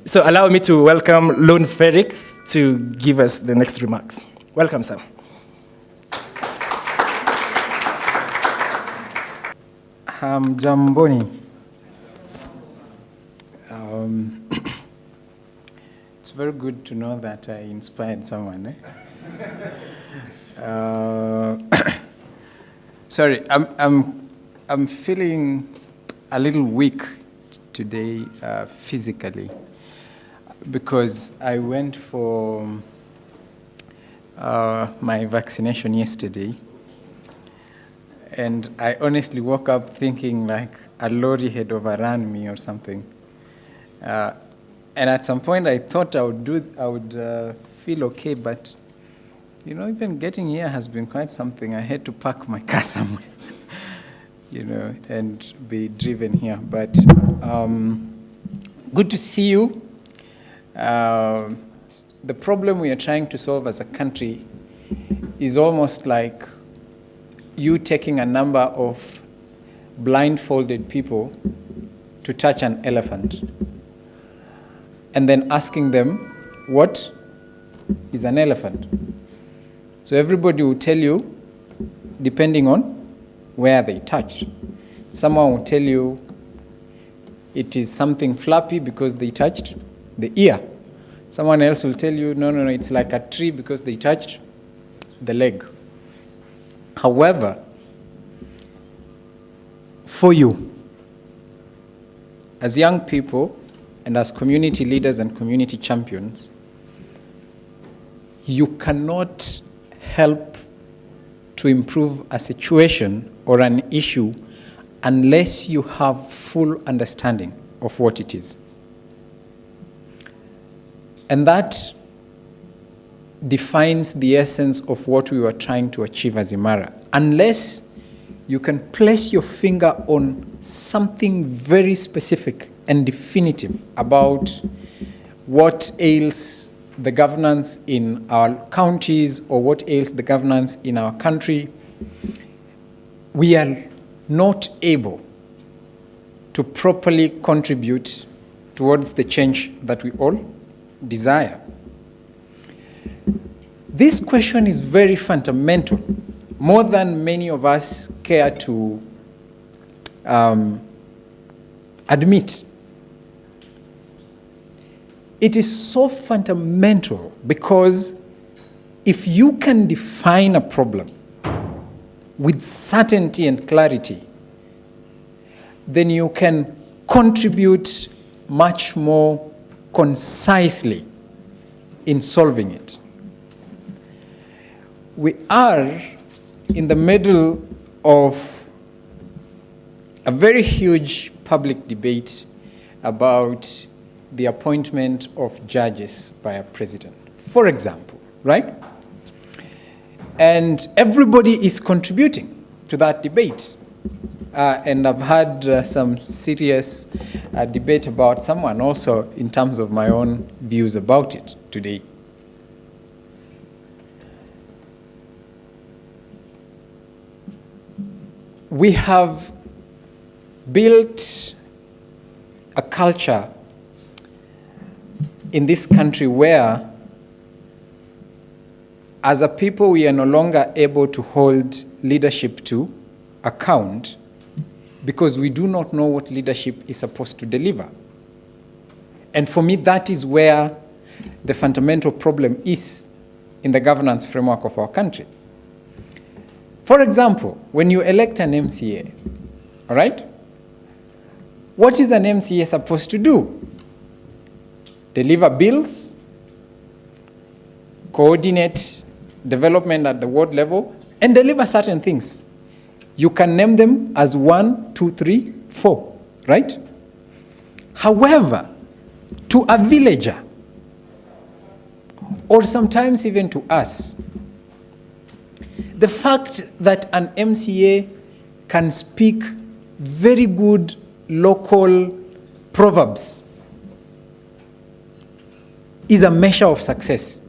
So allow me to welcome Lone Felix to give us the next remarks. Welcome, sir. Jamboni. It's very good to know that I inspired someone. Sorry, I'm feeling a little weak today physically because I went for my vaccination yesterday, and I honestly woke up thinking like a lorry had overrun me or something. And at some point I thought I would feel okay, but you know, even getting here has been quite something. I had to park my car somewhere, you know, and be driven here. But good to see you. The problem we are trying to solve as a country is almost like you taking a number of blindfolded people to touch an elephant and then asking them, what is an elephant? So everybody will tell you, depending on where they touched. Someone will tell you it is something flappy because they touched the ear. Someone else will tell you, no, it's like a tree because they touched the leg. However, for you, as young people and as community leaders and community champions, you cannot help to improve a situation or an issue unless you have full understanding of what it is. And that defines the essence of what we were trying to achieve as Imara. Unless you can place your finger on something very specific and definitive about what ails the governance in our counties or what ails the governance in our country, we are not able to properly contribute towards the change that we all desire. This question is very fundamental, more than many of us care to admit. It is so fundamental because if you can define a problem with certainty and clarity, then you can contribute much more concisely in solving it. We are in the middle of a very huge public debate about the appointment of judges by a president, for example, right? And everybody is contributing to that debate. And I've had some serious debate about someone also in terms of my own views about it today. We have built a culture in this country where, as a people, we are no longer able to hold leadership to account because we do not know what leadership is supposed to deliver. And for me, that is where the fundamental problem is in the governance framework of our country. For example, when you elect an MCA, all right, what is an MCA supposed to do? Deliver bills, coordinate development at the ward level, and deliver certain things. You can name them as 1, 2, 3, 4, right? However, to a villager, or sometimes even to us, the fact that an MCA can speak very good local proverbs is a measure of success.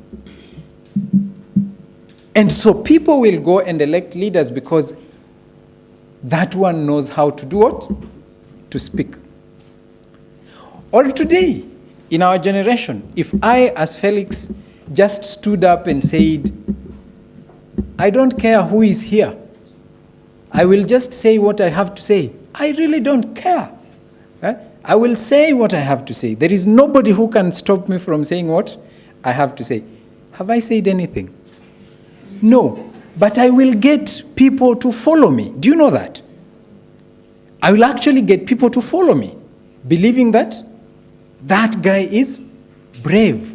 And so people will go and elect leaders because that one knows how to do what? To speak. Or today, In our generation, if I, as Felix, just stood up and said, I don't care who is here, I will just say what I have to say. I really don't care. I will say what I have to say. There is nobody who can stop me from saying what I have to say. Have I said anything? No. But I will get people to follow me. Do you know that? I will actually get people to follow me, believing that that guy is brave.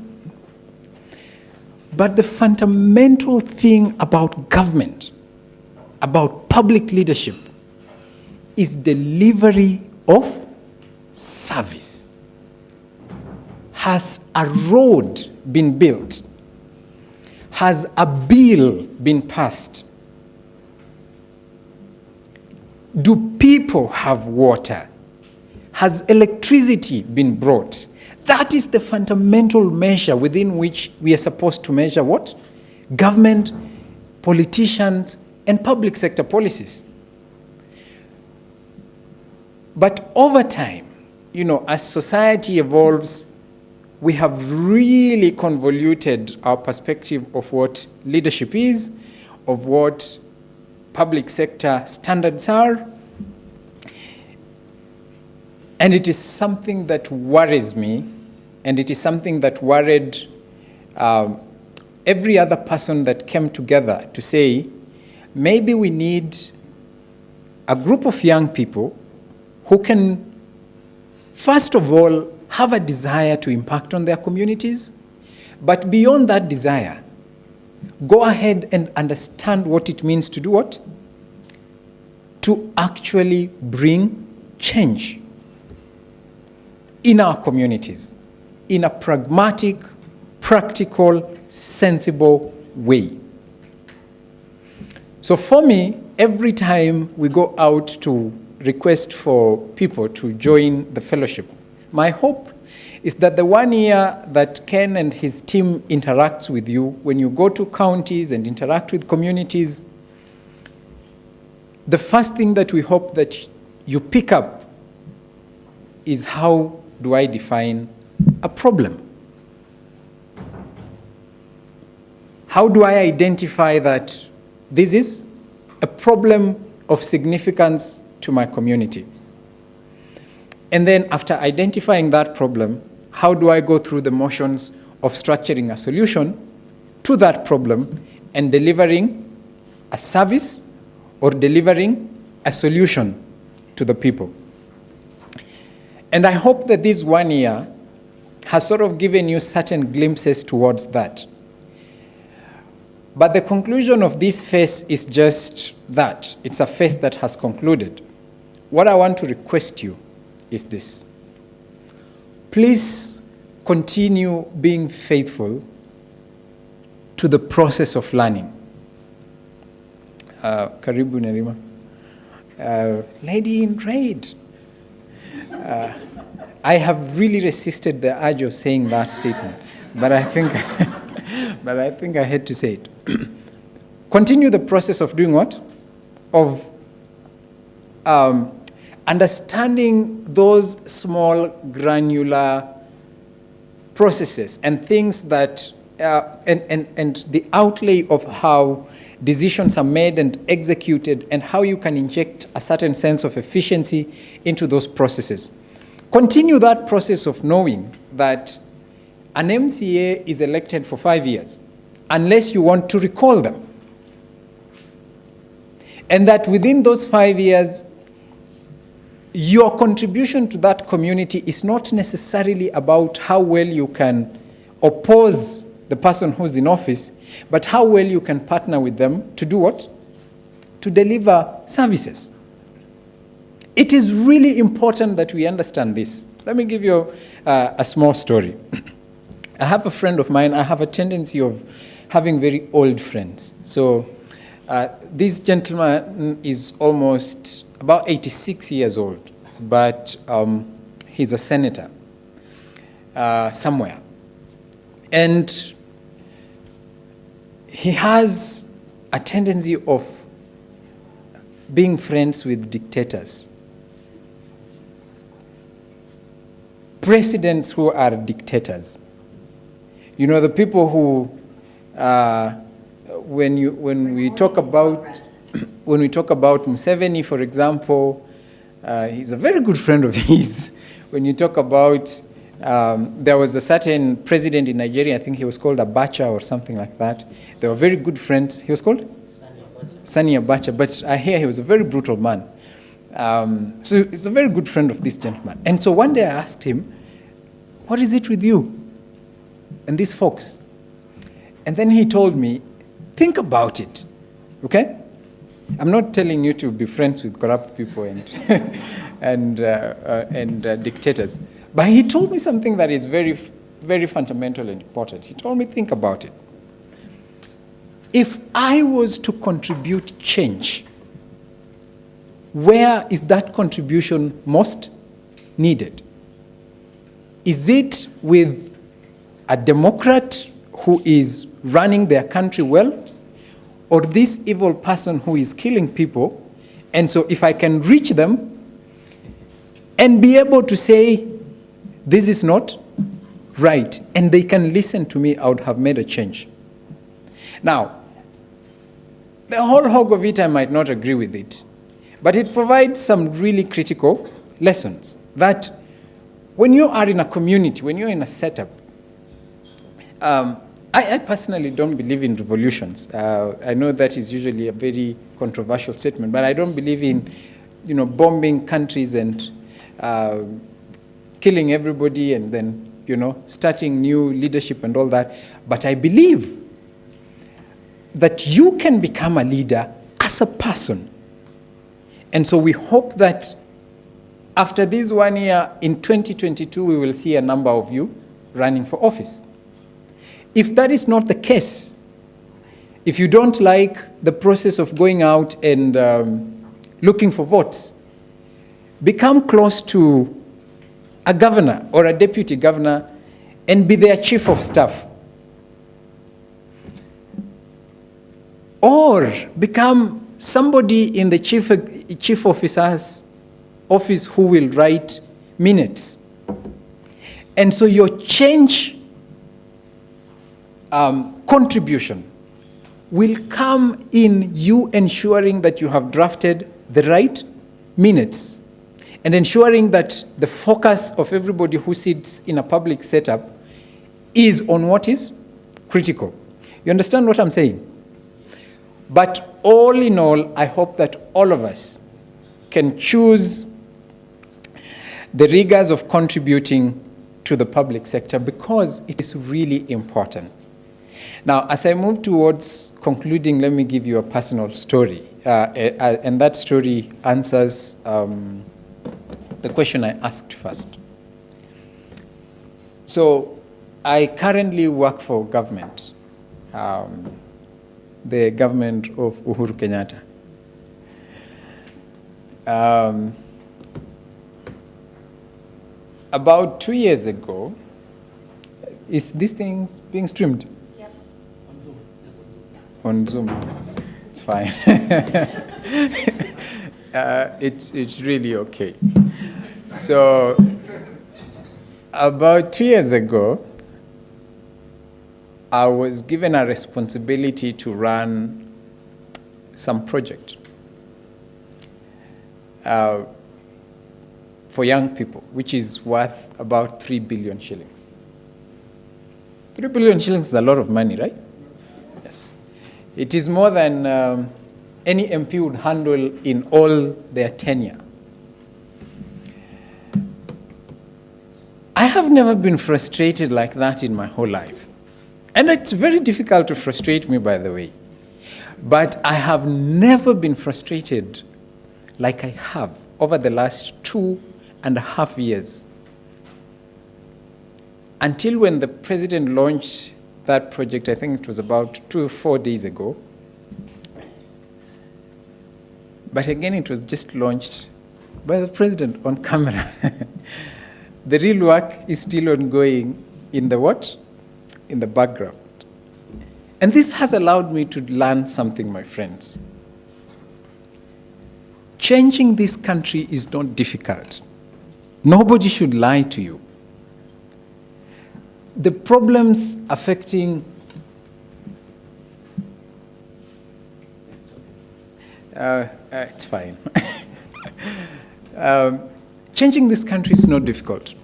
But the fundamental thing about government, about public leadership, is delivery of service. Has a road been built? Has a bill been passed? Do people have water? Has electricity been brought? That is the fundamental measure within which we are supposed to measure what? Government, politicians, and public sector policies. But over time, as society evolves, we have really convoluted our perspective of what leadership is, of what public sector standards are. And it is something that worries me, and it is something that worried every other person that came together to say, maybe we need a group of young people who can, first of all, have a desire to impact on their communities, but beyond that desire, go ahead and understand what it means to do what? To actually bring change in our communities in a pragmatic, practical, sensible way. So for me, every time we go out to request for people to join the fellowship, my hope is that the 1 year that Ken and his team interacts with you, when you go to counties and interact with communities, the first thing that we hope that you pick up is how do I define a problem? How do I identify that this is a problem of significance to my community? And then after identifying that problem, how do I go through the motions of structuring a solution to that problem and delivering a service or delivering a solution to the people? And I hope that this 1 year has sort of given you certain glimpses towards that. But the conclusion of this phase is just that. It's a phase that has concluded. What I want to request you is this. Please continue being faithful to the process of learning. Karibu Nerima. Lady in red. I have really resisted the urge of saying that statement, but I think I had to say it. Continue the process of doing what? Of understanding those small granular processes and things that, and the outlay of how decisions are made and executed and how you can inject a certain sense of efficiency into those processes. Continue that process of knowing that an MCA is elected for 5 years unless you want to recall them. And that within those 5 years, your contribution to that community is not necessarily about how well you can oppose the person who's in office, but how well you can partner with them to do what? To deliver services. It is really important that we understand this. Let me give you a small story. I have a friend of mine. I have a tendency of having very old friends. So this gentleman is almost about 86 years old, but he's a senator somewhere. And he has a tendency of being friends with dictators. presidents who are dictators. You know, the people who, when we talk about Museveni, for example, he's a very good friend of his. When you talk about, there was a certain president in Nigeria, I think he was called Abacha or something like that. They were very good friends. He was called? Sani Abacha, but I hear he was a very brutal man. So he's a very good friend of this gentleman. And so one day I asked him, what is it with you and these folks? And then he told me, think about it, okay? I'm not telling you to be friends with corrupt people and dictators. But he told me something that is very, very fundamental and important. He told me, think about it. If I was to contribute change, where is that contribution most needed? Is it with a Democrat who is running their country well, or this evil person who is killing people? And so if I can reach them and be able to say, this is not right, and they can listen to me, I would have made a change. Now, the whole hog of it, I might not agree with it, but it provides some really critical lessons that when you are in a community, when you're in a setup, I personally don't believe in revolutions. I know that is usually a very controversial statement, but I don't believe in, bombing countries and killing everybody and then, starting new leadership and all that. But I believe that you can become a leader as a person. And so we hope that after this 1 year, in 2022, we will see a number of you running for office. If that is not the case, if you don't like the process of going out and looking for votes, become close to a governor or a deputy governor and be their chief of staff. Or become somebody in the chief officer's office who will write minutes. And so your change contribution will come in you ensuring that you have drafted the right minutes and ensuring that the focus of everybody who sits in a public setup is on what is critical. You understand what I'm saying? But all in all, I hope that all of us can choose the rigors of contributing to the public sector because it is really important. Now, as I move towards concluding, let me give you a personal story. And that story answers the question I asked first. So I currently work for government, the government of Uhuru Kenyatta. About 2 years ago, is this thing being streamed? Yep. On Zoom. Just on Zoom. On Zoom. It's fine. It's really okay. So, about 2 years ago, I was given a responsibility to run some project for young people, which is worth about 3 billion shillings. 3 billion shillings is a lot of money, right? Yes. It is more than any MP would handle in all their tenure. I have never been frustrated like that in my whole life. And it's very difficult to frustrate me, by the way. But I have never been frustrated like I have over the last 2.5 years. Until when the president launched that project, I think it was about 2 or 4 days ago. But again, it was just launched by the president on camera. The real work is still ongoing in the what? In the background. And this has allowed me to learn something, my friends. Changing this country is not difficult. Nobody should lie to you. the problems affecting it's fine. Changing this country is not difficult.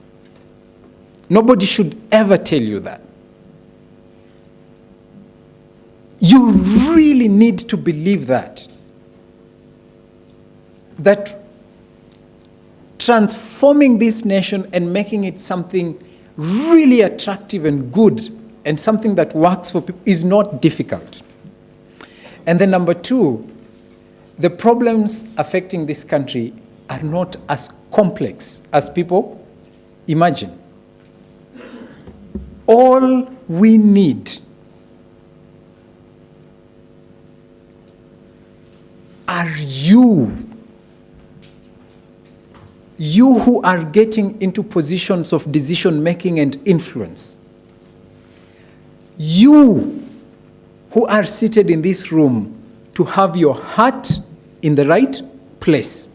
Nobody should ever tell you that. You really need to believe that transforming this nation and making it something really attractive and good and something that works for people is not difficult. And then number two, the problems affecting this country are not as complex as people imagine. All we need are you who are getting into positions of decision making and influence. You who are seated in this room to have your heart in the right place.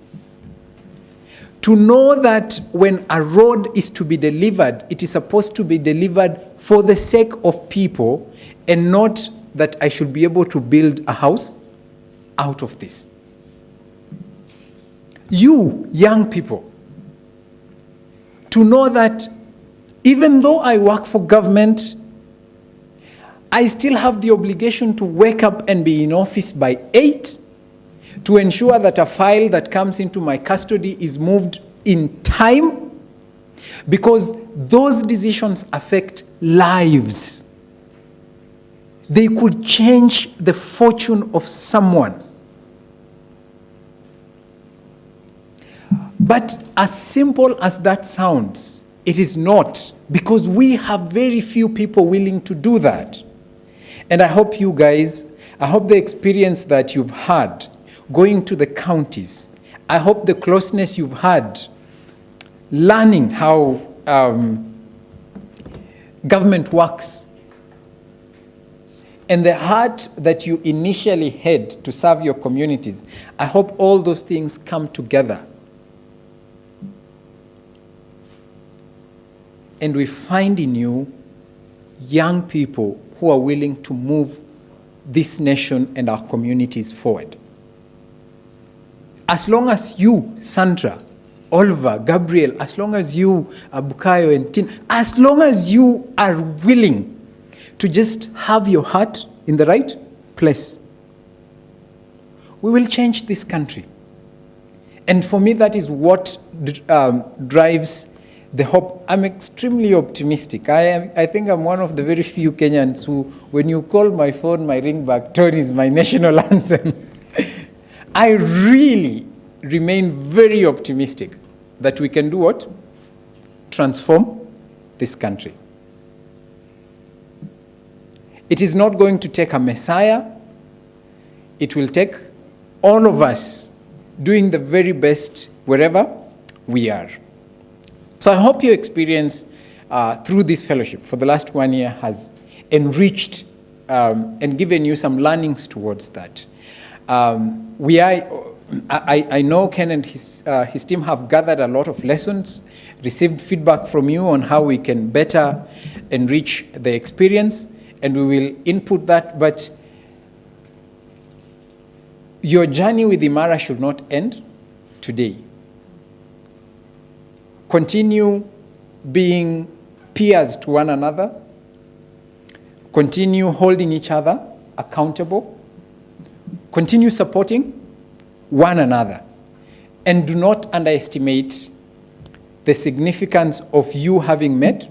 To know that when a road is to be delivered, it is supposed to be delivered for the sake of people and not that I should be able to build a house out of this. You, young people, to know that even though I work for government, I still have the obligation to wake up and be in office by 8 to ensure that a file that comes into my custody is moved in time, because those decisions affect lives. They could change the fortune of someone. But as simple as that sounds, it is not, because we have very few people willing to do that. And I hope you guys, I hope the experience that you've had going to the counties, I hope the closeness you've had learning how government works, and the heart that you initially had to serve your communities, I hope all those things come together. And we find in you young people who are willing to move this nation and our communities forward. As long as you, Sandra, Oliver, Gabrielle, as long as you, Bukayo and Tin, as long as you are willing to just have your heart in the right place, we will change this country. And for me, that is what drives the hope. I'm extremely optimistic. I think I'm one of the very few Kenyans who, when you call my phone, my ringback tone is my national anthem. I really remain very optimistic that we can do what? Transform this country. It is not going to take a messiah. It will take all of us doing the very best wherever we are. So I hope your experience through this fellowship for the last 1 year has enriched and given you some learnings towards that. I know Ken and his team have gathered a lot of lessons, received feedback from you on how we can better enrich the experience, and we will input that. But your journey with Imara should not end today. Continue being peers to one another. Continue holding each other accountable. Continue supporting one another. And do not underestimate the significance of you having met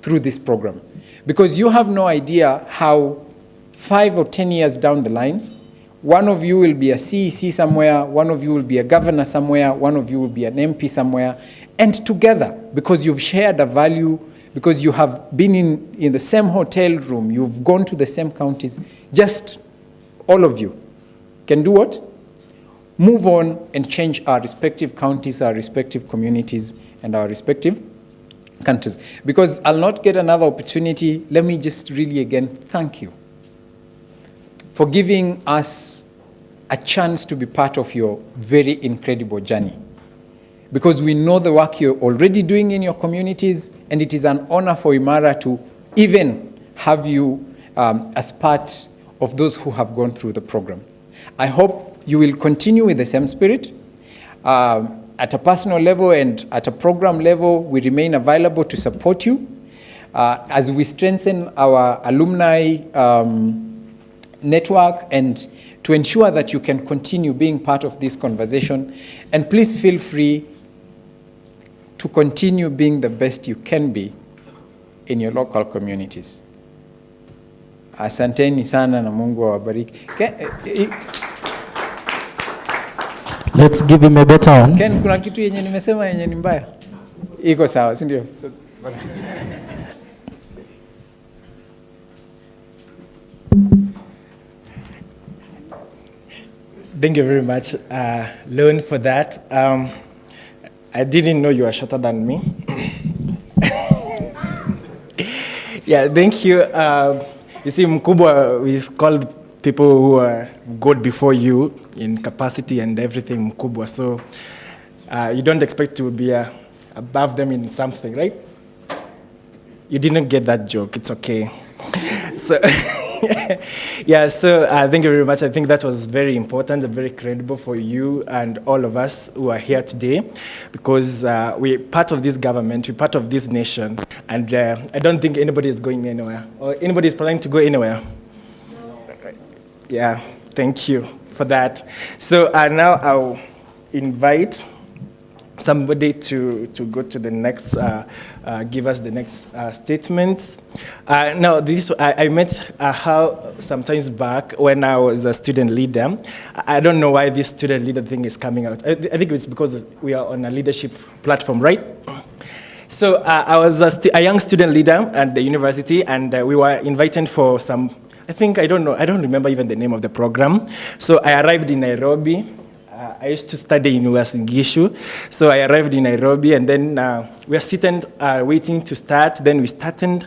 through this program. Because you have no idea how 5 or 10 years down the line, one of you will be a CEC somewhere, one of you will be a governor somewhere, one of you will be an MP somewhere, and together, because you've shared a value, because you have been in the same hotel room, you've gone to the same counties, just all of you can do what? Move on and change our respective counties, our respective communities, and our respective countries. Because I'll not get another opportunity, let me just really again thank you for giving us a chance to be part of your very incredible journey. because we know the work you're already doing in your communities, and it is an honor for Imara to even have you as part of those who have gone through the program. I hope you will continue with the same spirit. At a personal level and at a program level, we remain available to support you as we strengthen our alumni network and to ensure that you can continue being part of this conversation. And please feel free to continue being the best you can be in your local communities. Asanteni sana na Mungu awabariki. Let's give him a better one. Ken, kuna kitu yenye nimesema yenye ni mbaya? Iko sawa, si ndio? Thank you very much, Leon, for that. I didn't know you were shorter than me. Yeah, thank you. You see, Mkubwa is called people who are good before you in capacity and everything, Mkubwa. So you don't expect to be above them in something, right? You didn't get that joke. It's okay. So, yeah, so thank you very much. I think that was very important and very credible for you and all of us who are here today, because we're part of this government, we're part of this nation, and I don't think anybody is going anywhere, or anybody is planning to go anywhere. Yeah, thank you for that. So now I'll invite somebody to go to the next, give us the next statements. Now, I met her sometimes back when I was a student leader. I don't know why this student leader thing is coming out. I think it's because we are on a leadership platform, right? So I was a young student leader at the university, and we were invited for some, I don't remember even the name of the program. So I arrived in Nairobi. I used to study in Uasin Gishu. So I arrived in Nairobi, and then we are sitting, waiting to start. Then we started.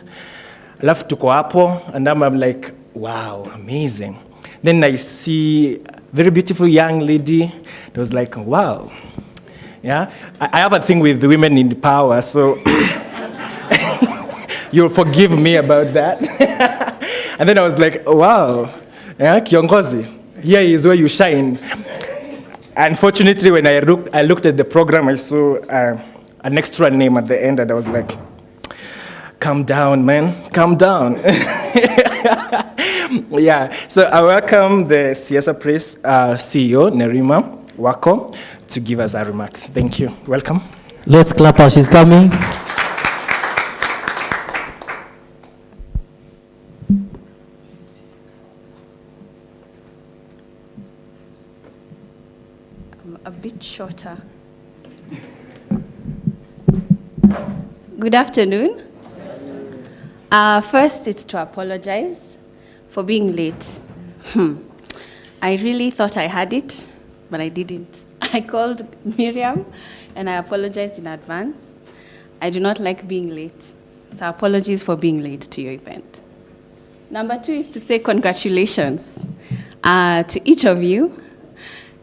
Alafu tuko hapo, and I'm like, wow, amazing. Then I see a very beautiful young lady. I was like, wow. Yeah, I have a thing with women in power, so you'll forgive me about that. And then I was like, wow, yeah, kiongozi, here is where you shine. Unfortunately, when I looked at the program, I saw an extra name at the end, and I was like, calm down, man, calm down. Yeah, so I welcome the Siasa Press CEO, Nerima Wako, to give us our remarks. Thank you. Welcome. Let's clap as she's coming. A bit shorter. Good afternoon. First, it's to apologize for being late. I really thought I had it, but I didn't. I called Miriam, and I apologized in advance. I do not like being late, so apologies for being late to your event. Number 2 is to say congratulations to each of you.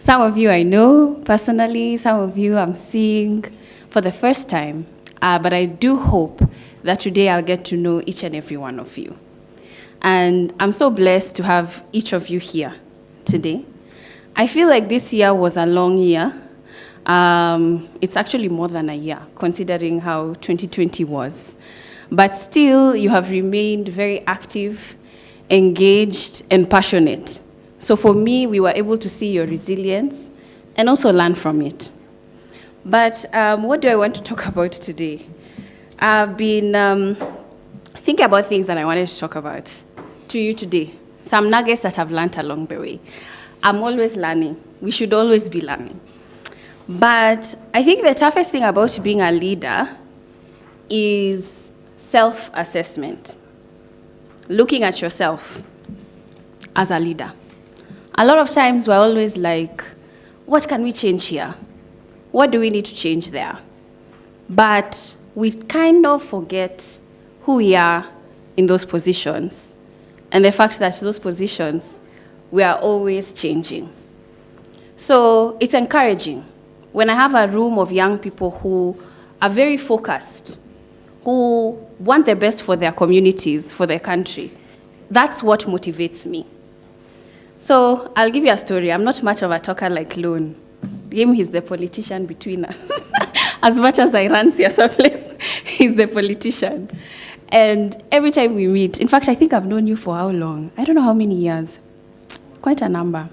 Some of you I know personally, some of you I'm seeing for the first time, but I do hope that today I'll get to know each and every one of you. And I'm so blessed to have each of you here today. I feel like this year was a long year. It's actually more than a year, considering how 2020 was. But still, you have remained very active, engaged, and passionate. So for me, we were able to see your resilience and also learn from it. But what do I want to talk about today? I've been thinking about things that I wanted to talk about to you today. Some nuggets that I've learned along the way. I'm always learning. We should always be learning. But I think the toughest thing about being a leader is self-assessment. Looking at yourself as a leader. A lot of times we're always like, what can we change here? What do we need to change there? But we kind of forget who we are in those positions and the fact that those positions, we are always changing. So it's encouraging when I have a room of young people who are very focused, who want the best for their communities, for their country, that's what motivates me. So I'll give you a story. I'm not much of a talker like Lone. Him, he's the politician between us. As much as I run Siasa Place, he's the politician. And every time we meet, in fact, I think I've known you for how long? I don't know how many years. Quite a number.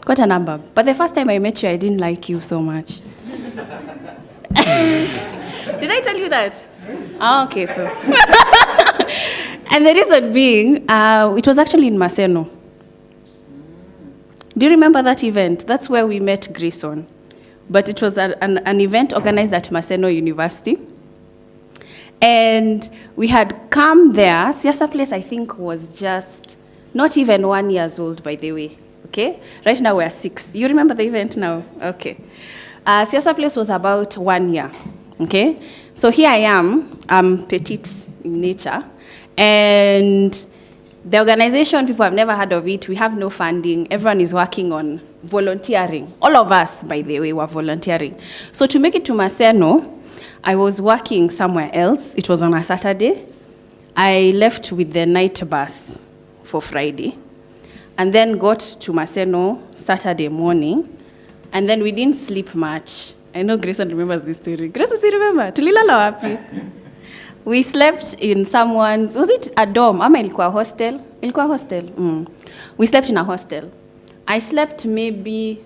Quite a number. But the first time I met you, I didn't like you so much. Did I tell you that? Oh, okay, so. And the reason being, it was actually in Maseno. Do you remember that event? That's where we met Grayson. But it was an event organized at Maseno University. And we had come there. Siasa Place, I think, was just not even 1 year old, by the way. Okay? Right now, we're 6. You remember the event now? Okay. Siasa Place was about 1 year. Okay? So here I am. I'm petite in nature. And the organization, people have never heard of it. We have no funding. Everyone is working on volunteering. All of us, by the way, were volunteering. So to make it to Maseno, I was working somewhere else. It was on a Saturday. I left with the night bus for Friday, and then got to Maseno Saturday morning, and then we didn't sleep much. I know Grayson remembers this story. Grayson, you remember? Tulilala wapi? We slept in someone's, was it a dorm? Ama ilikuwa hostel? Ilikuwa hostel. We slept in a hostel. I slept maybe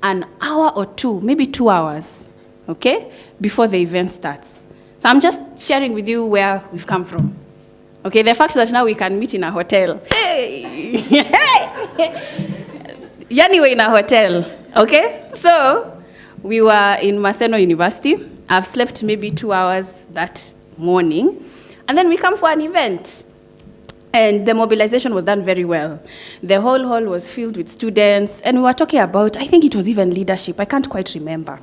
an hour or 2, maybe 2 hours, okay, before the event starts. So I'm just sharing with you where we've come from. Okay, the fact that now we can meet in a hotel. Hey! Yani we're in a hotel, okay? So we were in Maseno University. I've slept maybe 2 hours that morning. And then we come for an event. And the mobilization was done very well. The whole hall was filled with students. And we were talking about, I think it was even leadership. I can't quite remember.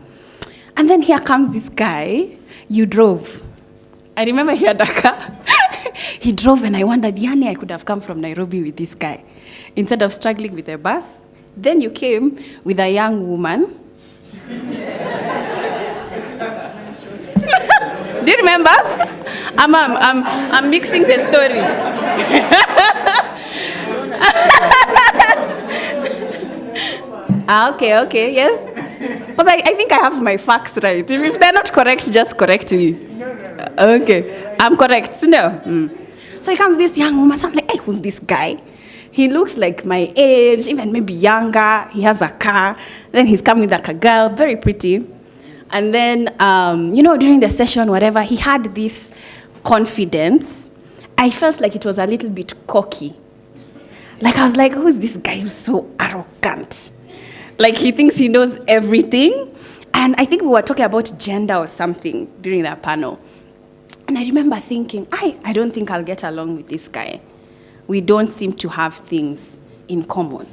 And then here comes this guy. You drove. I remember he had a car. He drove, and I wondered, Yani, I could have come from Nairobi with this guy instead of struggling with a bus. Then you came with a young woman. Do you remember? I'm mixing the story. Okay, yes. Because I think I have my facts right. If they're not correct, just correct me. Okay, I'm correct. No. So he comes this young woman. So I'm like, hey, who's this guy? He looks like my age, even maybe younger. He has a car. Then he's coming with like a girl, very pretty. And then, during the session, whatever, he had this confidence. I felt like it was a little bit cocky. Like, I was like, who is this guy who's so arrogant? Like, he thinks he knows everything. And I think we were talking about gender or something during that panel. And I remember thinking, I don't think I'll get along with this guy. We don't seem to have things in common.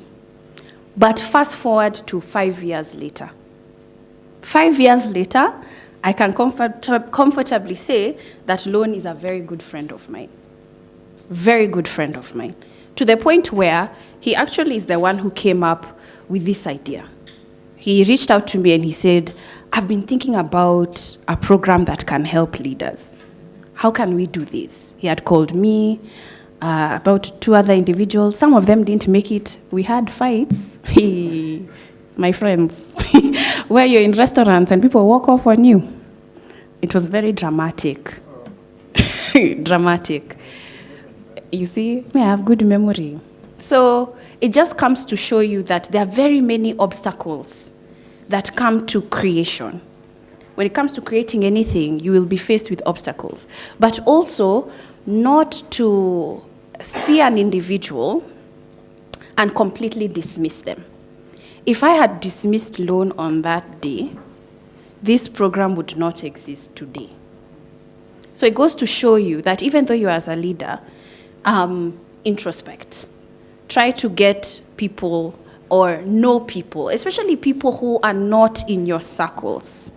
But fast forward to 5 years later. 5 years later, I can comfortably say that Lone is a very good friend of mine. Very good friend of mine. To the point where he actually is the one who came up with this idea. He reached out to me and he said, I've been thinking about a program that can help leaders. How can we do this? He had called me, about 2 other individuals. Some of them didn't make it. We had fights. My friends, where you're in restaurants and people walk off on you. It was very dramatic. Dramatic. You see, I have good memory. So it just comes to show you that there are very many obstacles that come to creation. When it comes to creating anything, you will be faced with obstacles. But also, not to see an individual and completely dismiss them. If I had dismissed Lone on that day, this program would not exist today. So it goes to show you that even though you are as a leader, introspect. Try to get people or know people, especially people who are not in your circles.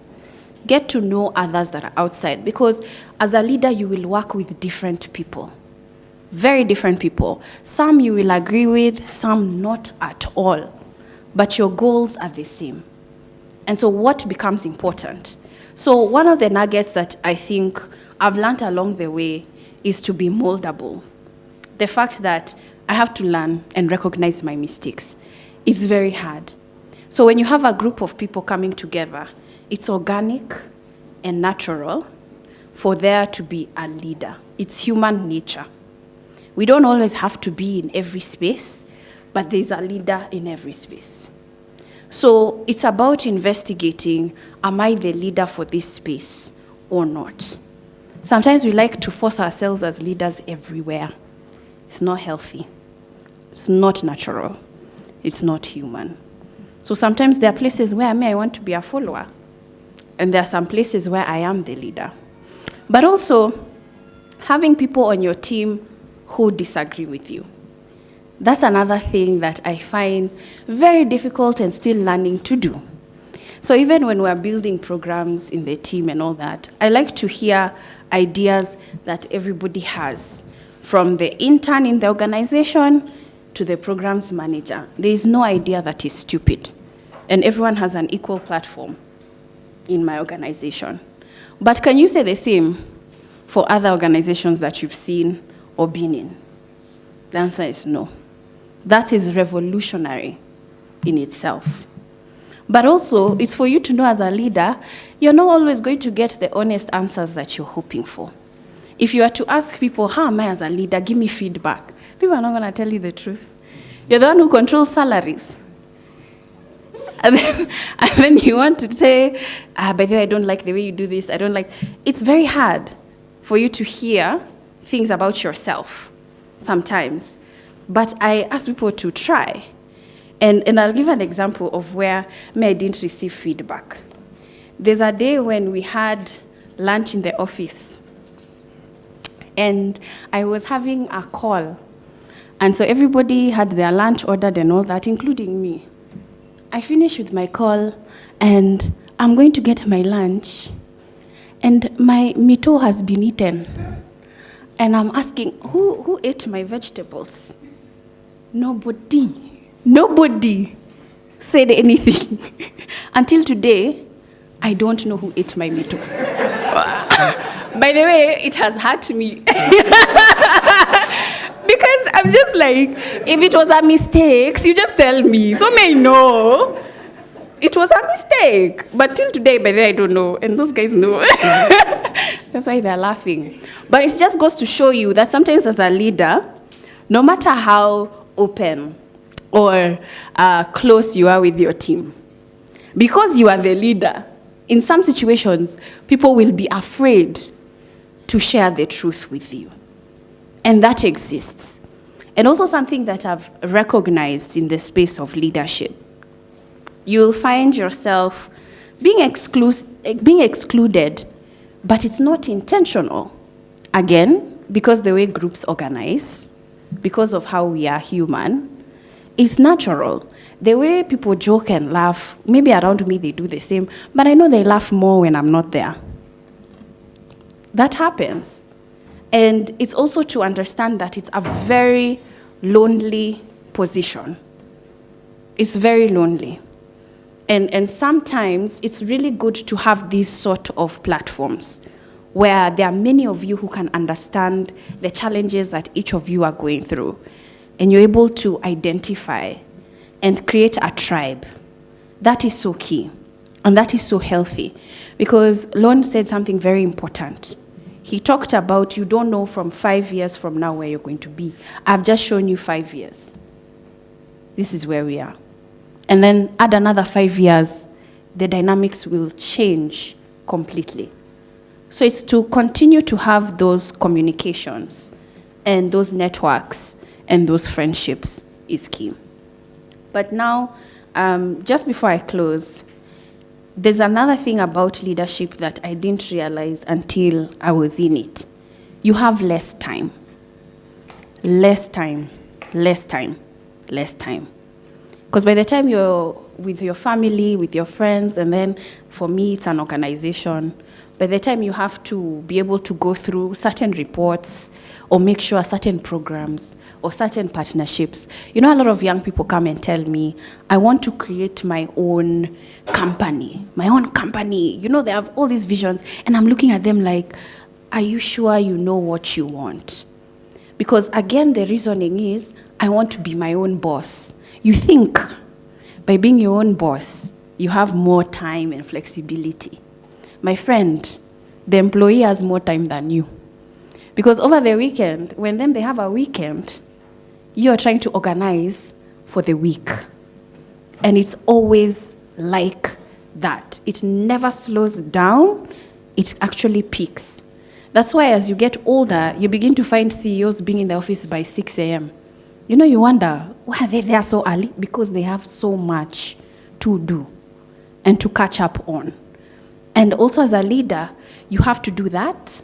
Get to know others that are outside, because as a leader, you will work with different people. Very different people. Some you will agree with, some not at all. But your goals are the same. And so what becomes important? So one of the nuggets that I think I've learned along the way is to be moldable. The fact that I have to learn and recognize my mistakes. It's very hard. So when you have a group of people coming together, it's organic and natural for there to be a leader. It's human nature. We don't always have to be in every space, but there's a leader in every space. So it's about investigating, am I the leader for this space or not? Sometimes we like to force ourselves as leaders everywhere. It's not healthy. It's not natural. It's not human. So sometimes there are places where I want to be a follower, and there are some places where I am the leader. But also, having people on your team who disagree with you. That's another thing that I find very difficult and still learning to do. So even when we're building programs in the team and all that, I like to hear ideas that everybody has, from the intern in the organization to the programs manager. There is no idea that is stupid, and everyone has an equal platform in my organization. But can you say the same for other organizations that you've seen or been in? The answer is no. That is revolutionary in itself. But also, it's for you to know as a leader, you're not always going to get the honest answers that you're hoping for. If you are to ask people, how am I as a leader, give me feedback, people are not going to tell you the truth. You're the one who controls salaries. And then you want to say, by the way, I don't like the way you do this, I don't like. It's very hard for you to hear things about yourself sometimes. But I ask people to try. And I'll give an example of where I didn't receive feedback. There's a day when we had lunch in the office, and I was having a call. And so everybody had their lunch ordered and all that, including me. I finished with my call, and I'm going to get my lunch, and my mito has been eaten. And I'm asking, who ate my vegetables? Nobody said anything. Until today, I don't know who ate my mito. By the way, it has hurt me. Because I'm just like, if it was a mistake, you just tell me. So may know it was a mistake. But till today, by the way, I don't know. And those guys know. That's why they're laughing. But it just goes to show you that sometimes as a leader, no matter how open or close you are with your team, because you are the leader, in some situations, people will be afraid to share the truth with you. And that exists. And also something that I've recognized in the space of leadership, you'll find yourself being excluded, but it's not intentional. Again, because the way groups organize, because of how we are human, it's natural. The way people joke and laugh, maybe around me they do the same, but I know they laugh more when I'm not there. That happens. And it's also to understand that it's a very lonely position. It's very lonely. And sometimes it's really good to have these sort of platforms where there are many of you who can understand the challenges that each of you are going through. And you're able to identify and create a tribe. That is so key. And that is so healthy. Because Lon said something very important. He talked about you don't know from 5 years from now where you're going to be. I've just shown you 5 years. This is where we are. And then add another 5 years, the dynamics will change completely. So it's to continue to have those communications and those networks and those friendships is key. But now, just before I close, there's another thing about leadership that I didn't realize until I was in it. You have less time. Less time, less time, less time. Because by the time you're with your family, with your friends, and then for me, it's an organization, By the time you have to be able to go through certain reports or make sure certain programs or certain partnerships, a lot of young people come and tell me, I want to create my own company. They have all these visions, and I'm looking at them like, are you sure you know what you want? Because again, the reasoning is, I want to be my own boss. You think by being your own boss, you have more time and flexibility. My friend, the employee has more time than you. Because over the weekend, when then they have a weekend, you are trying to organize for the week. And it's always like that. It never slows down, it actually peaks. That's why as you get older, you begin to find CEOs being in the office by 6 a.m. You wonder, why are they there so early? Because they have so much to do and to catch up on. And also as a leader, you have to do that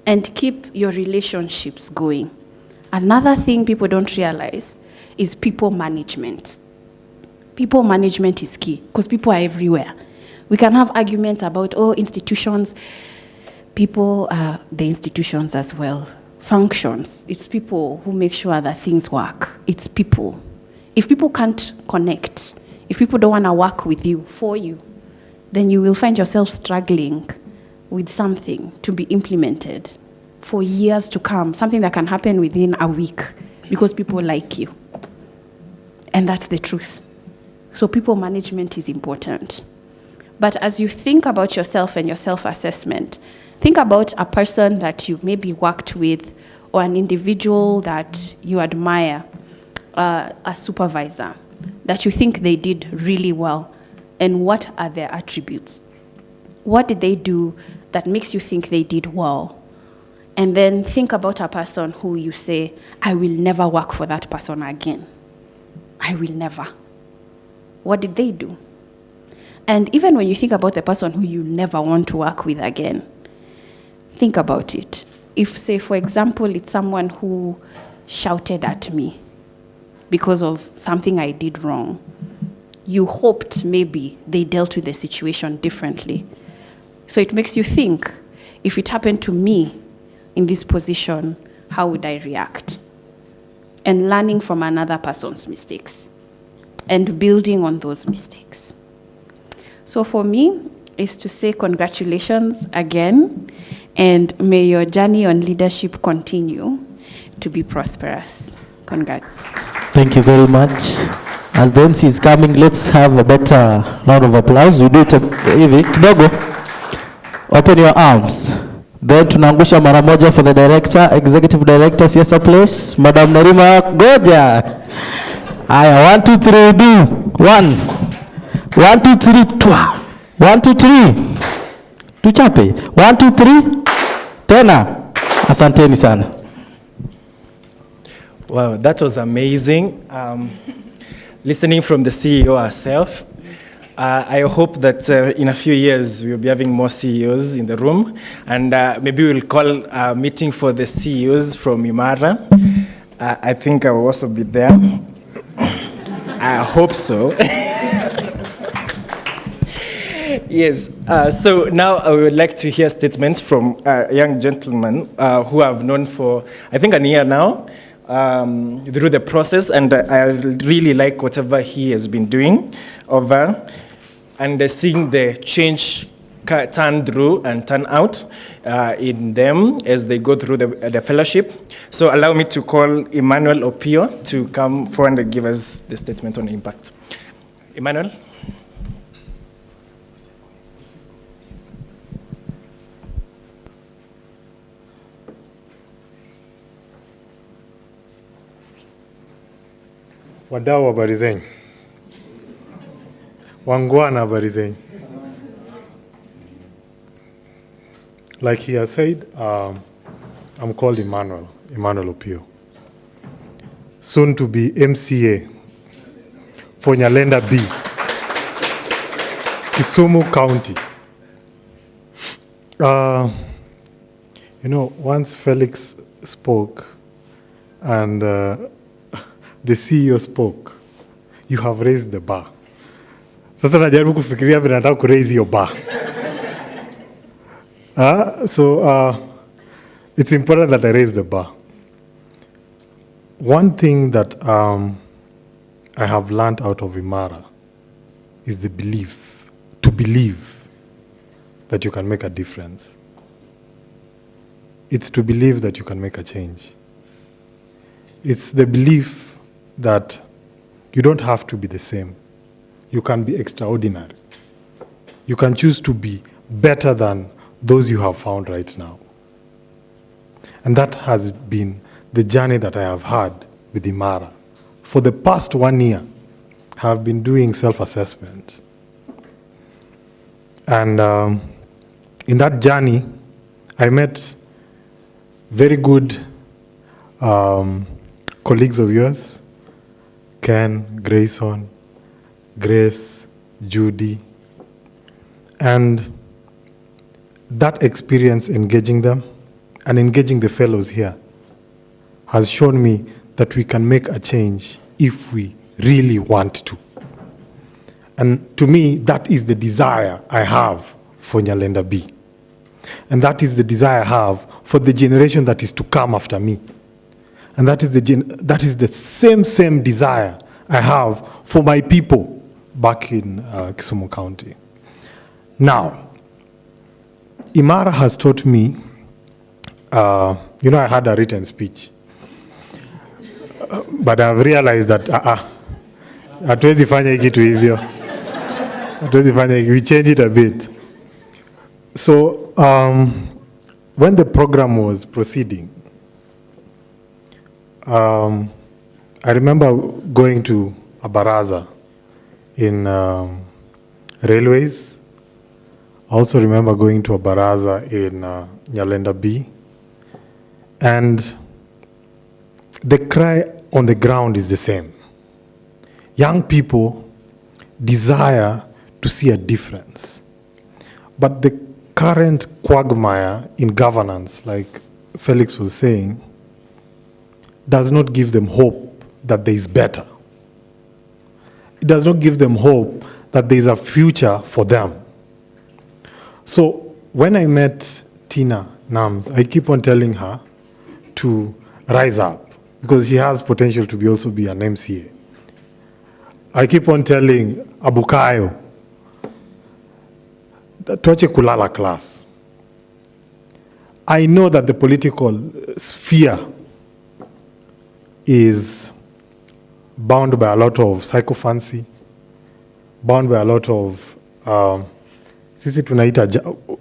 and keep your relationships going. Another thing people don't realize is people management. People management is key because people are everywhere. We can have arguments about, institutions. People are the institutions as well. Functions, it's people who make sure that things work. It's people. If people can't connect, if people don't want to work with you, for you, then you will find yourself struggling with something to be implemented for years to come, something that can happen within a week because people like you. And that's the truth. So people management is important. But as you think about yourself and your self-assessment, think about a person that you maybe worked with or an individual that you admire, a supervisor, that you think they did really well. And what are their attributes? What did they do that makes you think they did well? And then think about a person who you say, I will never work for that person again. I will never. What did they do? And even when you think about the person who you never want to work with again, think about it. If, say, for example, it's someone who shouted at me because of something I did wrong, you hoped maybe they dealt with the situation differently. So it makes you think, if it happened to me in this position, how would I react? And learning from another person's mistakes and building on those mistakes. So for me, is to say congratulations again, and may your journey on leadership continue to be prosperous. Congrats. Thank you very much. As the MC is coming, let's have a better round of applause. We do it hivi kidogo. Open your arms. Then tunaangusha mara moja for the director, executive director, siasa place, Madam Nerima Goja. Aya, 1, 2, 3, do. 1, 1, 2, 3, twa. 1, 2, 3. Tuchape. 1, 2, 3. Tena. Asanteni sana. Wow, that was amazing. Listening from the CEO herself, I hope that in a few years we'll be having more CEOs in the room, and maybe we'll call a meeting for the CEOs from Imara. I think I will also be there. I hope so. Yes, so now I would like to hear statements from a young gentleman who I've known for, I think, a year now. Through the process, and I really like whatever he has been doing over, and seeing the change turn through and turn out in them as they go through the fellowship. So allow me to call Emmanuel Opio to come forward and give us the statement on impact. Emmanuel. Wadau, habari zenyu. Wangwana, habari zenyu. Like he has said, I'm called Emmanuel Opio. Soon to be MCA for Nyalenda B, Kisumu County. Once Felix spoke and the CEO spoke, you have raised the bar. Sasa najaribu kufikiria vile nataka ku raise your bar. It's important that I raise the bar. One thing that I have learned out of Imara is to believe that you can make a difference. It's to believe that you can make a change. It's the belief that you don't have to be the same. You can be extraordinary. You can choose to be better than those you have found right now. And that has been the journey that I have had with Imara. For the past 1 year, I have been doing self-assessment. And in that journey, I met very good colleagues of yours, Ken, Grayson, Grace, Judy. And that experience engaging them and engaging the fellows here has shown me that we can make a change if we really want to. And to me, that is the desire I have for Nyalenda B. And that is the desire I have for the generation that is to come after me. And that is the same desire I have for my people back in Kisumu County. Now, Imara has taught me, I had a written speech, but I've realized that hatuwezi fanya hiki tu hivyo. Hatuwezi fanya hiki, we change it a bit. So, when the program was proceeding, I remember going to a baraza in railways. I also remember going to a baraza in Nyalenda B. And the cry on the ground is the same. Young people desire to see a difference. But the current quagmire in governance, like Felix was saying, does not give them hope that there is better. It does not give them hope that there is a future for them. So when I met Tina Nams, I keep on telling her to rise up because she has potential to also be an MCA. I keep on telling Abukayo, tuache kulala class. I know that the political sphere is bound by a lot of sycophancy, bound by a lot of sisi tunaita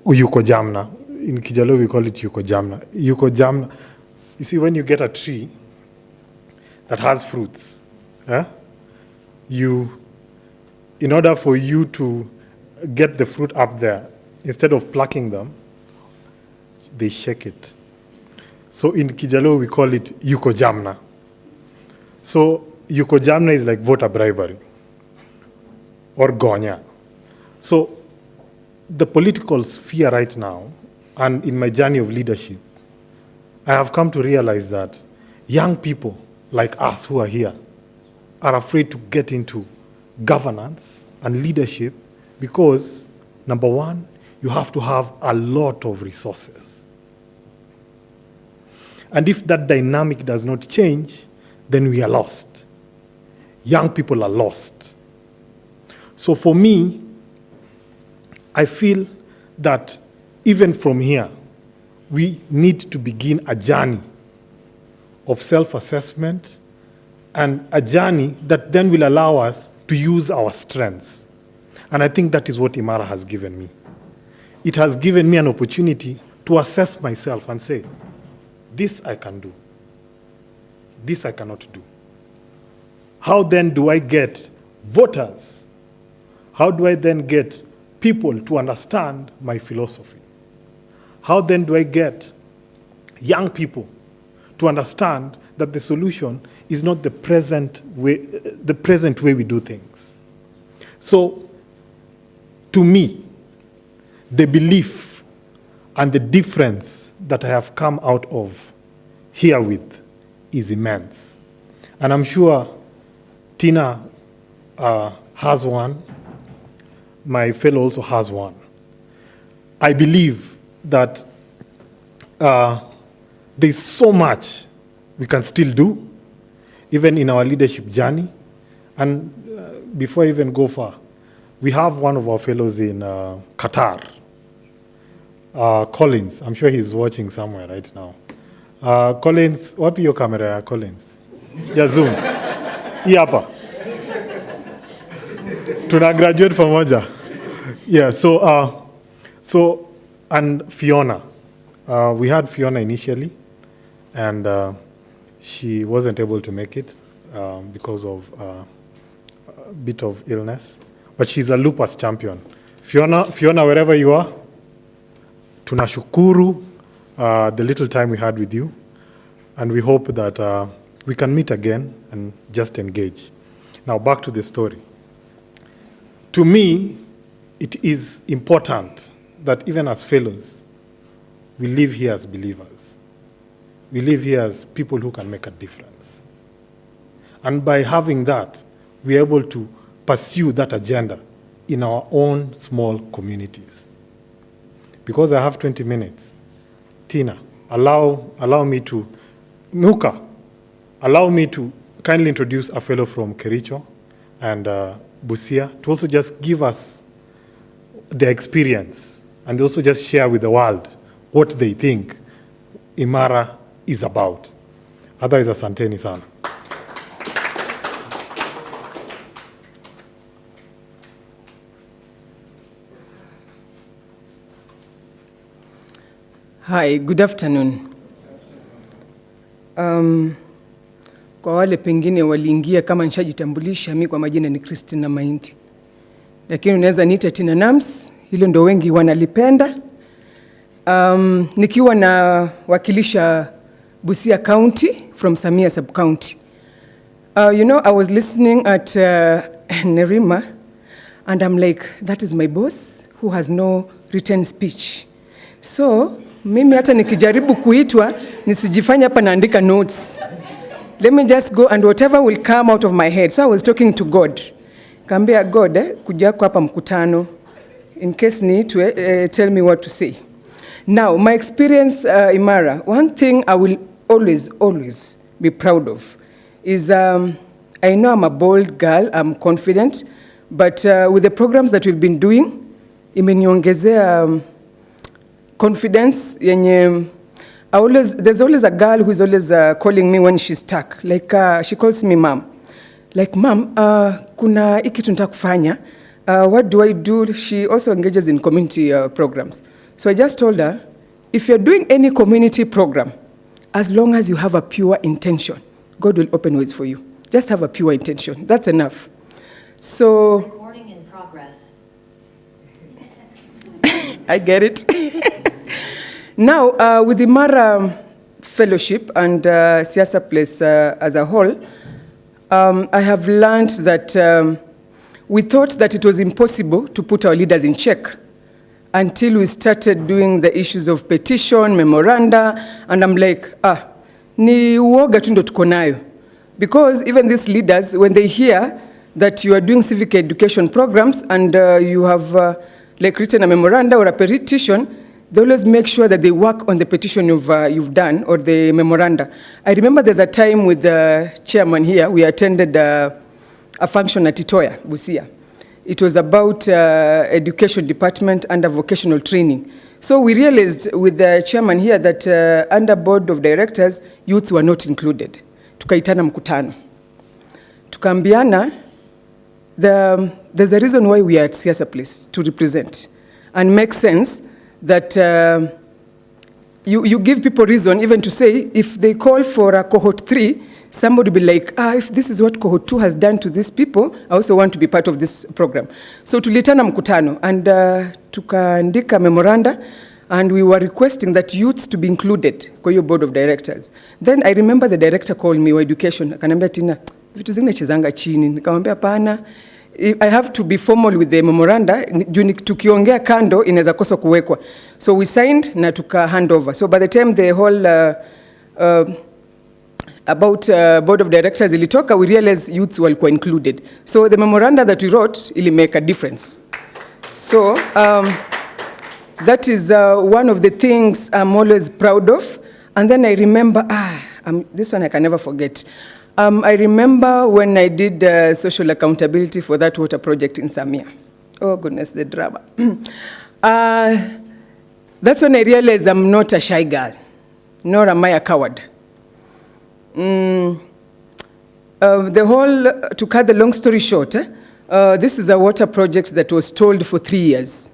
yuko jamna. In Kijalo we call it yuko jamna. Yuko jamna. You see, when you get a tree that has fruits, in order for you to get the fruit up there, instead of plucking them, they shake it. So in Kijalo we call it yuko jamna. So yuko jamna is like voter bribery or gonya. So the political sphere right now, and in my journey of leadership, I have come to realize that young people like us who are here are afraid to get into governance and leadership because, number one, you have to have a lot of resources. And if that dynamic does not change, then we are lost. Young people are lost. So for me, I feel that even from here, we need to begin a journey of self-assessment and a journey that then will allow us to use our strengths. And I think that is what Imara has given me. It has given me an opportunity to assess myself and say, this I can do. This I cannot do. How then do I get voters? How do I then get people to understand my philosophy? How then do I get young people to understand that the solution is not the present way we do things? So, to me, the belief and the difference that I have come out of here with is immense. And I'm sure Tina has one. My fellow also has one. I believe that there's so much we can still do, even in our leadership journey. And before I even go far, we have one of our fellows in Qatar, Collins. I'm sure he's watching somewhere right now. Collins, wapi your camera, Collins? Ya zoom. Hii hapa. Tuna graduate pamoja. Yeah, so and Fiona. We had Fiona initially, and she wasn't able to make it because of a bit of illness. But she's a lupus champion. Fiona, wherever you are, tunashukuru the little time we had with you, and we hope that we can meet again and just engage. Now back to the story. To me, it is important that even as fellows, we live here as believers. We live here as people who can make a difference. And by having that, we're able to pursue that agenda in our own small communities. Because I have 20 minutes, Tina, allow me to, Nuka, allow me to kindly introduce a fellow from Kericho and Busia to also just give us their experience and also just share with the world what they think Imara is about. Otherwise, asanteni sana. Hi, good afternoon. Kwa wale pengine waliingia kama nishajitambulisha, mimi kwa majina ni Christina Mainti. Lakini unaweza niita Tina Nams, hilo ndo wengi wanalipenda. Nikiwa na wakilisha Busia County from Samia Sub-County. You know, I was listening at Nerima, and I'm like, that is my boss who has no written speech. So, mimi hata nikijaribu kuitwa, nisijifanya hapa naandika notes. Let me just go and whatever will come out of my head. So I was talking to God. Kaambia God, kuja hapa mkutano, in case niitwe, tell me what to say. Now, my experience, Imara, one thing I will always be proud of is, I know I'm a bold girl, I'm confident, but with the programs that we've been doing, imeniongezea confidence yenye there's always a girl who is always calling me when she's stuck. Like she calls me mom. Like, mom, kuna hiki tunataka kufanya. What do I do? She also engages in community programs. So I just told her, if you're doing any community program, as long as you have a pure intention, God will open ways for you. Just have a pure intention. That's enough. So recording in progress. I get it. Now, with the Imara Fellowship and Siasa Place as a whole, I have learned that we thought that it was impossible to put our leaders in check until we started doing the issues of petition, memoranda, and I'm like, ni uoga tu ndo tuko nayo. Because even these leaders, when they hear that you are doing civic education programs and you have like written a memoranda or a petition, they always make sure that they work on the petition you've done or the memoranda. I remember there's a time with the chairman here, we attended a function at Itoya, Busia. It was about education department under vocational training. So we realized with the chairman here that under board of directors, youths were not included. Tukaitana mkutano. Tukaambiana, there's a reason why we are at Siasa Place, to represent. And make sense that you give people reason even to say, if they call for a cohort 3, somebody will be like, if this is what cohort 2 has done to these people, I also want to be part of this program. So tulitana mkutano and tukaandika memoranda, and we were requesting that youths to be included kwa hiyo board of directors. Then I remember the director called me wa education, akaniambia, Tina, vitu zingine chezanga chini. Nikamwambia pana, I have to be formal with the memoranda, tukiongea kando inaweza kosa kuwekwa. So we signed na tuka hand over. So by the time the whole about board of directors ilitoka, we realized youths walikuwa included. So the memoranda that we wrote ili make a difference. So That is one of the things I'm always proud of. And then I remember, this one I can never forget. I remember when I did social accountability for that water project in Samia. Oh goodness, the drama. That's when I realized I'm not a shy girl, nor am I a coward. To cut the long story short, this is a water project that was stalled for 3 years.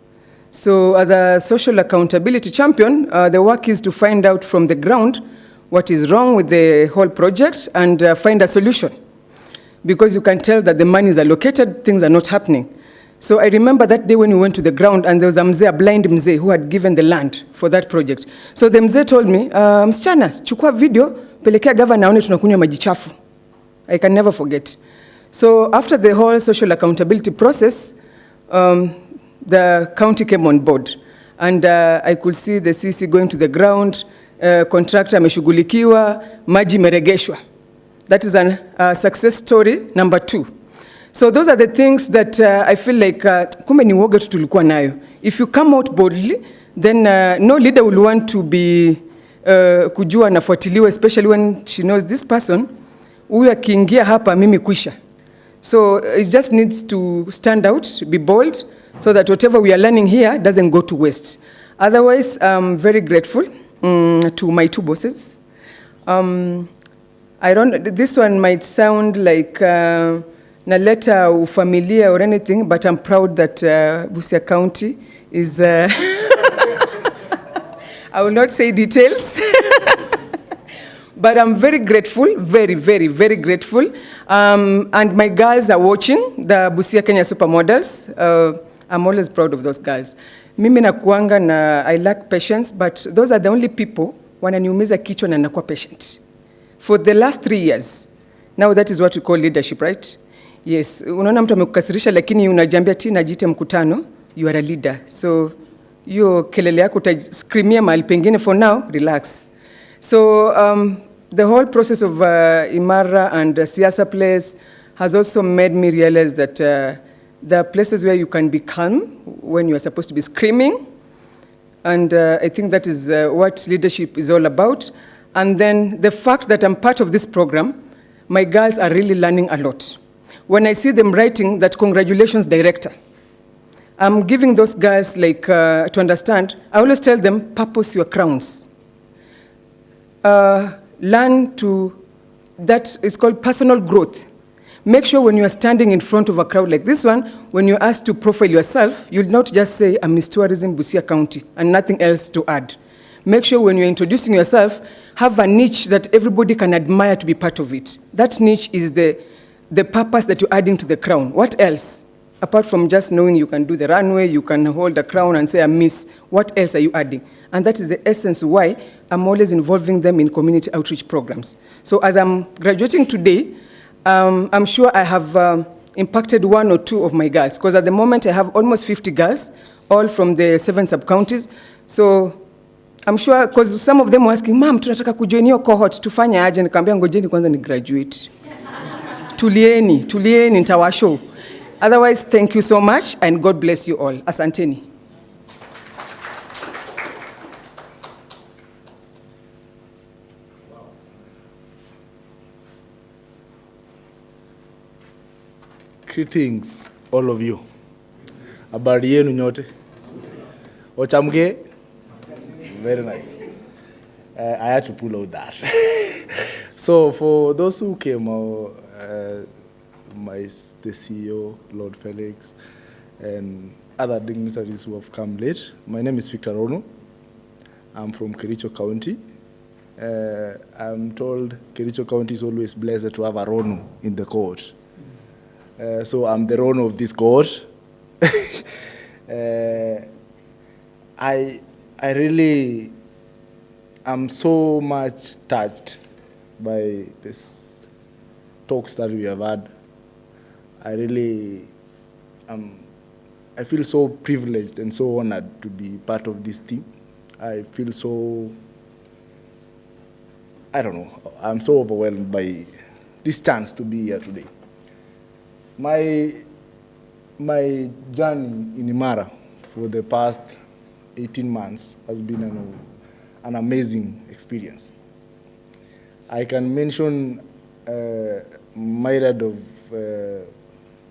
So as a social accountability champion, the work is to find out from the ground what is wrong with the whole project and find a solution. Because you can tell that the money is allocated, things are not happening. So I remember that day when we went to the ground and there was a blind mzee who had given the land for that project. So the mzee told me, msichana, chukua video, pelekea governor aone tunakunywa maji chafu. I can never forget. So after the whole social accountability process, the county came on board. And I could see the CC going to the ground, contractor ameshughulikiwa, maji meregeshwa. That is a success story number 2. So those are the things that I feel like kumbe ni uoga tu tulikuwa nayo. If you come out boldly, then no leader will want to be kujua nafuatiliwa, especially when she knows this person, huyu akiingia hapa mimi kwisha. So it just needs to stand out, be bold, so that whatever we are learning here doesn't go to waste. Otherwise, I'm very grateful to my 2 bosses. This one might sound like naleta ufamilia or anything, but I'm proud that Busia County is, I will not say details, but I'm very grateful, very, very, very grateful. And my girls are watching, the Busia Kenya Supermodels. I'm always proud of those girls. Mimi nakuanga na I lack patience, but those are the only people wananiumiza kichwa na nakuwa patient. For the last 3 years, now that is what we call leadership, right? Yes, unaona mtu amekukasirisha lakini unajiambia tina jite mkutano, you are a leader. So hiyo kelele yako utascreamia mahali pengine, for now, relax. So the whole process of Imara and Siasa Place has also made me realize that there are places where you can be calm when you are supposed to be screaming. And I think that is what leadership is all about. And then the fact that I'm part of this program, my girls are really learning a lot. When I see them writing that congratulations director, I'm giving those guys like to understand, I always tell them purpose your crowns. Learn to, that is called personal growth. Make sure when you are standing in front of a crowd like this one, when you're asked to profile yourself, you'll not just say, I'm Miss Tourism Busia County, and nothing else to add. Make sure when you're introducing yourself, have a niche that everybody can admire to be part of it. That niche is the purpose that you're adding to the crown. What else? Apart from just knowing you can do the runway, you can hold the crown and say, I'm Miss, what else are you adding? And that is the essence why I'm always involving them in community outreach programs. So as I'm graduating today, I'm sure I have impacted 1 or 2 of my girls, because at the moment I have almost 50 girls, all from the 7 sub-counties. So I'm sure, because some of them were asking, Mom, tunataka kujoin hiyo cohort, tufanya aje? Nikamwambia ngojeni kwanza ni graduate. Tulieni, nitawashow. Otherwise, thank you so much, and God bless you all. Asanteni. Greetings, all of you. Habari yenu nyote. Ochamge? Very nice. I had to pull out that. So for those who came, the CEO, Lord Felix, and other dignitaries who have come late, my name is Victor Rono. I'm from Kericho County. I'm told Kericho County is always blessed to have a Rono in the court. So I'm the Rono of this court. I really am so much touched by this talks that we have had. I feel so privileged and so honored to be part of this team. I feel so, I don't know, I'm so overwhelmed by this chance to be here today. My journey in Imara for the past 18 months has been an amazing experience. I can mention myriad of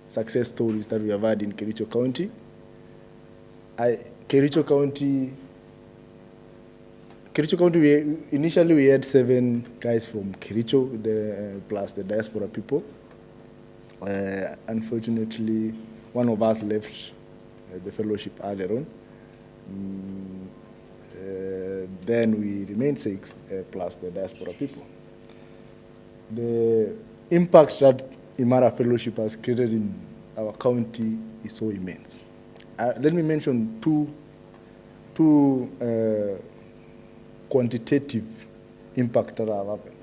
success stories that we have had in Kericho County. Kericho County, initially we had 7 guys from Kericho, plus the diaspora people. Unfortunately, one of us left the fellowship earlier on. Then we remained 6, plus the diaspora people. The impact that Imara Fellowship has created in our county is so immense. Let me mention two quantitative impacts that have happened.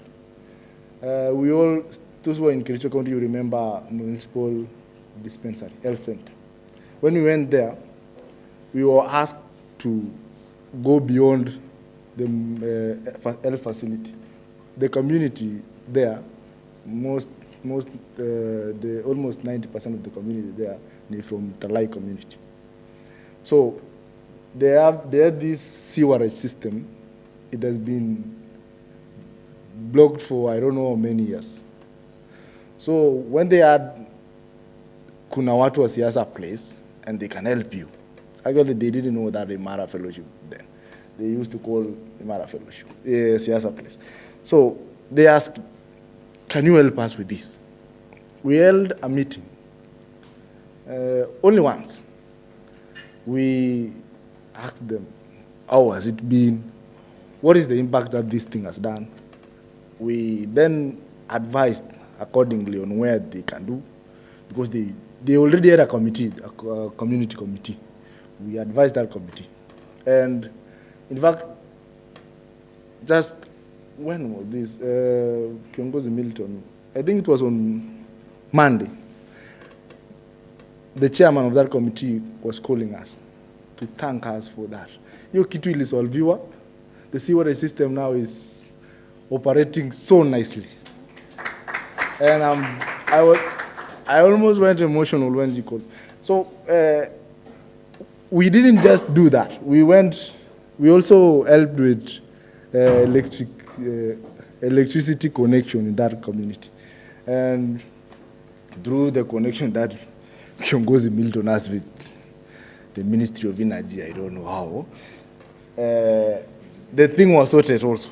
Those who are in Kericho County, you remember municipal dispensary, health center. When we went there, we were asked to go beyond the health facility. The community there, almost 90% of the community there is from Talai community. So they have this sewerage system. It has been blocked for I don't know how many years. So when they had kuna watu wa siasa place and they can help you. Actually, they didn't know that Imara Fellowship then. They used to call Imara Fellowship siasa place. So they asked, can you help us with this? We held a meeting, only once. We asked them, how has it been? What is the impact that this thing has done? We then advised accordingly on where they can do, because they already had a committee, a community committee. We advised that committee. And in fact, just when was this? Kiongozi Milton, I think it was on Monday. The chairman of that committee was calling us to thank us for that. Hiyo kitu ilisolviwa. The sewerage system now is operating so nicely. And I almost went emotional when he called. So we didn't just do that. We also helped with electricity connection in that community. And through the connection that Kiongozi Milton has with the Ministry of Energy, I don't know how, the thing was sorted also.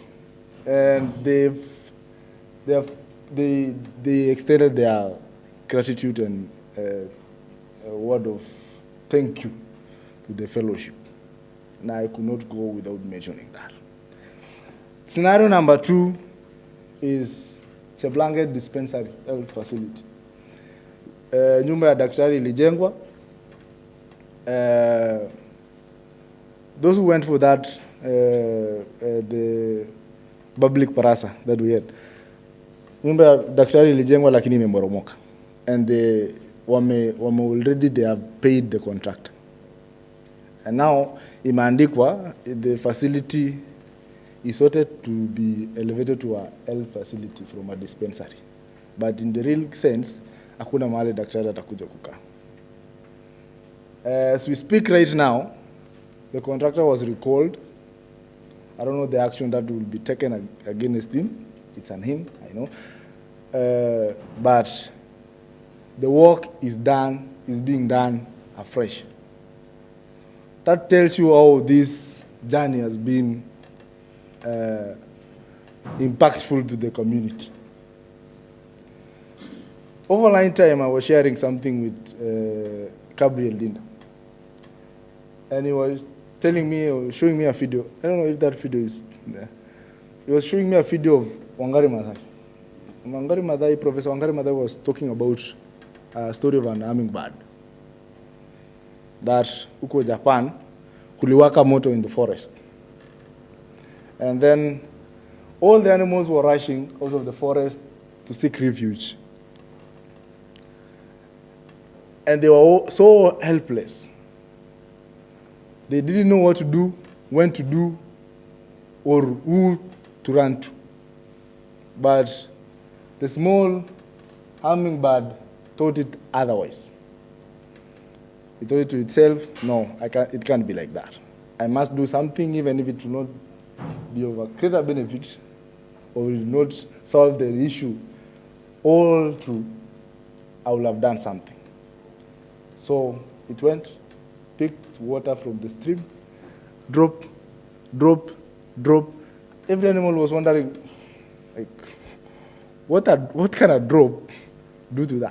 And they extended their gratitude and a word of thank you to the fellowship. Now I could not go without mentioning that. Scenario number 2 is Cheblanget Dispensary Health Facility. Nyumba ya daktari ilijengwa. Those who went for that, the public parasa that we had, nyumba ya daktari ilijengwa lakini imeboromoka. And they have paid the contract. And now imeandikwa the facility is sorted to be elevated to a health facility from a dispensary. But in the real sense, hakuna mahali daktari atakuja kukaa. As we speak right now, the contractor was recalled. I don't know the action that will be taken against him. It's on him, I know. But the work is being done afresh. That tells you how this journey has been impactful to the community. Over line time, I was sharing something with Gabrielle Dinda. And he was telling me, or showing me a video. I don't know if that video is there. He was showing me a video of Wangari Maathai. Professor Wangari Maathai was talking about a story of an hummingbird. That huko Japan, kuliwaka moto in the forest. And then all the animals were rushing out of the forest to seek refuge. And they were all so helpless. They didn't know what to do, when to do, or who to run to. But the small hummingbird thought it otherwise. It told it to itself, no, it can't be like that. I must do something, even if it will not be of a greater benefit or will not solve the issue all through, I will have done something. So it went, picked water from the stream, drop, drop, drop. Every animal was wondering, like, what can a drop do to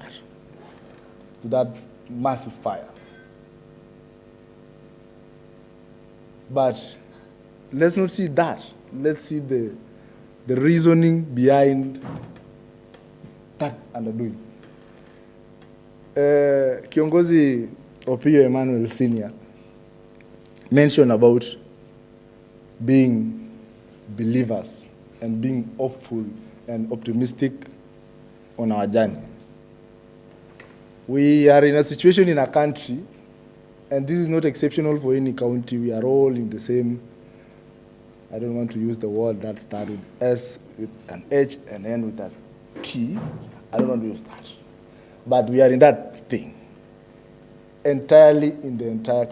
that massive fire? But let's not see that. Let's see the reasoning behind that underdoing. Kiongozi Opiyo Emmanuel Sr. mentioned about being believers and being hopeful and optimistic on our journey. We are in a situation in a country, and this is not exceptional for any county. We are all in the same, I don't want to use the word that starts with S, with an H, and end with a T. I don't want to use that. But we are in that thing, entirely in the entire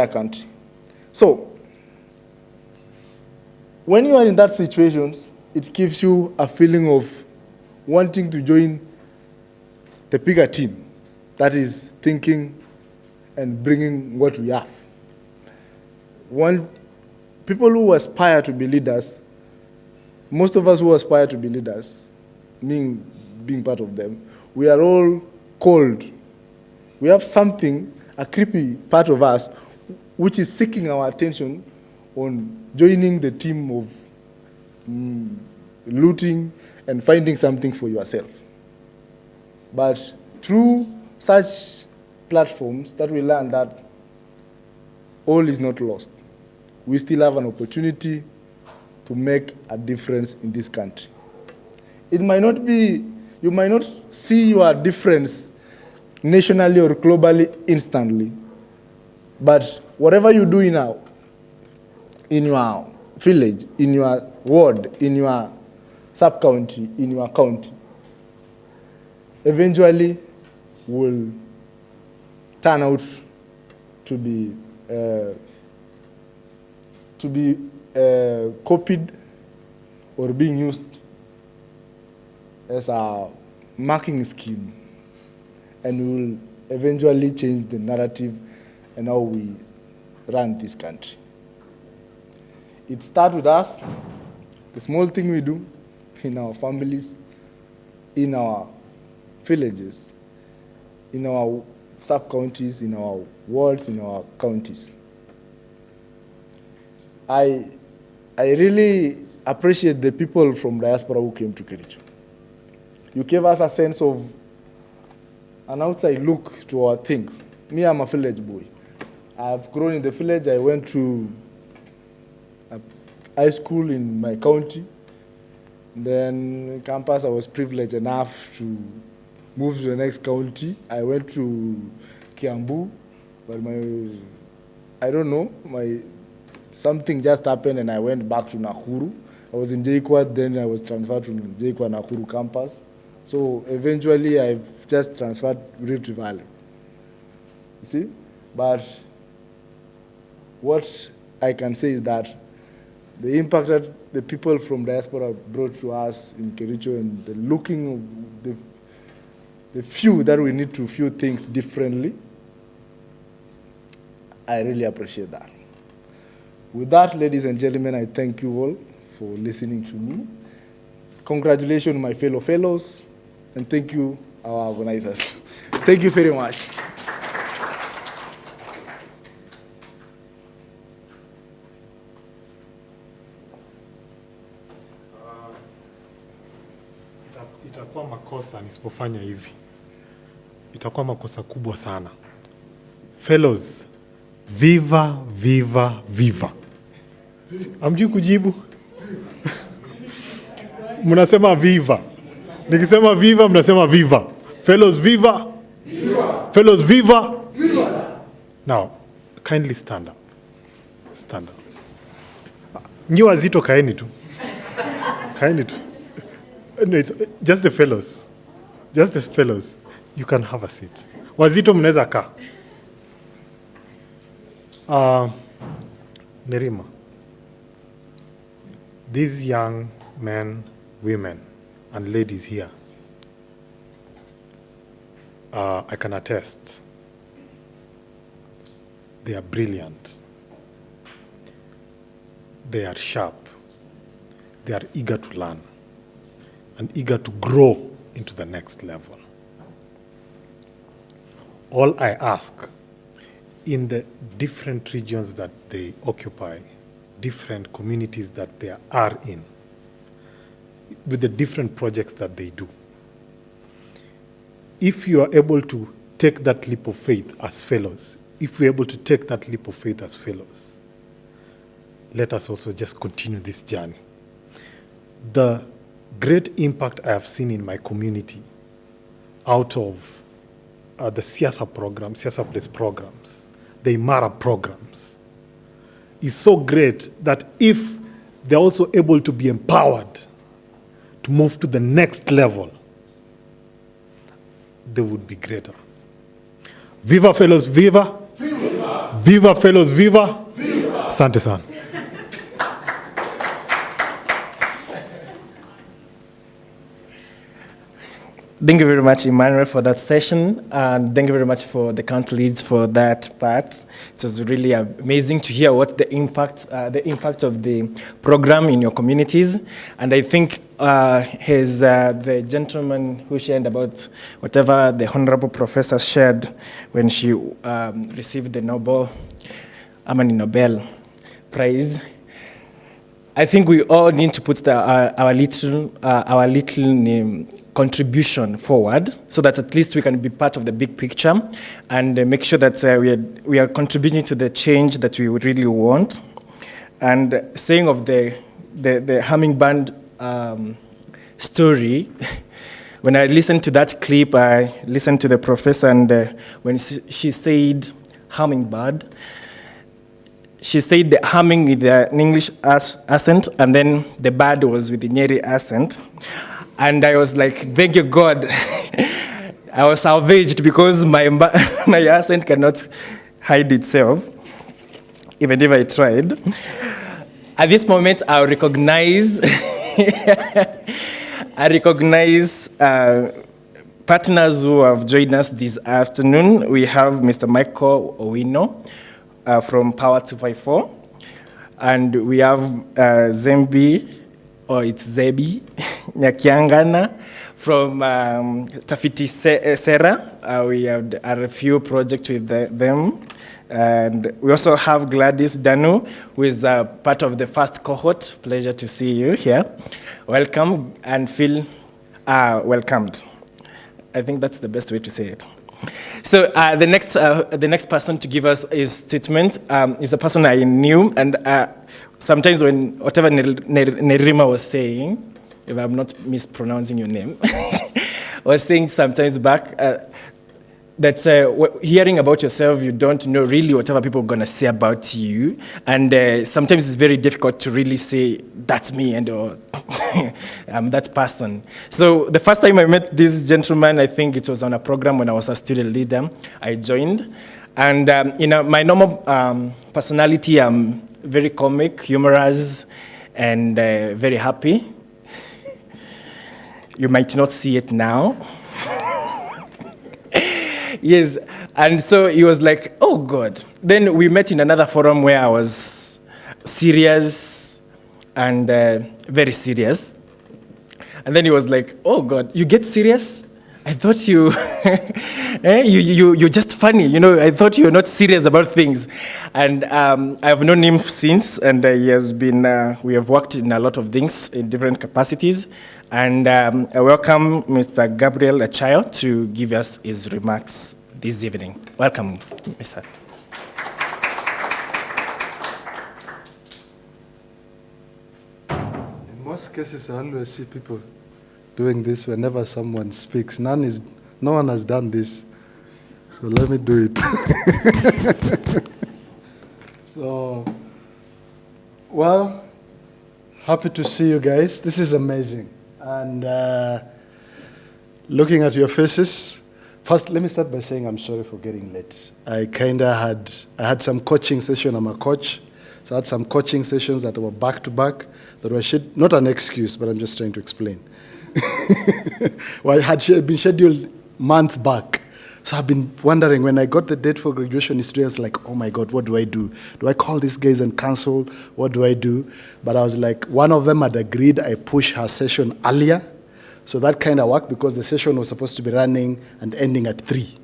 country. So, when you are in that situation, it gives you a feeling of wanting to join the bigger team that is thinking and bringing what we have. People who aspire to be leaders, most of us who aspire to be leaders, me being part of them, we are all called. We have something, a creepy part of us, which is seeking our attention on joining the team of looting and finding something for yourself. But through such platforms that we learn that all is not lost. We still have an opportunity to make a difference in this country. It might not be, you might not see your difference nationally or globally instantly, but whatever you do now, in your village, in your ward, in your sub-county, in your county, eventually will turn out to be copied or being used as a marking scheme, and will eventually change the narrative and how we run this country. It starts with us, the small thing we do in our families, in our villages, in our sub-counties, in our wards, in our counties. I really appreciate the people from diaspora who came to Kericho. You gave us a sense of an outside look to our things. Me, I'm a village boy. I've grown in the village. I went to high school in my county. Then campus, I was privileged enough to move to the next county. I went to Kiambu, but I don't know, something just happened and I went back to Nakuru. I was in JKUAT, then I was transferred to JKUAT Nakuru campus. So eventually I've just transferred Rift Valley. You see? But what I can say is that the impact that the people from diaspora brought to us in Kericho and the looking of the few that we need to view things differently, I really appreciate that. With that, ladies and gentlemen, I thank you all for listening to me. Congratulations, my fellow fellows, and thank you, our organizers. Thank you very much. Itakuwa makosa nisipofanya hivi. Itakuwa makosa kubwa sana. Fellows, viva, viva, viva. Hamjui kujibu? Mnasema viva. Nikisema viva, mnasema viva. Fellows, viva. Viva. Fellows, viva. Viva. Now, kindly stand up. Stand up. Nyi wazito kaeni tu. Kaeni tu. No, it's just the fellows. Just the fellows. You can have a seat. Wazito mnaweza kaa. Nerima, these young men, women, and ladies here, I can attest, they are brilliant. They are sharp. They are eager to learn and eager to grow into the next level. All I ask, in the different regions that they occupy, different communities that they are in, with the different projects that they do, if you are able to take that leap of faith as fellows, if we're able to take that leap of faith as fellows, let us also just continue this journey. The great impact I have seen in my community out of the Siasa programs, Siasa-based programs, the Imara programs, is so great that if they're also able to be empowered to move to the next level, they would be greater. Viva fellows, viva! Viva! Viva fellows, viva! Viva! Asante sana. Thank you very much, Emmanuel, for that session, and thank you very much for the county leads for that part. It was really amazing to hear what the impact of the program in your communities. And I think the gentleman who shared about whatever the honorable professor shared when she received the Nobel Prize. I think we all need to put our little contribution forward so that at least we can be part of the big picture and make sure that we are contributing to the change that we would really want. And saying of the hummingbird story, when I listened to that clip, I listened to the professor, and when she said hummingbird, she said the humming with an English accent, and then the bird was with the Nyeri accent. And I was like, thank you, God. I was salvaged because my accent cannot hide itself, even if I tried. At this moment, I recognize partners who have joined us this afternoon. We have Mr. Michael Owino from Power 254, and we have Zembi, or it's Zebi Nyakiangana from Tafiti Sera. We have a few projects with them. And we also have Gladys Danu, who is part of the first cohort. Pleasure to see you here. Welcome and feel welcomed. I think that's the best way to say it. So the next person to give us his statement is a person I knew, and sometimes when whatever Nerima was saying, if I'm not mispronouncing your name, was saying sometimes back that hearing about yourself, you don't know really whatever people are going to say about you. And sometimes it's very difficult to really say, that's me, and or I'm that person. So the first time I met this gentleman, I think it was on a program when I was a student leader. I joined. And my normal personality, I'm very comic, humorous, and very happy. You might not see it now. Yes, and so he was like, oh, God. Then we met in another forum where I was serious and very serious. And then he was like, oh, God, you get serious? I thought you're just funny. I thought you were not serious about things. And I've known him since, and he has been, we have worked in a lot of things in different capacities. And I welcome Mr. Gabrielle Dinda to give us his remarks this evening. Welcome, Mr. In most cases, I always see people doing this whenever someone speaks. No one has done this, so let me do it. So, well, happy to see you guys. This is amazing. And looking at your faces, first, let me start by saying I'm sorry for getting late. I had some coaching session. I'm a coach, So I had some coaching sessions that were back to back, that were not an excuse, but I'm just trying to explain. Well, it had been scheduled months back. So I've been wondering, when I got the date for graduation history, I was like, oh my God, what do I do? Do I call these guys and cancel? What do I do? But I was like, one of them had agreed I push her session earlier. So that kind of worked, because the session was supposed to be running and ending at 3.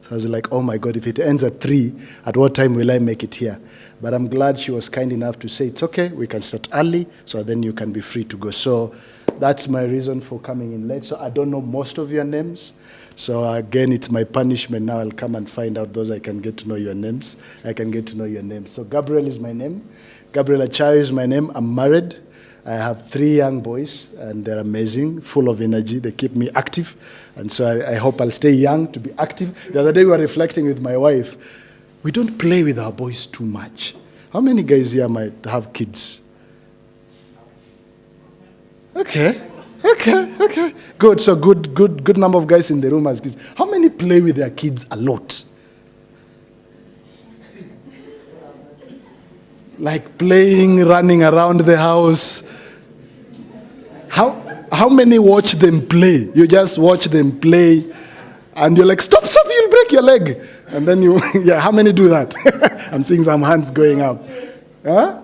So I was like, oh my God, if it ends at 3, at what time will I make it here? But I'm glad she was kind enough to say, it's okay, we can start early, so then you can be free to go. So that's my reason for coming in late. So I don't know most of your names. So again, it's my punishment now. I'll come and find out those I can get to know your names. I can get to know your names. So Gabrielle is my name. Gabrielle Achayo is my name. I'm married. I have 3 young boys, and they're amazing, full of energy. They keep me active. And so I hope I'll stay young to be active. The other day we were reflecting with my wife. We don't play with our boys too much. How many guys here might have kids? Okay. Good. So good number of guys in the room has kids. How many play with their kids a lot? Like playing, running around the house. How many watch them play? You just watch them play, and you're like, stop, you'll break your leg. And then how many do that? I'm seeing some hands going up. Huh?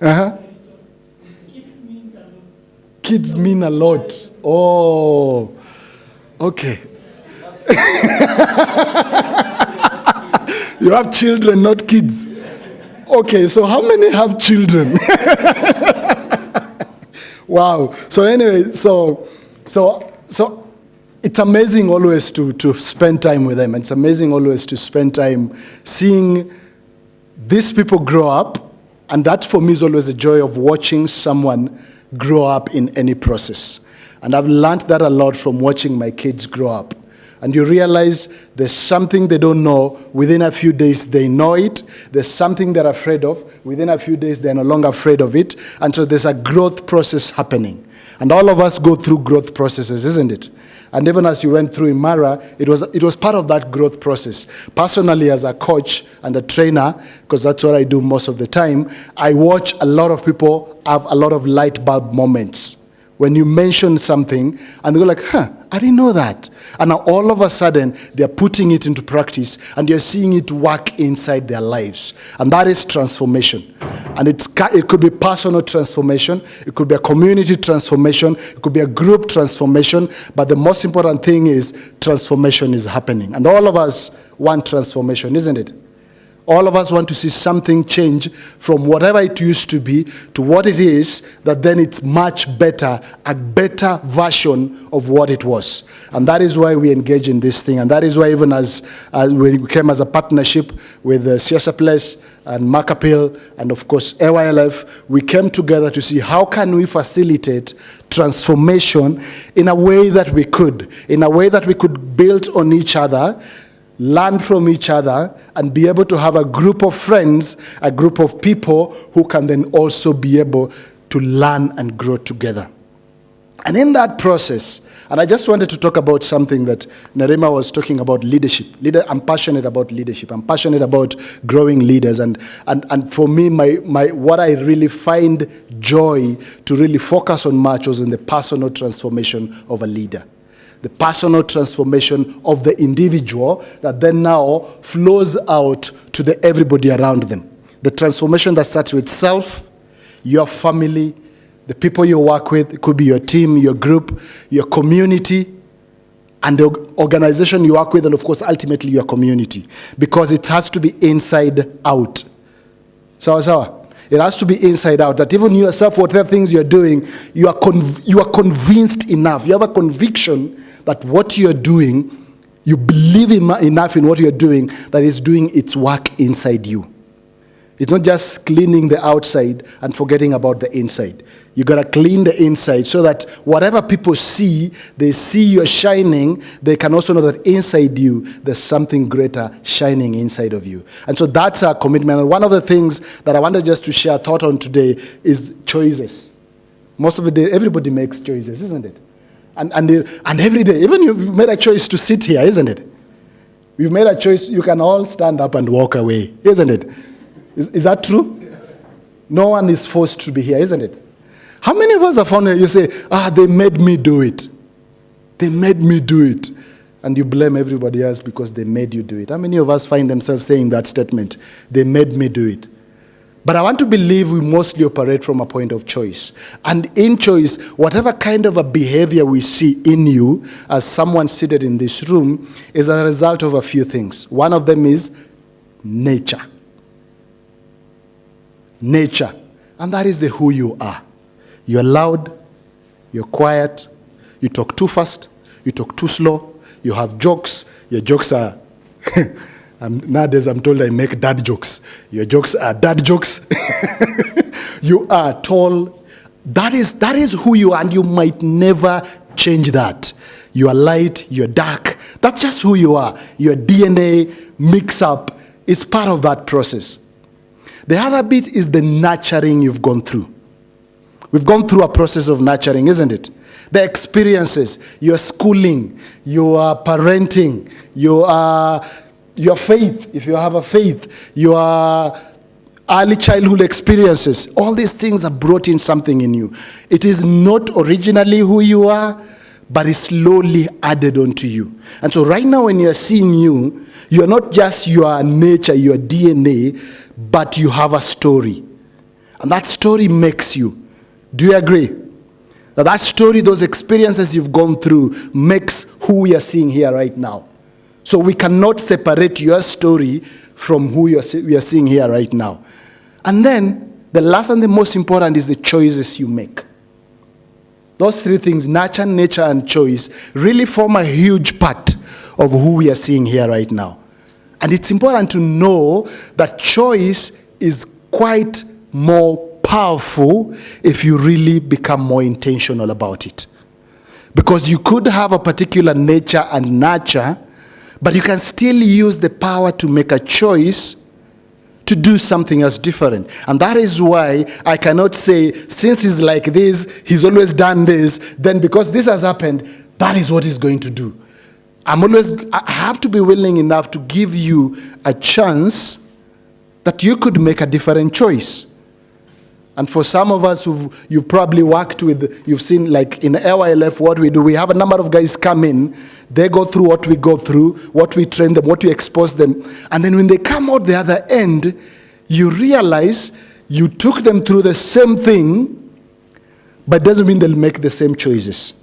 Uh-huh. Kids mean a lot. Oh, okay. You have children, not kids. Okay, so how many have children? Wow. So anyway, so it's amazing always to spend time with them. It's amazing always to spend time seeing these people grow up, and that for me is always a joy of watching someone grow up in any process. And I've learned that a lot from watching my kids grow up. And you realize there's something they don't know. Within a few days, they know it. There's something they're afraid of. Within a few days, they're no longer afraid of it. And so there's a growth process happening. And all of us go through growth processes, isn't it? And even as you went through Imara, it was part of that growth process. Personally, as a coach and a trainer, because that's what I do most of the time, I watch a lot of people have a lot of light bulb moments. When you mention something, and they go like, I didn't know that. And now all of a sudden, they're putting it into practice, and you're seeing it work inside their lives. And that is transformation. And it could be personal transformation, it could be a community transformation, it could be a group transformation, but the most important thing is transformation is happening. And all of us want transformation, isn't it? All of us want to see something change from whatever it used to be to what it is, that then it's much better, a better version of what it was. And that is why we engage in this thing. And that is why even as we came as a partnership with Siasa Place and Macapil and of course AYLF, we came together to see how can we facilitate transformation in a way that we could build on each other, learn from each other, and be able to have a group of friends, a group of people who can then also be able to learn and grow together. And in that process, and I just wanted to talk about something that Nerima was talking about, leadership. I'm passionate about leadership. I'm passionate about growing leaders. And for me, my what I really find joy to really focus on much was in the personal transformation of a leader. The personal transformation of the individual that then now flows out to everybody around them. The transformation that starts with self, your family, the people you work with, it could be your team, your group, your community, and the organization you work with, and of course, ultimately your community. Because it has to be inside out. Sawa. It has to be inside out, that even yourself, whatever things you're doing, you are convinced enough. You have a conviction that what you're doing, you believe enough in what you're doing, that it's doing its work inside you. It's not just cleaning the outside and forgetting about the inside. You got to clean the inside so that whatever people see, they see you're shining, they can also know that inside you, there's something greater shining inside of you. And so that's our commitment. And one of the things that I wanted just to share a thought on today is choices. Most of the day, everybody makes choices, isn't it? And every day, even you've made a choice to sit here, isn't it? You've made a choice, you can all stand up and walk away, isn't it? Is that true? No one is forced to be here, isn't it? How many of us have found it? You say, they made me do it. They made me do it. And you blame everybody else because they made you do it. How many of us find themselves saying that statement? They made me do it. But I want to believe we mostly operate from a point of choice. And in choice, whatever kind of a behavior we see in you as someone seated in this room is a result of a few things. One of them is nature. Nature. And that is who you are. You're loud, you're quiet, you talk too fast, you talk too slow, you have jokes, your jokes are... nowadays I'm told I make dad jokes. Your jokes are dad jokes. You are tall. That is who you are, and you might never change that. You are light, you're dark. That's just who you are. Your DNA mix-up is part of that process. The other bit is the nurturing you've gone through. We've gone through a process of nurturing, isn't it? The experiences, your schooling, your parenting, your faith, if you have a faith, your early childhood experiences, all these things have brought in something in you. It is not originally who you are, but it's slowly added onto you. And so right now when you're seeing you, you're not just your nature, your DNA, but you have a story. And that story makes you. Do you agree? That story, those experiences you've gone through, makes who we are seeing here right now. So we cannot separate your story from who we are seeing here right now. And then, the last and the most important is the choices you make. Those three things, nurture, nature, and choice, really form a huge part of who we are seeing here right now. And it's important to know that choice is quite more powerful if you really become more intentional about it. Because you could have a particular nature and nurture, but you can still use the power to make a choice to do something else different. And that is why I cannot say, since he's like this, he's always done this, then because this has happened, that is what he's going to do. I have to be willing enough to give you a chance that you could make a different choice. And for some of us you've probably worked with, you've seen like in LYLF what we do. We have a number of guys come in, they go through what we go through, what we train them, what we expose them. And then when they come out the other end, you realize you took them through the same thing, but it doesn't mean they'll make the same choices.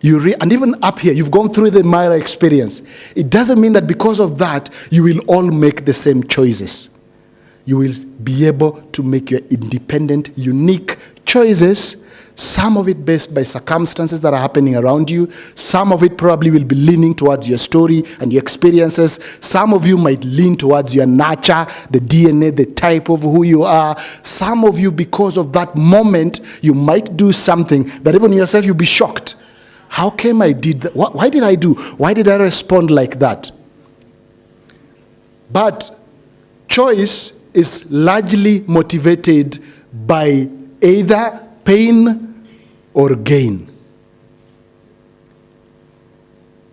And even up here, you've gone through the Imara experience. It doesn't mean that because of that, you will all make the same choices. You will be able to make your independent, unique choices, some of it based by circumstances that are happening around you. Some of it probably will be leaning towards your story and your experiences. Some of you might lean towards your nurture, the DNA, the type of who you are. Some of you, because of that moment, you might do something that even yourself you'll be shocked. How came I did that? Why did I do? Why did I respond like that? But choice is largely motivated by either pain or gain.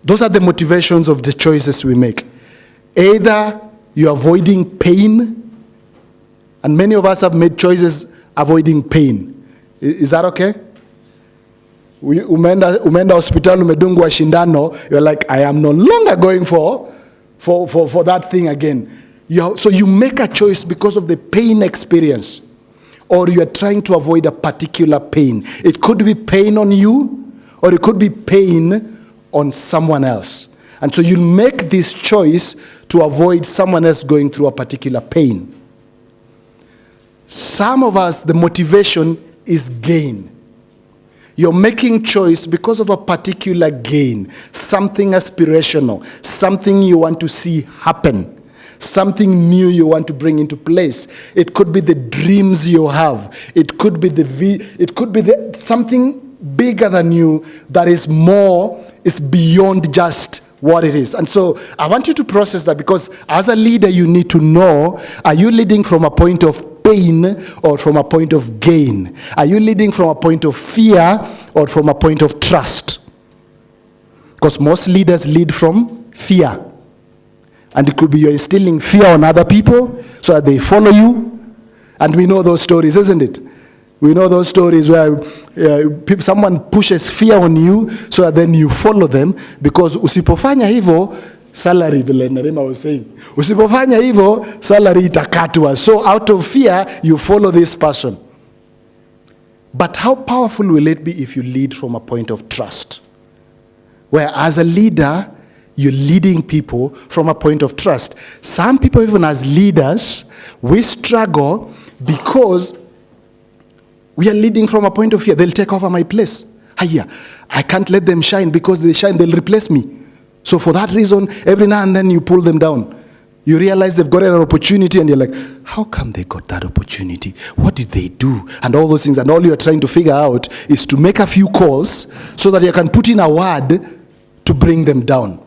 Those are the motivations of the choices we make. Either you're avoiding pain, and many of us have made choices avoiding pain. Is that okay? Umeenda hospital, umedungwa shindano, you're like, I am no longer going for that thing again. So you make a choice because of the pain experience, or you're trying to avoid a particular pain. It could be pain on you, or it could be pain on someone else. And so you make this choice to avoid someone else going through a particular pain. Some of us, the motivation is gain. You're making choice because of a particular gain, something aspirational, something you want to see happen, something new you want to bring into place. It could be the dreams you have. It could be something bigger than you that is beyond just what it is. And so I want you to process that, because as a leader you need to know, are you leading from a point of pain or from a point of gain? Are you leading from a point of fear or from a point of trust? Because most leaders lead from fear. And it could be you're instilling fear on other people so that they follow you. And we know those stories, isn't it? We know those stories where someone pushes fear on you so that then you follow them, because usipofanya hivyo, salary, vile Nerima was saying, usipofanya hivyo, salary itakatwa. So out of fear, you follow this person. But how powerful will it be if you lead from a point of trust? Where as a leader, you're leading people from a point of trust. Some people, even as leaders, we struggle because we are leading from a point of fear. They'll take over my place. I can't let them shine, because they shine, they'll replace me. So for that reason, every now and then you pull them down. You realize they've got an opportunity and you're like, how come they got that opportunity? What did they do? And all those things. And all you're trying to figure out is to make a few calls so that you can put in a word to bring them down.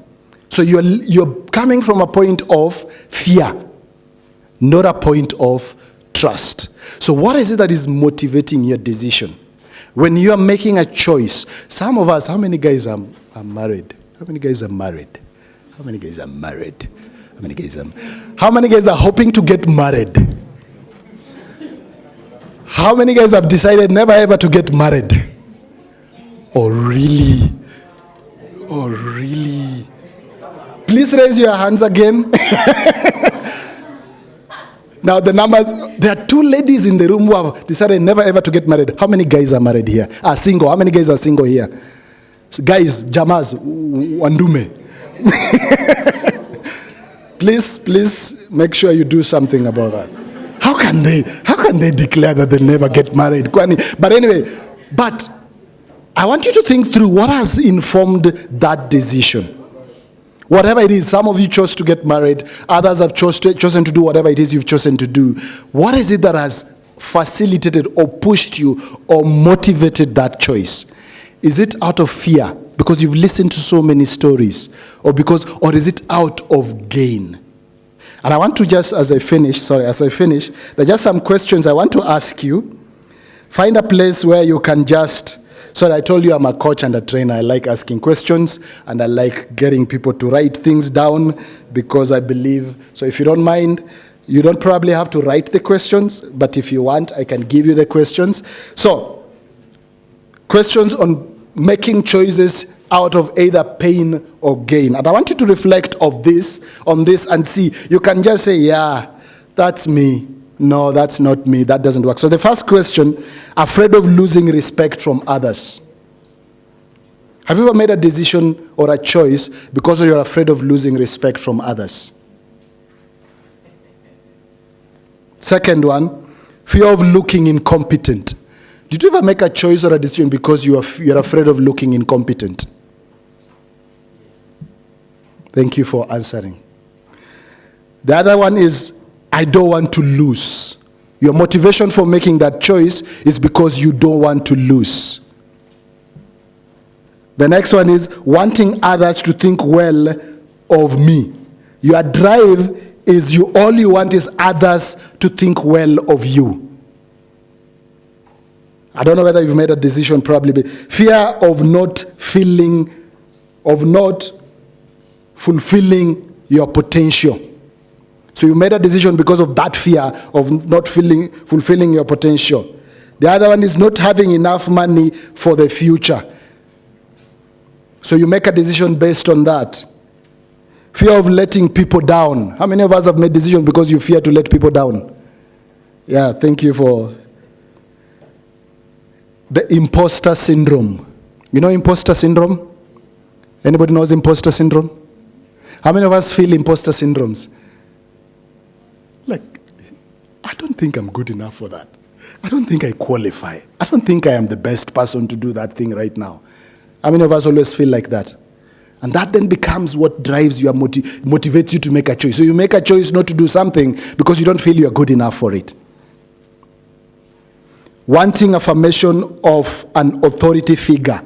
So you're coming from a point of fear, not a point of trust. So what is it that is motivating your decision? When you are making a choice, some of us, how many guys are married? How many guys are married? How many guys are married? How many guys are hoping to get married? How many guys have decided never ever to get married? Oh, really? Oh, really? Please raise your hands again. Now the numbers, there are 2 ladies in the room who have decided never ever to get married. How many guys are married here? Are single? How many guys are single here? So guys, Jamaz, Wandume. Please make sure you do something about that. How can they declare that they'll never get married? But anyway, I want you to think through what has informed that decision. Whatever it is, some of you chose to get married, others have chosen to do whatever it is you've chosen to do. What is it that has facilitated or pushed you or motivated that choice? Is it out of fear because you've listened to so many stories, or is it out of gain? And I want to just, as I finish, there are just some questions I want to ask you. Find a place where you can just, I told you I'm a coach and a trainer. I like asking questions and I like getting people to write things down, because I believe, so if you don't mind, you don't probably have to write the questions, but if you want, I can give you the questions. So, questions on making choices out of either pain or gain. And I want you to reflect on this and see. You can just say, yeah, that's me. No, that's not me. That doesn't work. So the first question, afraid of losing respect from others. Have you ever made a decision or a choice because you're afraid of losing respect from others? Second one, fear of looking incompetent. Did you ever make a choice or a decision because you're afraid of looking incompetent? Thank you for answering. The other one is, I don't want to lose. Your motivation for making that choice is because you don't want to lose. The next one is wanting others to think well of me. Your drive is all you want is others to think well of you. I don't know whether you've made a decision, probably. Fear of not fulfilling your potential. So you made a decision because of that fear of not fulfilling your potential. The other one is not having enough money for the future. So you make a decision based on that. Fear of letting people down. How many of us have made decisions because you fear to let people down? Yeah, thank you for the impostor syndrome. You know impostor syndrome? Anybody knows impostor syndrome? How many of us feel impostor syndromes? Like, I don't think I'm good enough for that. I don't think I qualify. I don't think I am the best person to do that thing right now. How many of us always feel like that? And that then becomes what drives you, motivates you to make a choice. So you make a choice not to do something because you don't feel you're good enough for it. Wanting affirmation of an authority figure.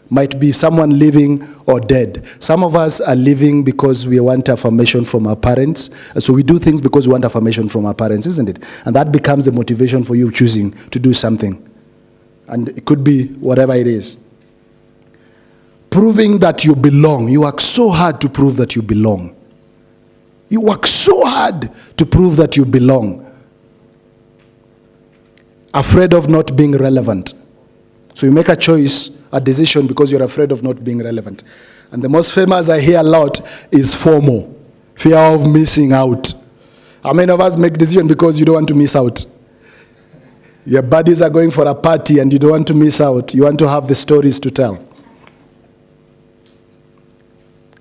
Might be someone living or dead. Some of us are living because we want affirmation from our parents. So we do things because we want affirmation from our parents, isn't it? And that becomes the motivation for you choosing to do something. And it could be whatever it is. Proving that you belong. You work so hard to prove that you belong. You work so hard to prove that you belong. afraid of not being relevant. So you make a choice, a decision, because you're afraid of not being relevant. And the most famous I hear a lot is FOMO, fear of missing out. How many of us make decisions because you don't want to miss out? Your buddies are going for a party and you don't want to miss out. You want to have the stories to tell.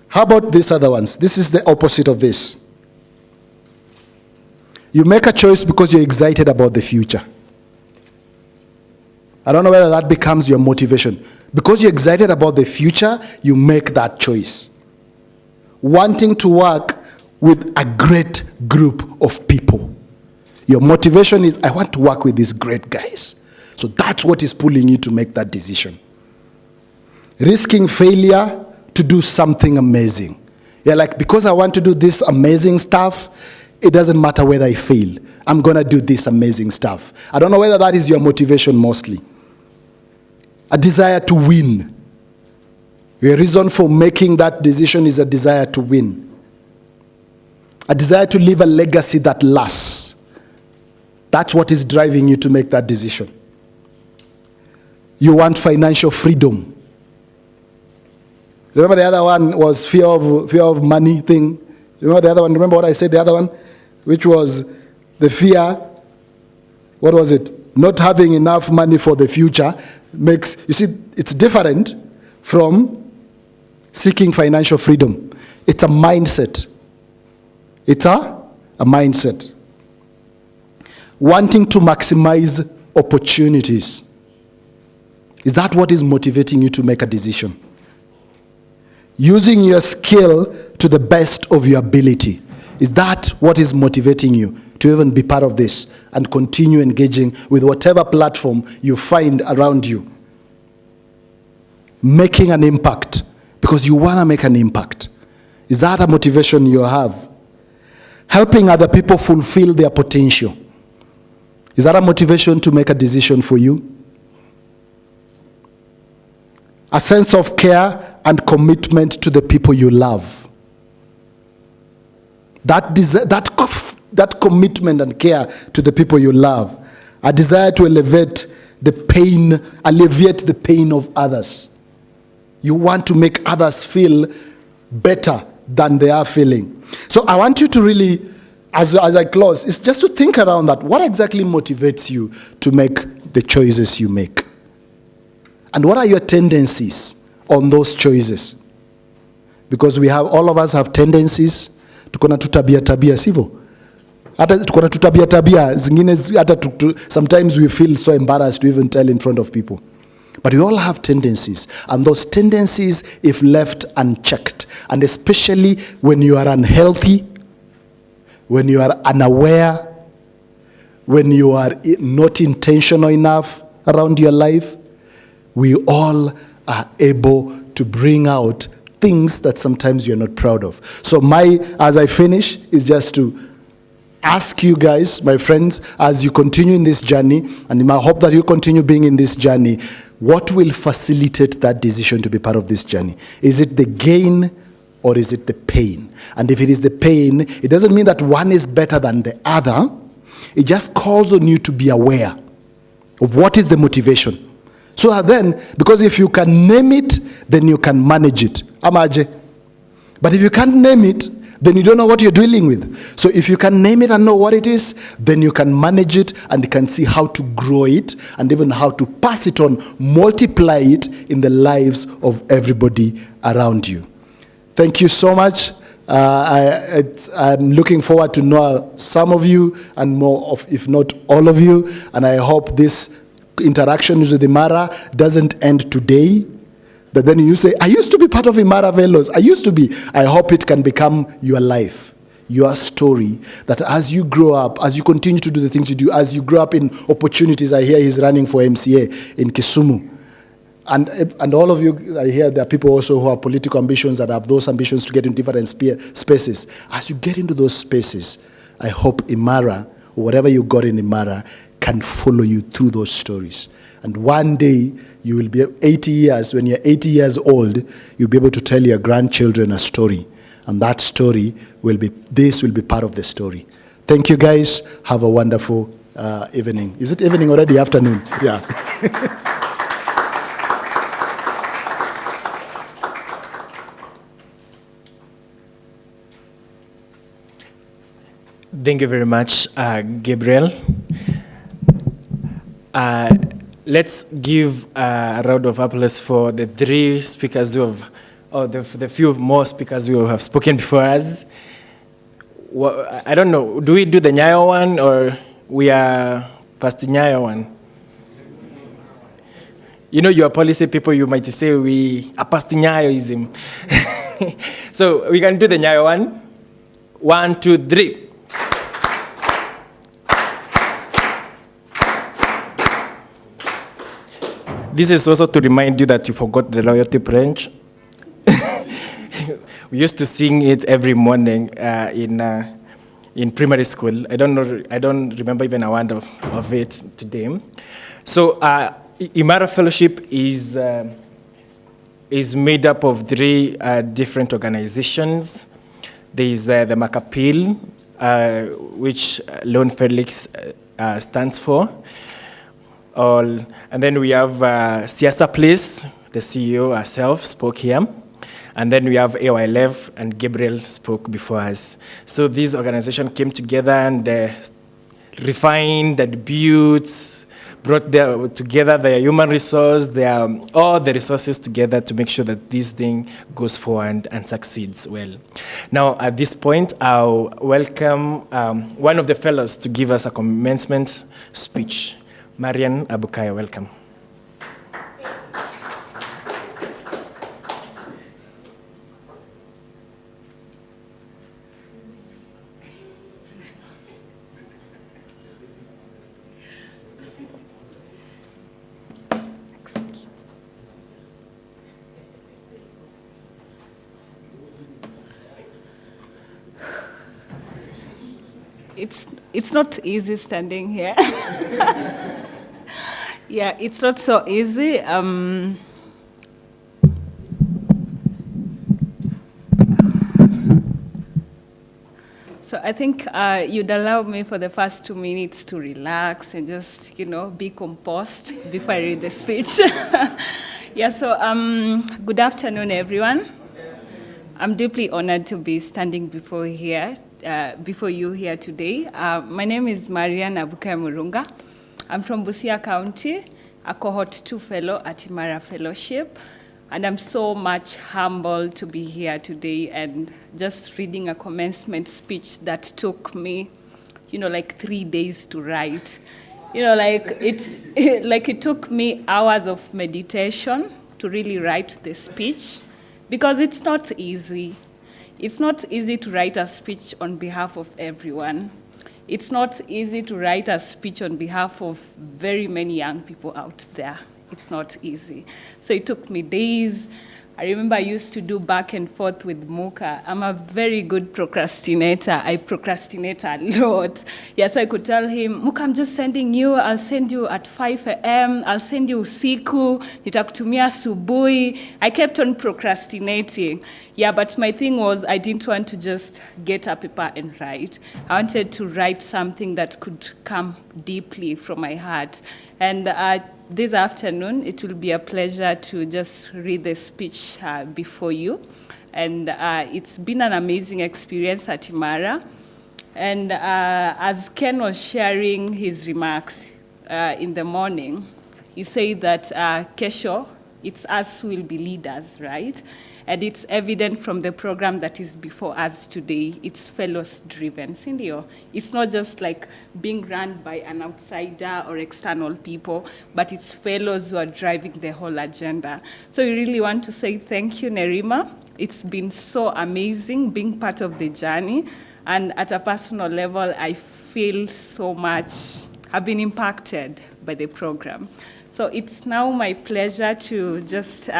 How about these other ones? This is the opposite of this. You make a choice because you're excited about the future. I don't know whether that becomes your motivation. Because you're excited about the future, you make that choice. Wanting to work with a great group of people. Your motivation is, I want to work with these great guys. So that's what is pulling you to make that decision. Risking failure to do something amazing. You're like, because I want to do this amazing stuff, it doesn't matter whether I fail. I'm going to do this amazing stuff. I don't know whether that is your motivation mostly. A desire to win. Your reason for making that decision is a desire to win. A desire to leave a legacy that lasts. That's what is driving you to make that decision. You want financial freedom. Remember the other one was fear of money thing? Remember the other one? Remember what I said, the other one? Which was the fear, what was it? Not having enough money for the future makes, you see, it's different from seeking financial freedom. It's a mindset. It's a mindset. Wanting to maximize opportunities. Is that what is motivating you to make a decision? Using your skill to the best of your ability. Is that what is motivating you to even be part of this and continue engaging with whatever platform you find around you? Making an impact because you want to make an impact. Is that a motivation you have? Helping other people fulfill their potential. Is that a motivation to make a decision for you? A sense of care and commitment to the people you love. That commitment and care to the people you love. A desire to alleviate the pain of others. You want to make others feel better than they are feeling. So I want you to really, as I close, is just to think around that. What exactly motivates you to make the choices you make? And what are your tendencies on those choices? Because all of us have tendencies. Tuko na tabia sivyo? Hata tuko na tabia zingine hata sometimes we feel so embarrassed to even tell in front of people. But we all have tendencies, and those tendencies, if left unchecked, and especially when you are unhealthy, when you are unaware, when you are not intentional enough around your life, we all are able to bring out things that sometimes you're not proud of. So as I finish, is just to ask you guys, my friends, as you continue in this journey, and I hope that you continue being in this journey, what will facilitate that decision to be part of this journey? Is it the gain or is it the pain? And if it is the pain, it doesn't mean that one is better than the other. It just calls on you to be aware of what is the motivation. So then, because if you can name it, then you can manage it. Amaje. But if you can't name it, then you don't know what you're dealing with. So if you can name it and know what it is, then you can manage it and you can see how to grow it and even how to pass it on, multiply it in the lives of everybody around you. Thank you so much. I'm looking forward to know some of you and more of, if not all of you. And I hope this interaction with Imara doesn't end today. But then you say, I used to be part of Imara Fellows. I used to be. I hope it can become your life, your story, that as you grow up, as you continue to do the things you do, as you grow up in opportunities. I hear he's running for MCA in Kisumu. And all of you, I hear there are people also who have political ambitions that have those ambitions to get into different spaces. As you get into those spaces, I hope Imara, or whatever you got in Imara, can follow you through those stories. And one day, you will be 80 years, when you're 80 years old, you'll be able to tell your grandchildren a story. And that story this will be part of the story. Thank you guys. Have a wonderful evening. Is it evening already? Afternoon? Yeah. Thank you very much, Gabriel. Let's give a round of applause for the three speakers who have, or the few more speakers who have spoken before us. I don't know, do we do the Nyayo one or we are past the Nyayo one? You know, your policy people, you might say we are past Nyayoism. So we can do the Nyayo one. 1, 2, 3. This is also to remind you that you forgot the loyalty branch. We used to sing it every morning in primary school. I don't remember even a word of it today. So Imara Fellowship is made up of 3 different organizations. There is the Macapil, which Leon Felix stands for. And then we have Siasa Place, the CEO herself spoke here. And then we have AYLF, and Gabriel spoke before us. So these organizations came together and refined and built, brought together their human resource, all the resources together to make sure that this thing goes forward and succeeds well. Now, at this point, I'll welcome one of the fellows to give us a commencement speech. Marian Abukaya, welcome. It's not easy standing here. Yeah, it's not so easy. So I think you'd allow me for the first 2 minutes to relax and just, be composed before I read the speech. Yeah, so good afternoon, everyone. I'm deeply honored to be standing before you here today. My name is Marian Abukaya Murunga. I'm from Busia County, a Cohort 2 fellow at Imara Fellowship, and I'm so much humbled to be here today and just reading a commencement speech that took me, like 3 days to write. It took me hours of meditation to really write the speech, because it's not easy. It's not easy to write a speech on behalf of everyone. It's not easy to write a speech on behalf of very many young people out there. It's not easy. So it took me days. I remember I used to do back and forth with Muka. I'm a very good procrastinator. I procrastinate a lot. Yeah, so I could tell him, Muka, I'm just sending you. I'll send you at 5 a.m. I'll send you usiku. Nitakutumia asubuhi. I kept on procrastinating. Yeah, but my thing was I didn't want to just get a paper and write. I wanted to write something that could come deeply from my heart. And this afternoon, it will be a pleasure to just read the speech before you. And it's been an amazing experience at Imara. And as Ken was sharing his remarks in the morning, he said that Kesho, it's us who will be leaders, right? And it's evident from the program that is before us today. It's fellows-driven, Cindy. It's not just like being run by an outsider or external people, but it's fellows who are driving the whole agenda. So we really want to say thank you, Nerima. It's been so amazing being part of the journey. And at a personal level, I feel so much, I've been impacted by the program. So it's now my pleasure to just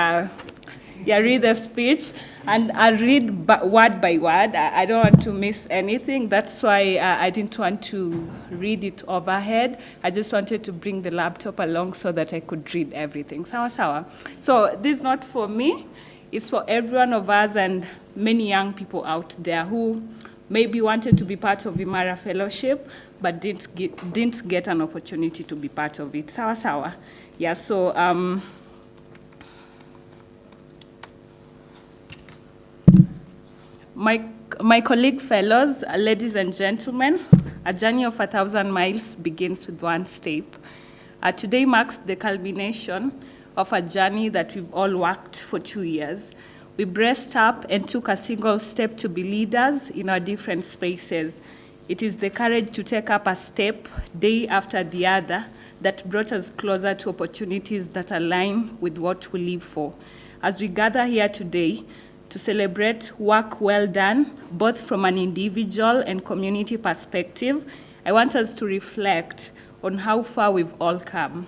read the speech, and I'll read word by word. I don't want to miss anything. That's why I didn't want to read it overhead. I just wanted to bring the laptop along so that I could read everything. Sawa. So this is not for me. It's for every one of us and many young people out there who maybe wanted to be part of Imara Fellowship, but didn't get an opportunity to be part of it. Sawa sawa. Yeah, so my colleague fellows, ladies and gentlemen, a journey of 1,000 miles begins with one step. Today marks the culmination of a journey that we've all worked for 2 years. We braced up and took a single step to be leaders in our different spaces. It is the courage to take up a step day after the other that brought us closer to opportunities that align with what we live for. As we gather here today to celebrate work well done, both from an individual and community perspective, I want us to reflect on how far we've all come.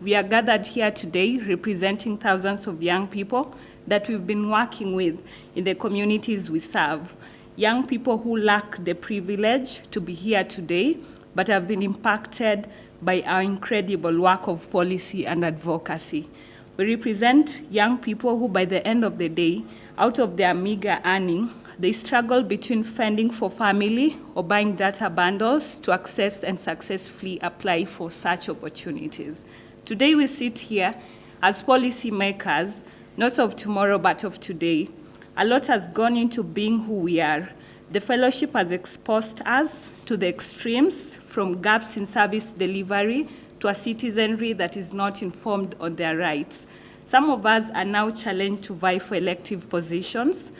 We are gathered here today representing thousands of young people that we've been working with in the communities we serve. Young people who lack the privilege to be here today, but have been impacted by our incredible work of policy and advocacy. We represent young people who, by the end of the day, out of their meager earning, they struggle between fending for family or buying data bundles to access and successfully apply for such opportunities. Today we sit here as policymakers, not of tomorrow, but of today. A lot has gone into being who we are. The fellowship has exposed us to the extremes, from gaps in service delivery to a citizenry that is not informed on their rights. Some of us are now challenged to vie for elective positions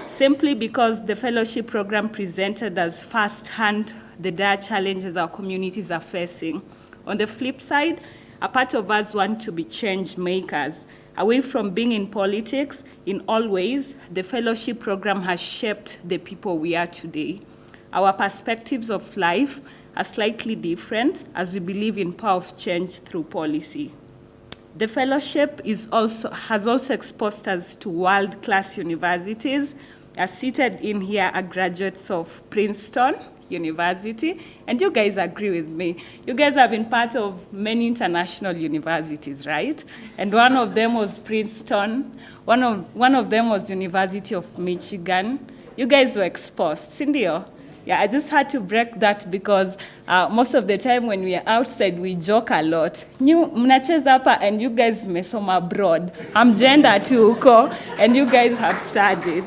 simply because the fellowship program presented us firsthand the dire challenges our communities are facing. On the flip side, a part of us want to be change makers. Away from being in politics, in all ways, the fellowship program has shaped the people we are today. Our perspectives of life are slightly different as we believe in power of change through policy. The fellowship has also exposed us to world-class universities. As seated in here are graduates of Princeton University, and you guys agree with me. You guys have been part of many international universities, right? And one of them was Princeton. One of them was University of Michigan. You guys were exposed, Cindy. Yeah, I just had to break that because most of the time when we are outside, we joke a lot. Mnacheza hapa and you guys mesoma abroad. I'm gender too, and you guys have studied.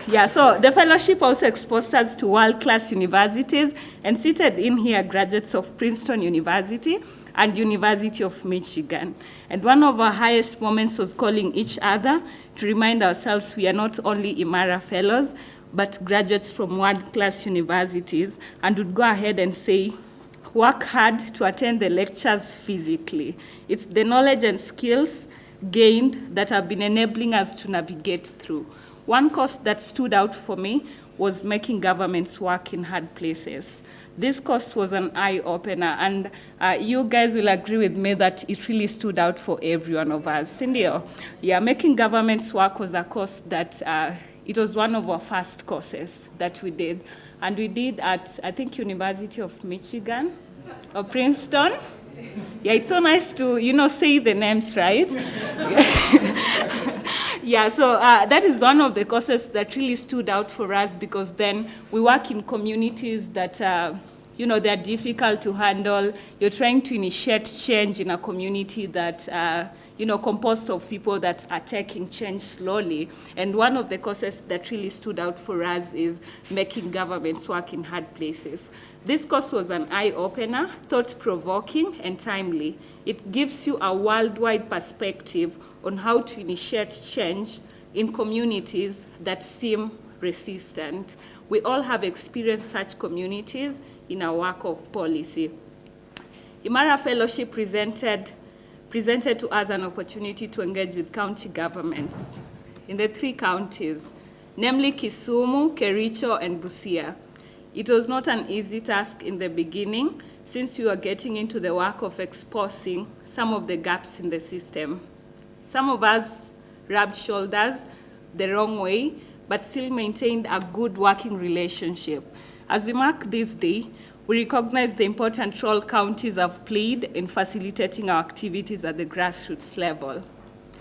Yeah, so the fellowship also exposed us to world-class universities, and seated in here graduates of Princeton University and University of Michigan. And one of our highest moments was calling each other to remind ourselves we are not only Imara fellows, but graduates from world-class universities, and would go ahead and say, work hard to attend the lectures physically. It's the knowledge and skills gained that have been enabling us to navigate through. One course that stood out for me was making governments work in hard places. This course was an eye-opener, and you guys will agree with me that it really stood out for every one of us. Cindy, yeah, making governments work was a course that it was one of our first courses that we did. And we did at, I think, University of Michigan or Princeton. Yeah, it's so nice to, say the names, right? Yeah, so that is one of the courses that really stood out for us, because then we work in communities that, they're difficult to handle. You're trying to initiate change in a community that, composed of people that are taking change slowly. And one of the courses that really stood out for us is making governments work in hard places. This course was an eye-opener, thought-provoking, and timely. It gives you a worldwide perspective on how to initiate change in communities that seem resistant. We all have experienced such communities in our work of policy. Imara Fellowship presented to us an opportunity to engage with county governments in the 3 counties, namely Kisumu, Kericho, and Busia. It was not an easy task in the beginning, since we were getting into the work of exposing some of the gaps in the system. Some of us rubbed shoulders the wrong way, but still maintained a good working relationship. As we mark this day, we recognize the important role counties have played in facilitating our activities at the grassroots level.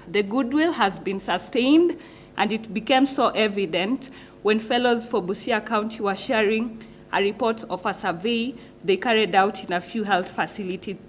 The goodwill has been sustained, and it became so evident when fellows for Busia County were sharing a report of a survey they carried out in a few health facilities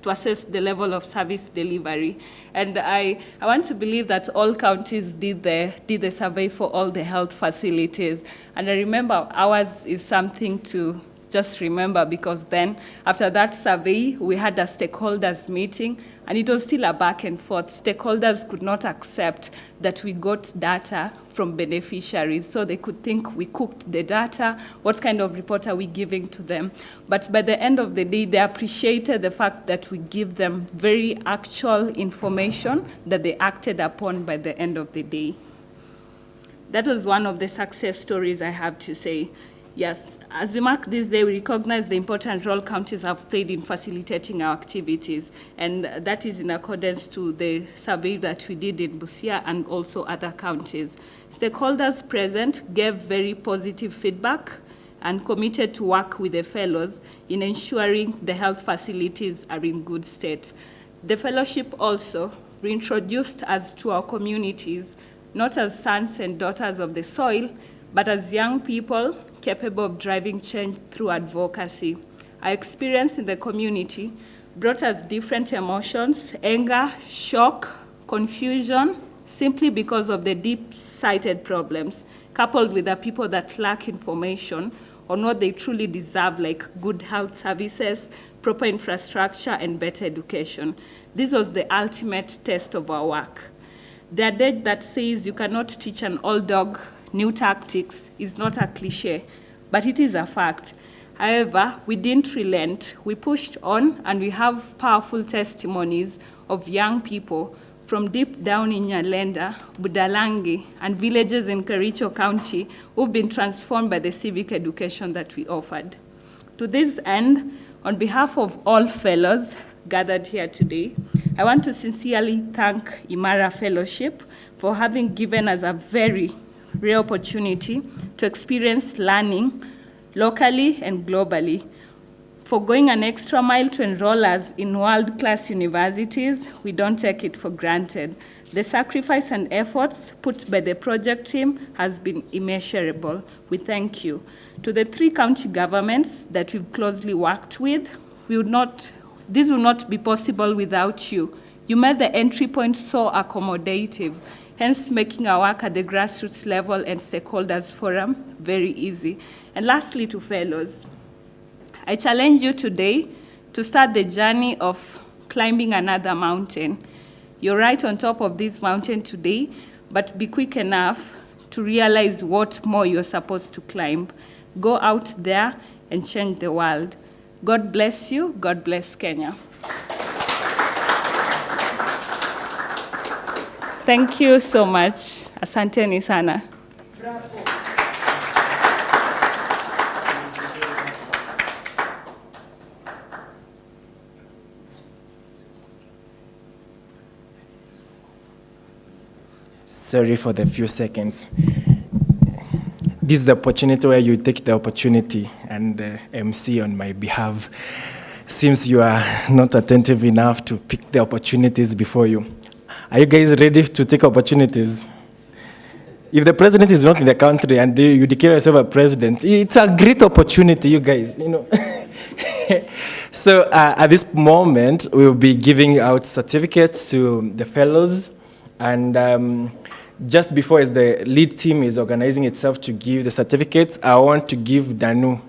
to assess the level of service delivery. And I want to believe that all counties did the survey for all the health facilities. And I remember ours is something to just remember, because then after that survey, we had a stakeholders meeting, and it was still a back and forth. Stakeholders could not accept that we got data from beneficiaries, so they could think we cooked the data, what kind of report are we giving to them? But by the end of the day, they appreciated the fact that we give them very actual information that they acted upon by the end of the day. That was one of the success stories I have to say. Yes, as we mark this day, we recognize the important role counties have played in facilitating our activities, and that is in accordance to the survey that we did in Busia and also other counties. Stakeholders present gave very positive feedback and committed to work with the fellows in ensuring the health facilities are in good state. The fellowship also reintroduced us to our communities, not as sons and daughters of the soil, but as young people capable of driving change through advocacy. Our experience in the community brought us different emotions: anger, shock, confusion, simply because of the deep-sighted problems, coupled with the people that lack information on what they truly deserve, like good health services, proper infrastructure, and better education. This was the ultimate test of our work. The adage that says you cannot teach an old dog new tactics is not a cliche, but it is a fact. However, we didn't relent. We pushed on, and we have powerful testimonies of young people from deep down in Nyalenda, Budalangi, and villages in Kericho County who've been transformed by the civic education that we offered. To this end, on behalf of all fellows gathered here today, I want to sincerely thank Imara Fellowship for having given us a very rare opportunity to experience learning locally and globally, for going an extra mile to enroll us in world-class universities. We don't take it for granted. The sacrifice and efforts put by the project team has been immeasurable. We thank you. To the 3 county governments that we've closely worked with, this would not be possible without you. You made the entry point so accommodative, hence making our work at the grassroots level and stakeholders forum very easy. And lastly, to fellows, I challenge you today to start the journey of climbing another mountain. You're right on top of this mountain today, but be quick enough to realize what more you're supposed to climb. Go out there and change the world. God bless you. God bless Kenya. Thank you so much. Asanteni sana. Sorry for the few seconds. This is the opportunity where you take the opportunity and MC on my behalf. Seems you are not attentive enough to pick the opportunities before you. Are you guys ready to take opportunities? If the president is not in the country and you declare yourself a president, it's a great opportunity, you guys, you know. So at this moment, we'll be giving out certificates to the fellows. And just before, as the lead team is organizing itself to give the certificates, I want to give Danu,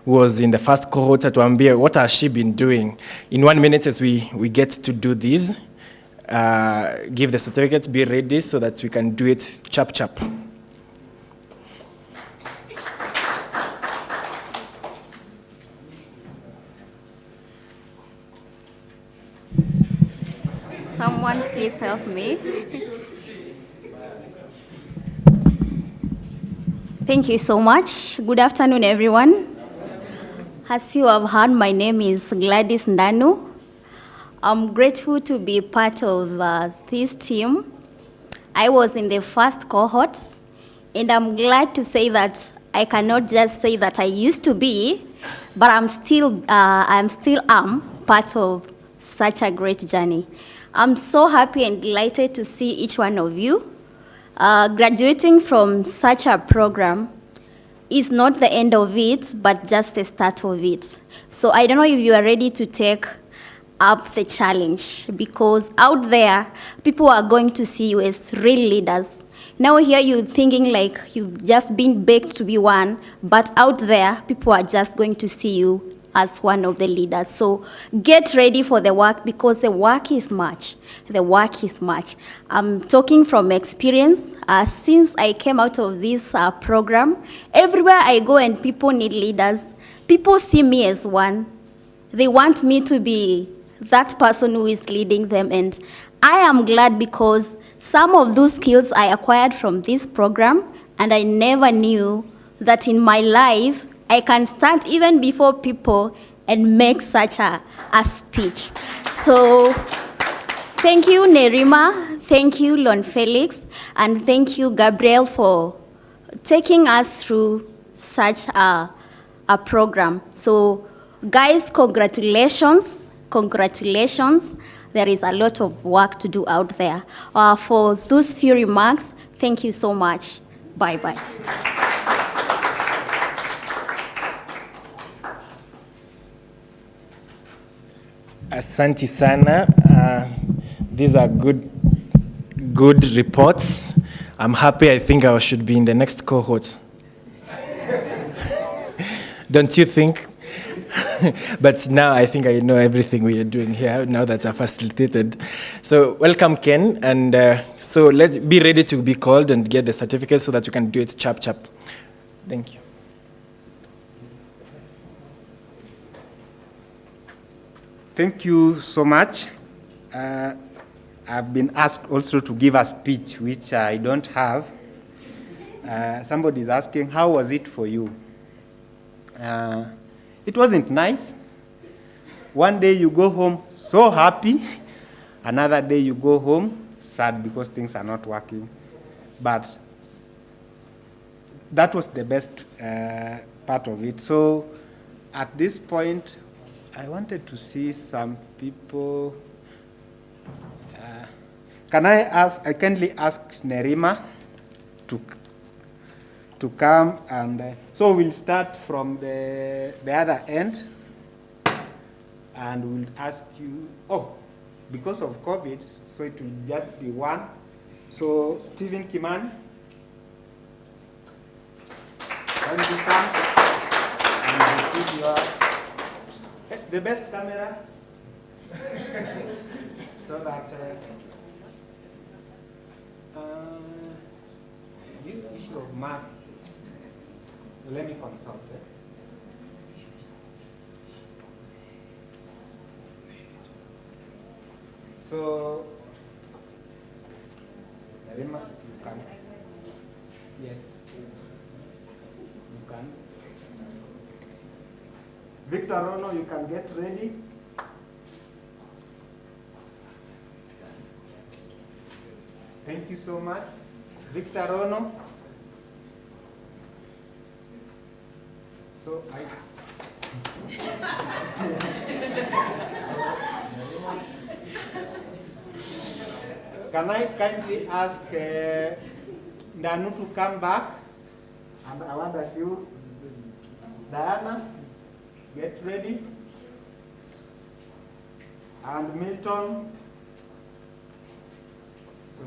who was in the first cohort at Wambia, what has she been doing? In 1 minute, as we get to do this, give the certificates, be ready so that we can do it chap. Someone please help me. Thank you so much. Good afternoon, everyone. As you have heard, my name is Gladys Ndanu. I'm grateful to be part of this team. I was in the first cohort, and I'm glad to say that I cannot just say that I used to be, but I'm still part of such a great journey. I'm so happy and delighted to see each one of you. Graduating from such a program is not the end of it, but just the start of it. So I don't know if you are ready to take up the challenge, because out there, people are going to see you as real leaders. Now here you're thinking like you've just been baked to be one, but out there, people are just going to see you as one of the leaders. So get ready for the work, because the work is much. The work is much. I'm talking from experience. Since I came out of this program, everywhere I go and people need leaders, people see me as one. They want me to be that person who is leading them. And I am glad, because some of those skills I acquired from this program, and I never knew that in my life, I can stand even before people and make such a speech. So thank you, Nerima. Thank you, Lon Felix. And thank you, Gabrielle, for taking us through such a program. So guys, congratulations. Congratulations. There is a lot of work to do out there. For those few remarks, thank you so much. Bye-bye. Asante sana. These are good reports. I'm happy. I think I should be in the next cohort. Don't you think? But now I think I know everything we are doing here, now that I've facilitated. So welcome, Ken. And so let's be ready to be called and get the certificate so that you can do it chap. Thank you. Thank you so much. I've been asked also to give a speech, which I don't have. Somebody is asking, how was it for you? It wasn't nice. One day you go home so happy, another day you go home sad because things are not working. But that was the best part of it. So at this point, I wanted to see some people. I kindly ask Nerima to come, and so we'll start from the other end, and we'll ask you, because of COVID, so it will just be one. So Stephen Kimani, can you come and receive your, the best camera, so that this issue of mask, let me consult it. So, Rima, you can. Yes, you can. Victor Rono, you can get ready. Thank you so much. Victor Rono. So can I kindly ask Danu to come back? And I want a few. Diana, get ready. And Milton. So,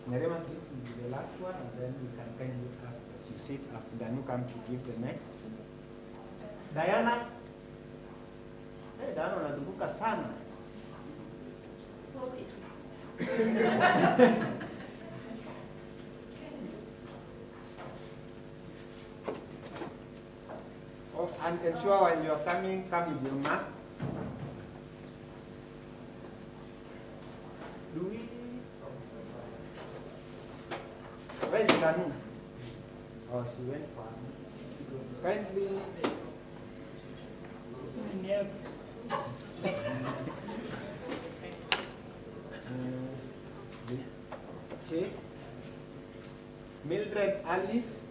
Nerima, this will be the last one, and then we can kindly ask that you sit as Danu come to give the next. Diana. Hey, Diana, unazunguka sana. And ensure when you are coming, come with your mask. Do we? Where is Danu? Oh, she went for kindly. Okay. Mildred Alice.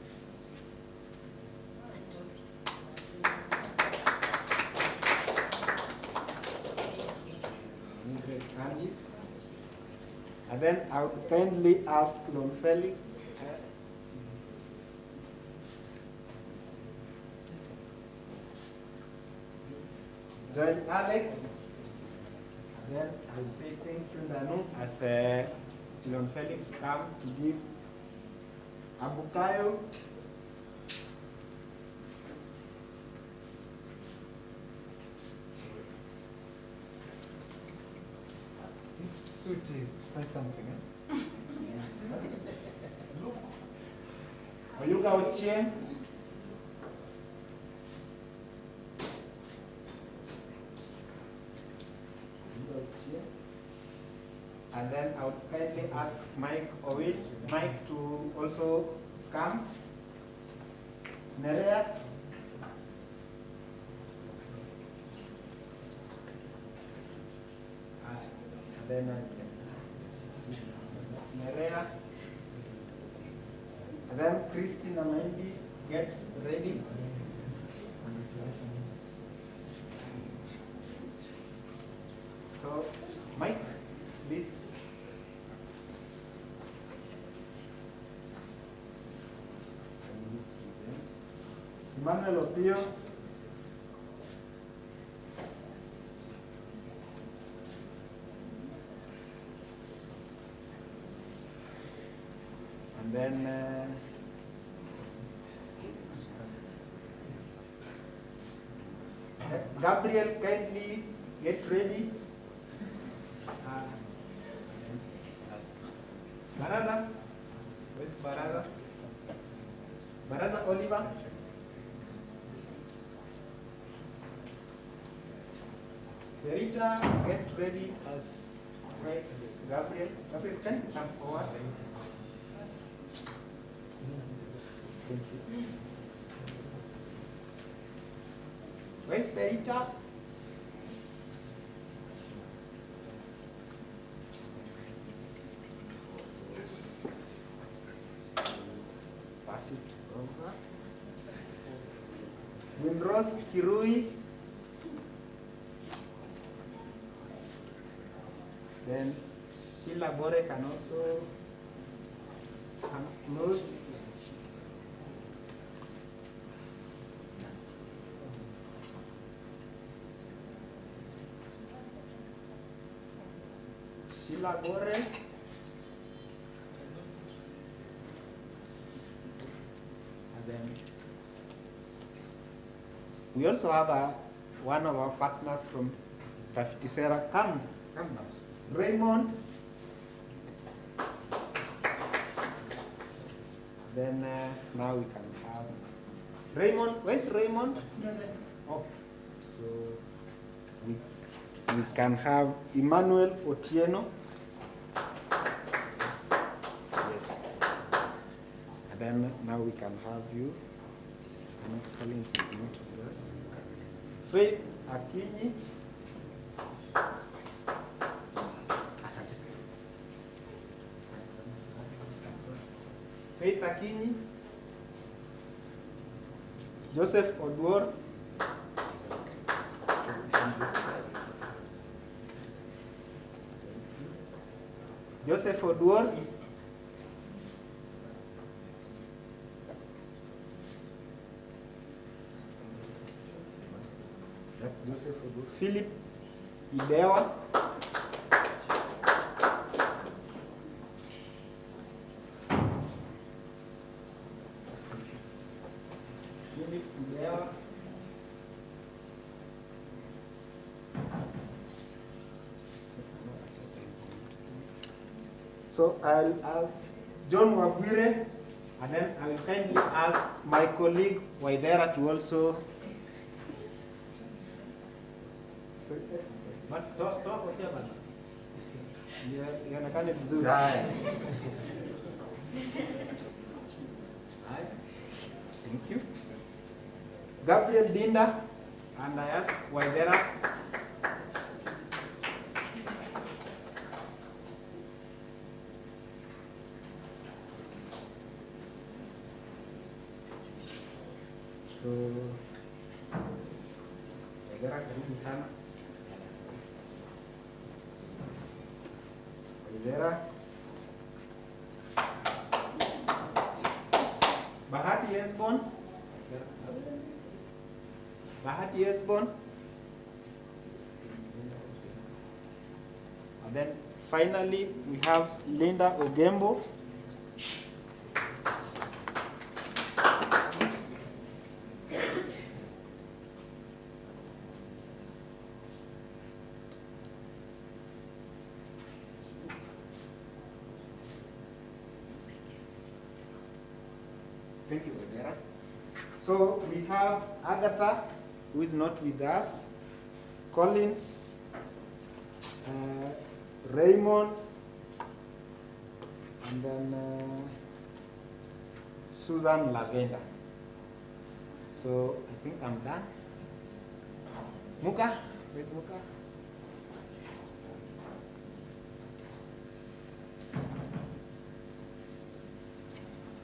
Mildred Alice. And then I would kindly ask Lon Felix. Join Alex. And then I would say thank you, Danu, as Lon Felix come to give Abukayo. This suit is quite something, eh? Look. Oyuga Ochieng. And then I would kindly ask Mike Owit, Mike to also come. Nerea. And then Nerea. And then Christina Mendy, get ready. So, Mike, please. Emmanuel Opio. And then Gabrielle, kindly get ready. Baraza, where's Baraza? Baraza Oliver. Verita, get ready as Gabriel. Gabriel, can you come forward? Thank you. Where's Verita? Pass it over. Winrose Kirui. Then Sheila Bore can also come close. Sheila Bore. And then we also have one of our partners from Tafiti Sera. Come now. Raymond. Then now we can have Raymond. Where's Raymond? Oh, so we can have Emmanuel Otieno. Yes. And then now we can have you. Collins is not with us. Faith Akinyi. Faith Akinyi, Joseph Odwor, Joseph Odwor, that's Joseph Odwor, Philip Idewa, so I'll ask John Wabwire, and then I will kindly ask my colleague Waidera to also. Ionekane vizuri. Thank you. Gabrielle Dinda, and I ask Waidera. So, Waidera karibu sana. Waidera. Bahati Esbon. And then finally, we have Linda Ogembo. Thank you, Odera. So we have Agatha, who is not with us, Collins, Raymond, and then Susan Lavender. So I think I'm done. Muka, where's Muka?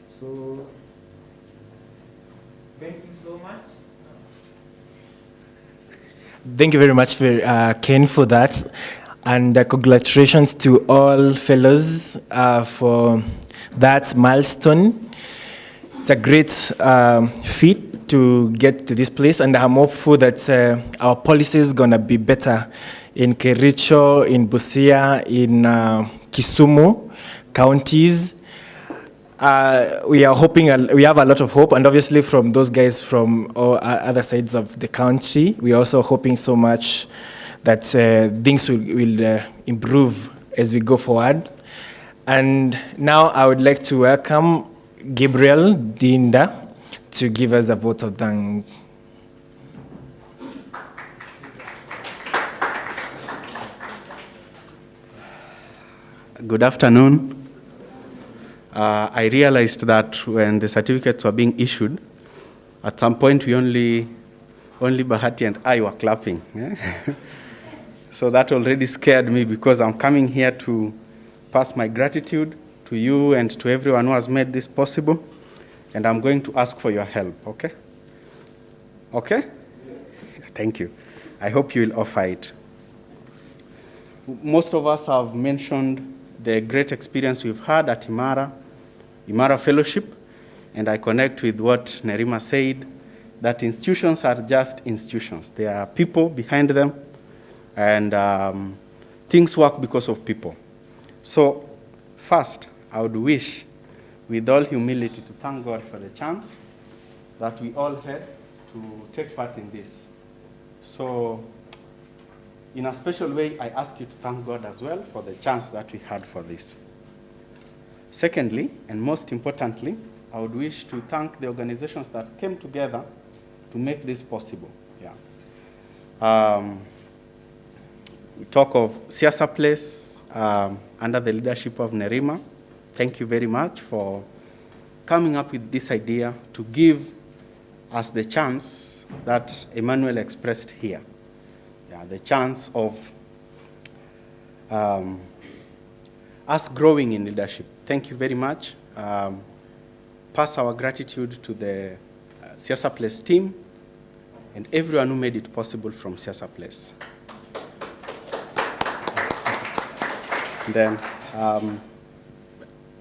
So thank you so much. Thank you very much, for, Ken, for that. And congratulations to all fellows for that milestone. It's a great feat to get to this place, and I'm hopeful that our policy is going to be better in Kericho, in Busia, in Kisumu counties. We are hoping, we have a lot of hope, and obviously from those guys from all other sides of the country, we are also hoping so much that things will improve as we go forward. And now I would like to welcome Gabrielle Dinda to give us a vote of thanks. Good afternoon. I realized that when the certificates were being issued, at some point we only Bahati and I were clapping. Yeah? So that already scared me, because I'm coming here to pass my gratitude to you and to everyone who has made this possible, and I'm going to ask for your help, okay? Okay? Yes. Thank you. I hope you will offer it. Most of us have mentioned the great experience we've had at Imara Fellowship, and I connect with what Nerima said, that institutions are just institutions. There are people behind them, and things work because of people. So first, I would wish, with all humility, to thank God for the chance that we all had to take part in this. So in a special way, I ask you to thank God as well for the chance that we had for this. Secondly, and most importantly, I would wish to thank the organizations that came together to make this possible. Yeah. We talk of Siasa Place under the leadership of Nerima. Thank you very much for coming up with this idea to give us the chance that Emmanuel expressed here. Yeah, the chance of us growing in leadership. Thank you very much. Pass our gratitude to the Siasa Place team and everyone who made it possible from Siasa Place. Then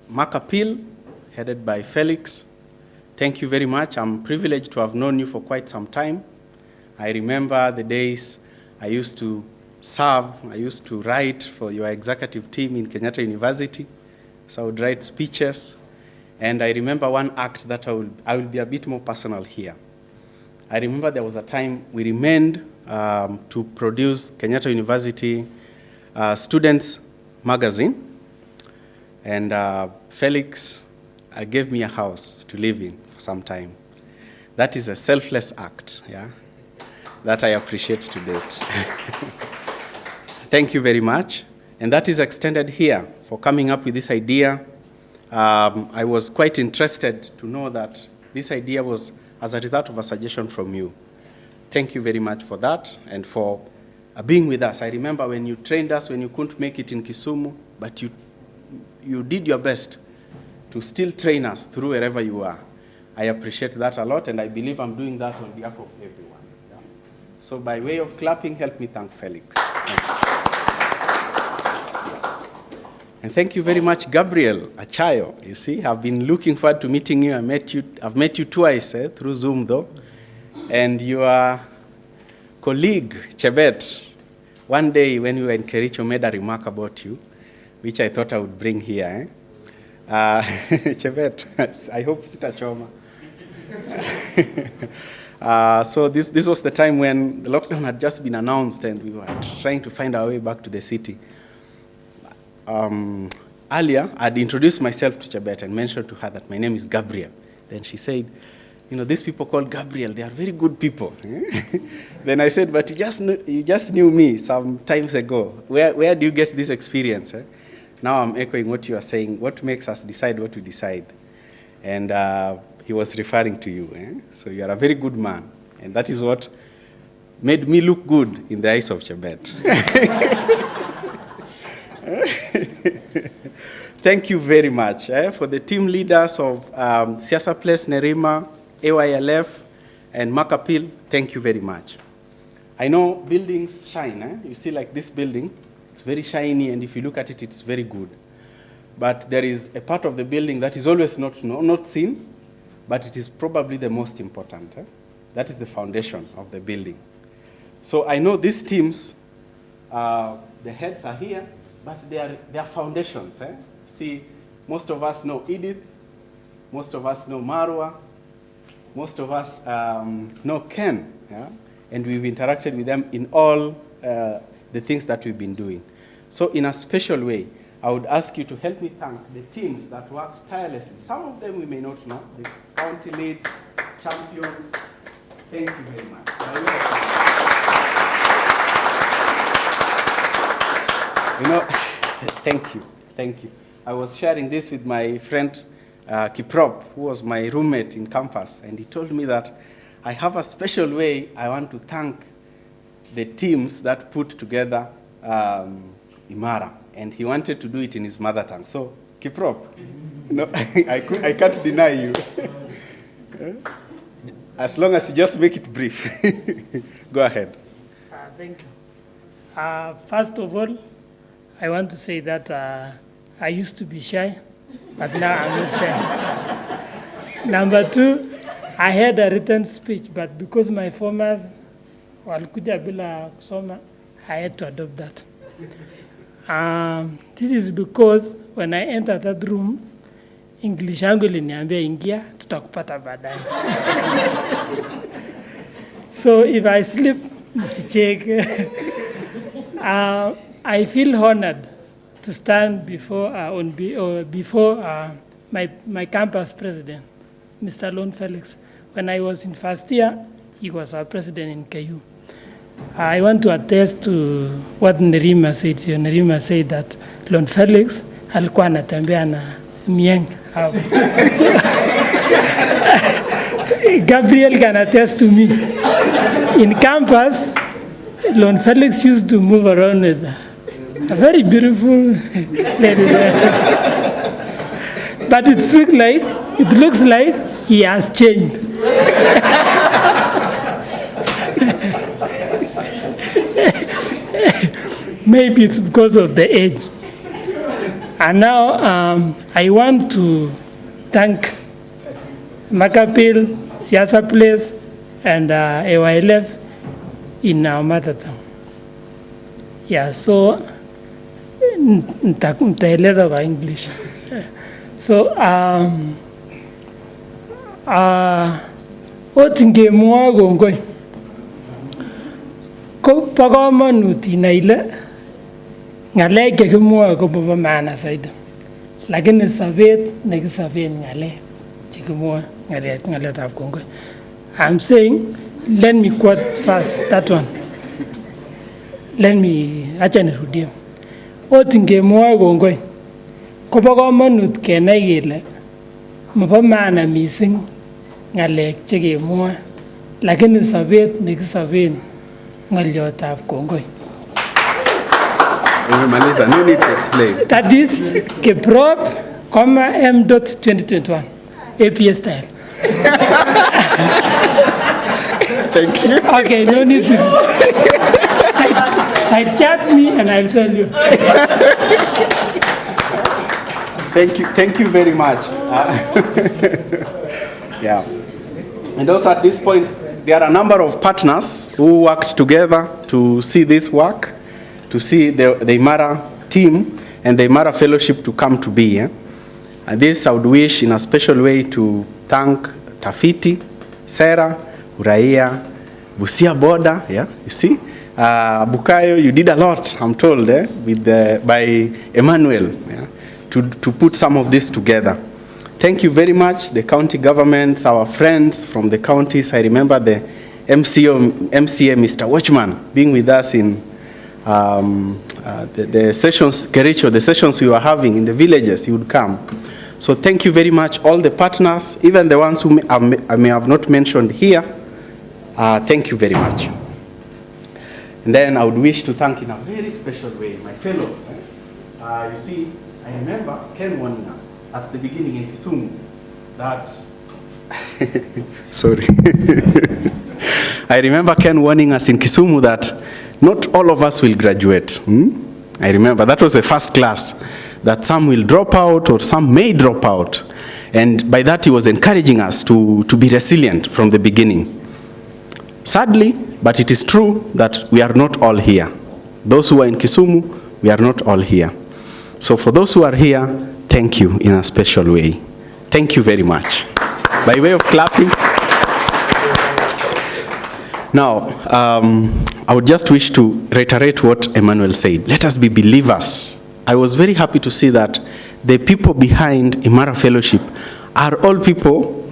Mark Appeal, headed by Felix. Thank you very much. I'm privileged to have known you for quite some time. I remember the days I used to serve, I used to write for your executive team in Kenyatta University. So I would write speeches. And I remember one act that I will be a bit more personal here. I remember there was a time we remained to produce Kenyatta University Students Magazine. And Felix gave me a house to live in for some time. That is a selfless act, yeah, that I appreciate to date. Thank you very much. And that is extended here for coming up with this idea. I was quite interested to know that this idea was as a result of a suggestion from you. Thank you very much for that and for being with us. I remember when you trained us, when you couldn't make it in Kisumu, but you did your best to still train us through wherever you are. I appreciate that a lot, and I believe I'm doing that on behalf of everyone. Yeah? So by way of clapping, help me thank Felix. And thank you very much, Gabrielle Achayo. You see, I've been looking forward to meeting you. I've met you twice through Zoom, though. And you are colleague, Chebet, one day when we were in Kericho, made a remark about you, which I thought I would bring here. Chebet, I hope sitachoma. So this was the time when the lockdown had just been announced and we were trying to find our way back to the city. Earlier, I'd introduced myself to Chebet and mentioned to her that my name is Gabrielle. Then she said, these people called Gabrielle, they are very good people. Then I said, but you just knew me some times ago. Where do you get this experience? Now I'm echoing what you are saying. What makes us decide what we decide? And he was referring to you. So you are a very good man. And that is what made me look good in the eyes of Chebet. Thank you very much. For the team leaders of Siasa Place, Nerima, AYLF, and Makapil, thank you very much. I know buildings shine. You see like this building, it's very shiny, and if you look at it, it's very good. But there is a part of the building that is always not seen, but it is probably the most important. That is the foundation of the building. So I know these teams, the heads are here, but they are foundations. See, most of us know Edith, most of us know Marwa, most of us know Ken, and we've interacted with them in all the things that we've been doing. So in a special way, I would ask you to help me thank the teams that worked tirelessly. Some of them we may not know, the county leads, champions. Thank you very much. Thank you. I was sharing this with my friend Kiprop, who was my roommate in campus, and he told me that I have a special way I want to thank the teams that put together Imara, and he wanted to do it in his mother tongue. So, Kiprop, I can't deny you. As long as you just make it brief. Go ahead. Thank you. First of all, I want to say that I used to be shy, but now I'm not shy. Number two, I had a written speech, but because my formers walikuja bila kusoma, I had to adopt that. This is because when I entered that room, English yangu iliniambia ingia, tutakupata baadaye. So if I slip, msicheke. I feel honored to stand before my campus president, Mr. Lon Felix. When I was in first year, he was our president in KU. I want to attest to what Nerima said. So Nerima said that Lon Felix alikuwa anatembea na mieng. Gabrielle can attest to me. In campus, Lon Felix used to move around with a very beautiful lady there. But it looks like he has changed. Maybe it's because of the age. And now I want to thank Makapil, Siasa Place, and AYLF in our mother tongue. Yeah, so nitaeleza kwa English. So otingemwa kongoi ko bo komonut inai ile ngalek chekimwoe kobo maana zaidi, lakini sobet nekisoben ngalek chekimwoe ngaletab kongoi. I'm saying, let me quote first that one. Acha nirudie. Ot ngemwoe kongoi kobo komonut kenai kele mobo maana missing ngalek chekemwoe, lakini sobet nekisoben ngoliotab kongoi. No need to explain. That is Kiprop, M.2021, APS style. Thank you. Okay, no need to. Side chat me and I'll tell you. Thank you very much. Yeah. And also at this point, there are a number of partners who worked together to see this work, to see the Imara team and the Imara Fellowship to come to be. And this I would wish in a special way to thank Tafiti, Sarah, Uraia, Busia Border, you see. Bukayo, you did a lot, I'm told, by Emmanuel, to put some of this together. Thank you very much, the county governments, our friends from the counties. I remember the MCA, Mr. Watchman, being with us in the sessions, Kericho, the sessions we were having in the villages, he would come. So thank you very much, all the partners, even the ones who I may have not mentioned here. Thank you very much. And then I would wish to thank in a very special way my fellows. You see, I remember Ken warning us at the beginning in Kisumu that, sorry. I remember Ken warning us in Kisumu that not all of us will graduate. I remember that was the first class, that some will drop out or some may drop out. And by that he was encouraging us to be resilient from the beginning. Sadly, but it is true that we are not all here. Those who are in Kisumu, we are not all here. So for those who are here, thank you in a special way. Thank you very much. By way of clapping. Now, I would just wish to reiterate what Emmanuel said. Let us be believers. I was very happy to see that the people behind Imara Fellowship are all people,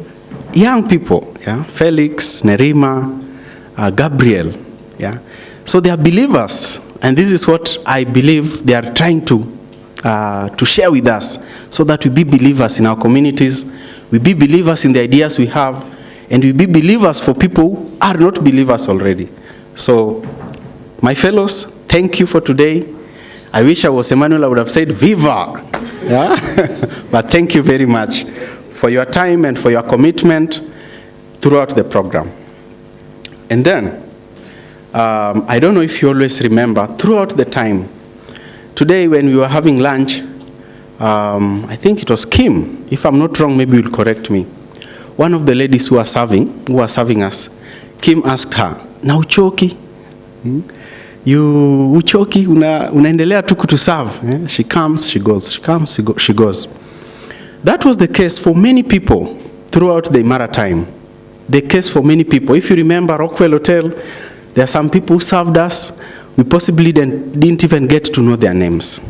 young people, Felix, Nerima, Gabrielle, So they are believers, and this is what I believe they are trying to share with us, so that we be believers in our communities, we be believers in the ideas we have, and we be believers for people who are not believers already. So, my fellows, thank you for today. I wish I was Emmanuel, I would have said Viva! But thank you very much for your time and for your commitment throughout the program. And then, I don't know if you always remember, throughout the time, today when we were having lunch, I think it was Kim, if I'm not wrong, maybe you'll correct me. One of the ladies who were serving us, Kim asked her, na uchoki? You uchoki, unaendelea tu kutuserve? She comes, she goes, she comes, she goes. That was the case for many people throughout the Imara time. The case for many people. If you remember Rockwell Hotel, there are some people who served us. We possibly didn't even get to know their names.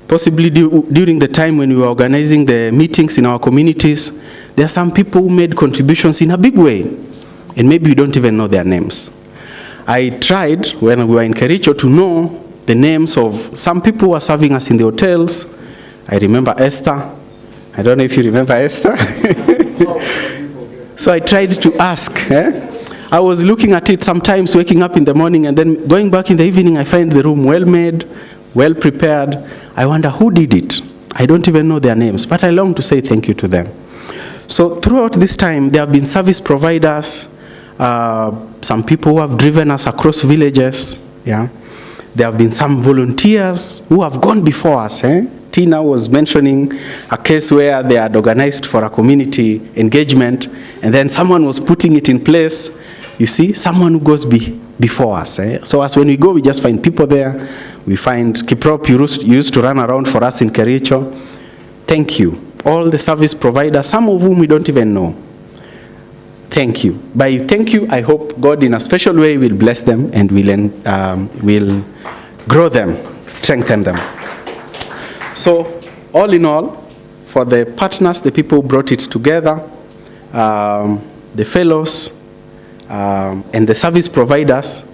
Possibly during the time when we were organizing the meetings in our communities, there are some people who made contributions in a big way, and maybe you don't even know their names. I tried, when we were in Kericho, to know the names of some people who were serving us in the hotels. I remember Esther. I don't know if you remember Esther. So I tried to ask. I was looking at it sometimes, waking up in the morning, and then going back in the evening, I find the room well made, well prepared. I wonder who did it. I don't even know their names, but I long to say thank you to them. So throughout this time, there have been service providers, some people who have driven us across villages. There have been some volunteers who have gone before us. Tina was mentioning a case where they had organized for a community engagement, and then someone was putting it in place. You see, someone who goes before us. So as when we go, we just find people there. We find Kiprop used to run around for us in Kericho. Thank you. All the service providers, some of whom we don't even know. Thank you. By thank you, I hope God in a special way will bless them and will grow them, strengthen them. So, all in all, for the partners, the people who brought it together, the fellows, and the service providers,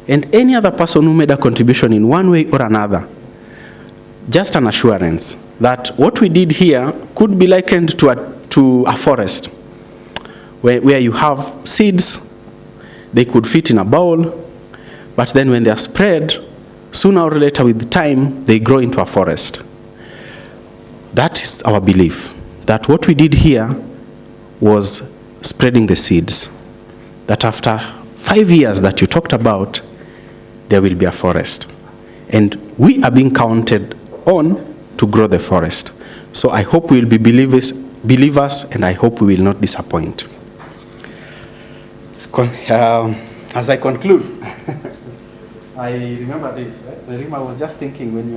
and any other person who made a contribution in one way or another, just an assurance that what we did here could be likened to a forest, where you have seeds, they could fit in a bowl, but then when they are spread, sooner or later with time, they grow into a forest. That is our belief, that what we did here was spreading the seeds, that after 5 years that you talked about, there will be a forest. And we are being counted on to grow the forest. So I hope we will be believers, and I hope we will not disappoint. as I conclude, I remember this. Nerima, I was just thinking when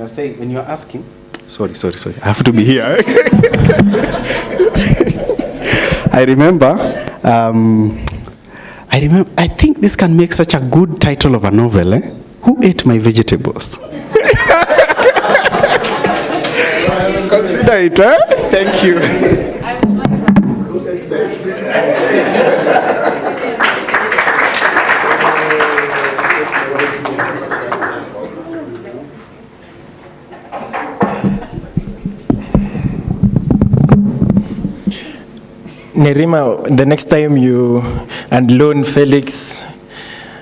you are asking. Sorry. I have to be here. I remember. I think this can make such a good title of a novel. Who ate my vegetables? Consider it. Thank you. Nerima, the next time you, and Lone, Felix,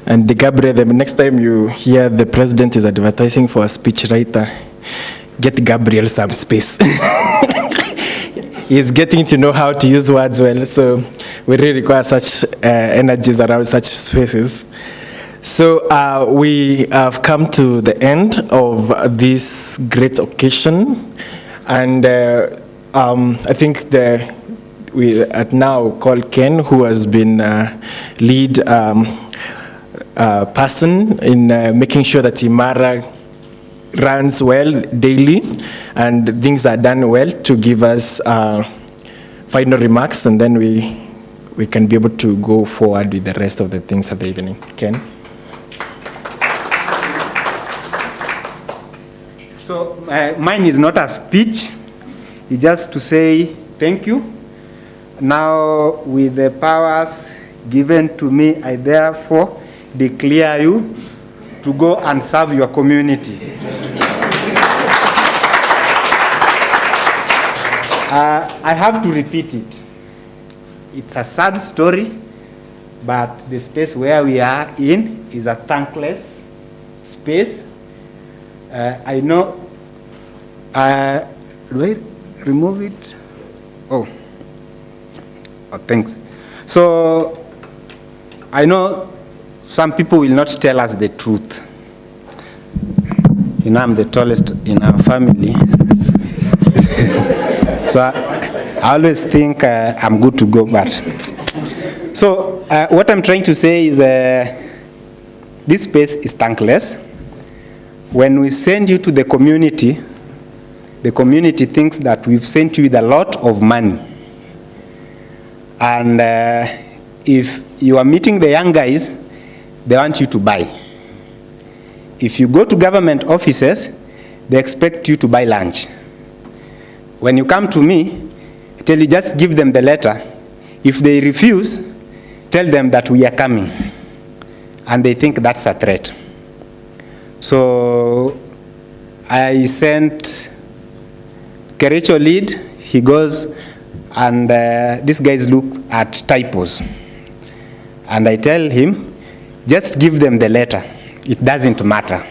and Gabrielle, the next time you hear the president is advertising for a speechwriter, get Gabrielle some space. He's getting to know how to use words well, so we really require such energies around such spaces. So we have come to the end of this great occasion, and I think we at now call Ken, who has been lead person in making sure that Imara runs well daily and things are done well, to give us final remarks, and then we can be able to go forward with the rest of the things of the evening. Ken? So mine is not a speech, it's just to say thank you. Now, with the powers given to me, I therefore declare you to go and serve your community. I have to repeat it. It's a sad story, but the space where we are in is a thankless space. I know. Do I remove it? Oh, thanks. So, I know some people will not tell us the truth. You know, I'm the tallest in our family. So, I always think I'm good to go back. So, what I'm trying to say is this space is thankless. When we send you to the community thinks that we've sent you with a lot of money. And if you are meeting the young guys, they want you to buy. If you go to government offices, they expect you to buy lunch. When you come to me, I tell you just give them the letter. If they refuse, tell them that we are coming. And they think that's a threat. So I sent Kericho lead, he goes, and these guys look at typos. And I tell him, just give them the letter. It doesn't matter.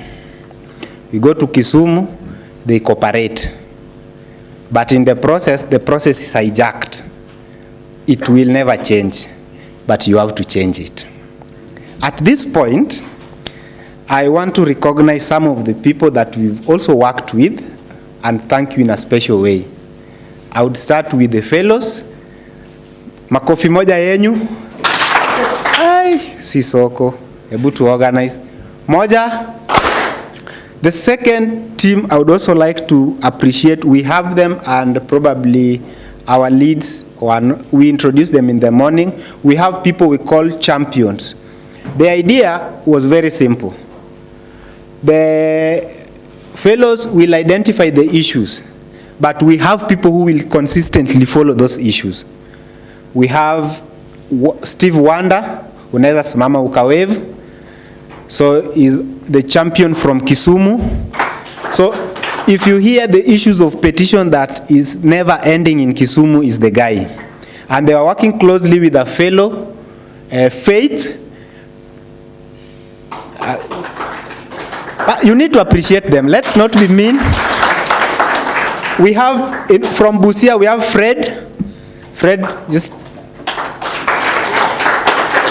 We go to Kisumu, they cooperate. But in the process is hijacked. It will never change, but you have to change it. At this point, I want to recognize some of the people that we've also worked with and thank you in a special way. I would start with the fellows. Makofi moja yenyu. Ai, si soko. Able to organize. Moja. The second team I would also like to appreciate. We have them and probably our leads, we introduce them in the morning. We have people we call champions. The idea was very simple. The fellows will identify the issues, but we have people who will consistently follow those issues. We have Steve Wanda, unaweza simama ukawave. So is the champion from Kisumu. So if you hear the issues of petition that is never ending in Kisumu, is the guy. And they are working closely with a fellow, Faith. You need to appreciate them. Let's not be mean. We have, from Busia, we have Fred. Fred just...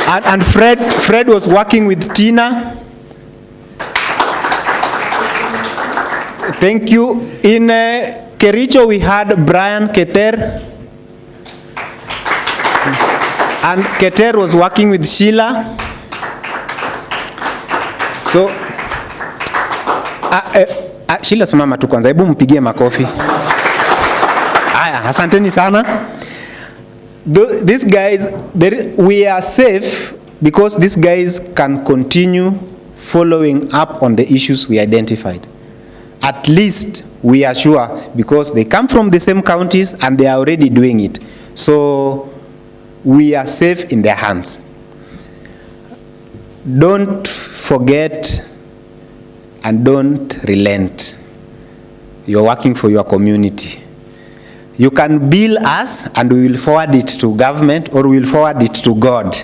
And Fred was working with Tina. Thank you. In Kericho, we had Brian Keter. And Keter was working with Sheila. So, Sheila simama tu kwanza, hebu mpigie makofi. Aya, asanteni sana. These guys, we are safe because these guys can continue following up on the issues we identified. At least we are sure because they come from the same counties and they are already doing it. So we are safe in their hands. Don't forget and don't relent. You're working for your community. You can bill us and we will forward it to government or we will forward it to God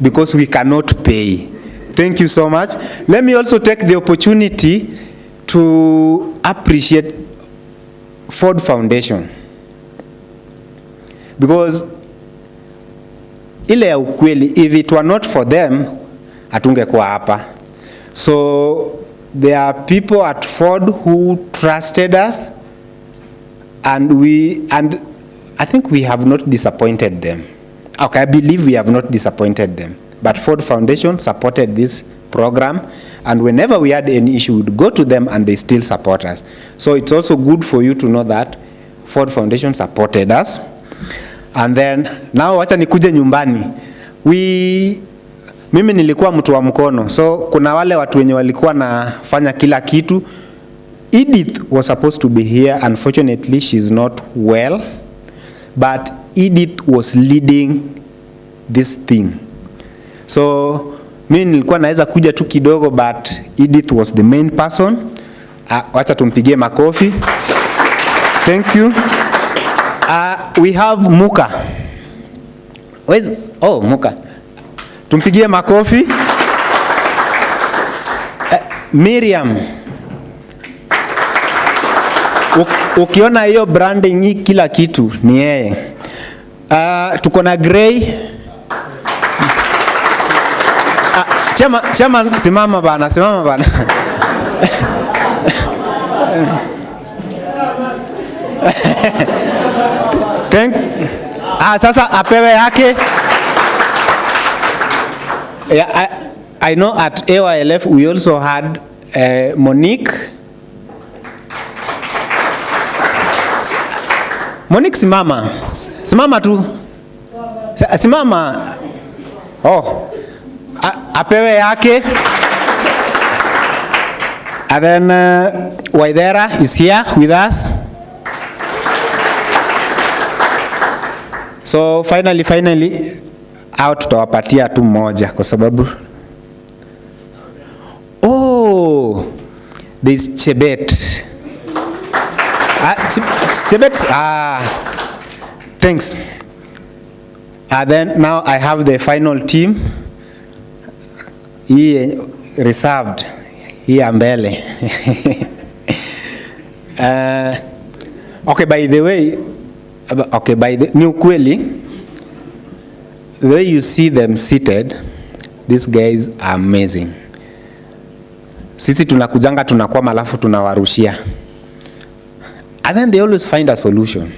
because we cannot pay. Thank you so much. Let me also take the opportunity to appreciate Ford Foundation because ile ya ukweli, if it were not for them, hatungekuwa hapa. So there are people at Ford who trusted us, and I think we have not disappointed them. Okay, I believe we have not disappointed them. But Ford Foundation supported this program, and whenever we had any issue, we would go to them and they still support us. So it's also good for you to know that Ford Foundation supported us. And then now wacha nikuje nyumbani. Mimi nilikuwa mtu wa mkono. So kuna wale watu wenye walikuwa nafanya kila kitu. Edith was supposed to be here. Unfortunately, she's not well. But Edith was leading this thing. So mimi nilikuwa naweza kuja tu kidogo, but Edith was the main person. Wacha tumpigie makofi. Thank you. We have Muka. Muka. Tumpigie makofi. Miriam. Ukiona hiyo branding hii kila kitu ni yeye. Tuko na Gray. Chama simama bana. Sasa apewe yake. Yeah, I know at AYLF we also had Monique. Monique simama. Simama tu. Simama. Apewe yake. And then Waidera is here with us. So finally out tutawapatia tu moja kwa sababu there's Chebet. Chebet, thanks. Then now I have the final team. Hii reserved. Hii mbele. Okay, by the way, ni ukweli, the way you see them seated, these guys are amazing. Sisi tunakujanga tunakwama alafu tunawarushia. And then they always find a solution.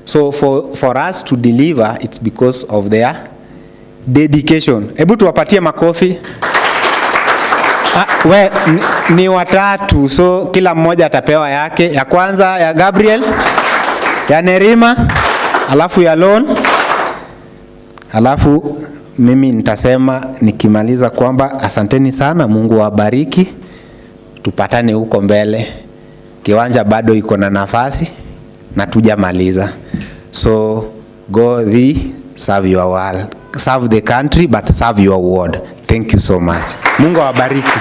So for us to deliver, it's because of their dedication. Hebu tuwapatie makofi. Ni watatu, so kila mmoja atapewa yake. Ya kwanza ya Gabriel, ya Nerima, alafu ya Lon, alafu mimi nitasema nikimaliza kwamba asanteni sana, Mungu wabariki, tupatane huko mbele. Kiwanja bado iko na nafasi na tujamaliza. So go serve your world, serve the country, but serve your ward. Thank you so much. Mungu wabariki.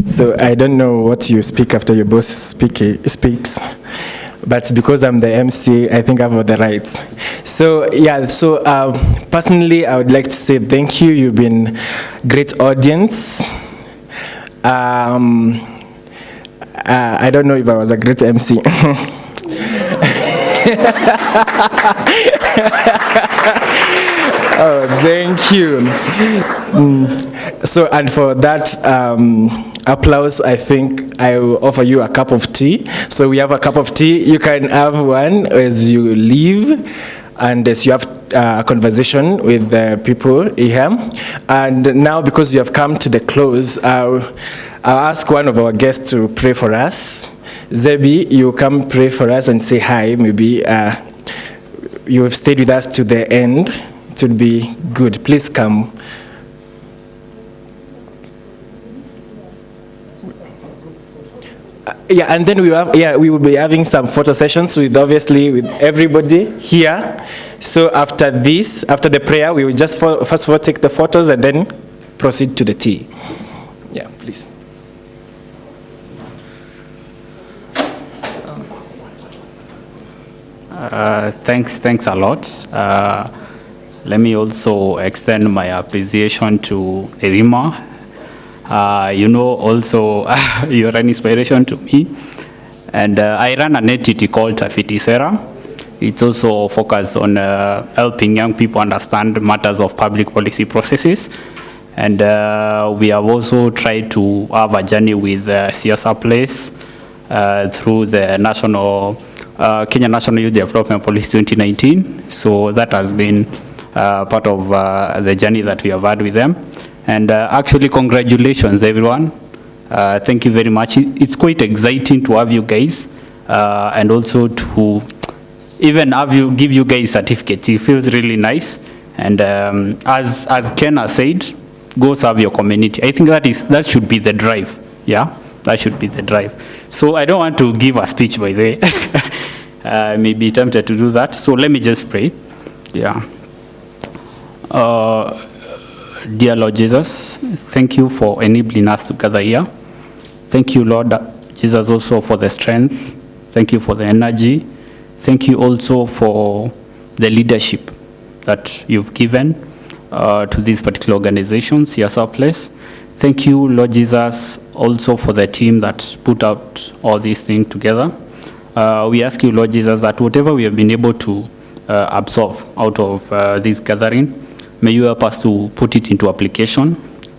So I don't know what you speak after your boss speaks, but because I'm the MC, I think I have all the rights. So yeah, personally, I would like to say thank you. You've been great audience. I don't know if I was a great MC. Oh, thank you. So, and for that applause, I think I will offer you a cup of tea. So we have a cup of tea. You can have one as you leave, and as you have a conversation with the people here. And now, because you have come to the close, I'll ask one of our guests to pray for us. Zebi, you come pray for us and say hi. Maybe you have stayed with us to the end. It would be good. Please come. Yeah, and then we will be having some photo sessions with everybody here. So after this, after the prayer, we will just first of all take the photos and then proceed to the tea. Yeah, please. Thanks a lot. Let me also extend my appreciation to Nerima. Also, you're an inspiration to me. And I run an entity called Tafiti Sera. It's also focused on helping young people understand matters of public policy processes. And we have also tried to have a journey with CSR Place through the Kenya National Youth Development Policy 2019. So that has been part of the journey that we have had with them. And actually, congratulations, everyone. Thank you very much. It's quite exciting to have you guys and also to even give you guys certificates. It feels really nice. And as Ken has said, go serve your community. I think that should be the drive. Yeah, that should be the drive. So I don't want to give a speech, by the way. I may be tempted to do that. So let me just pray. Yeah. Dear Lord Jesus, thank you for enabling us to gather here. Thank you, Lord Jesus, also for the strength. Thank you for the energy. Thank you also for the leadership that you've given to these particular organizations, CSR Place. Thank you, Lord Jesus, also for the team that put out all these things together. We ask you, Lord Jesus, that whatever we have been able to absorb out of this gathering, may you help us to put it into application.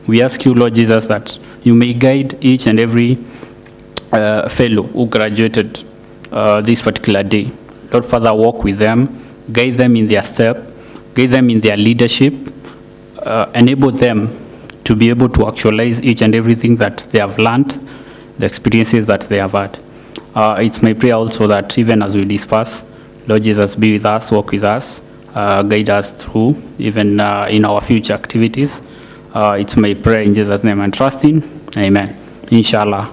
We ask you, Lord Jesus, that you may guide each and every fellow who graduated this particular day. Lord Father, walk with them, guide them in their step, guide them in their leadership, enable them to be able to actualize each and everything that they have learned, the experiences that they have had. It's my prayer also that even as we disperse, Lord Jesus, be with us, walk with us, guide us through, even in our future activities. It's my prayer in Jesus' name and trusting. Amen. Inshallah.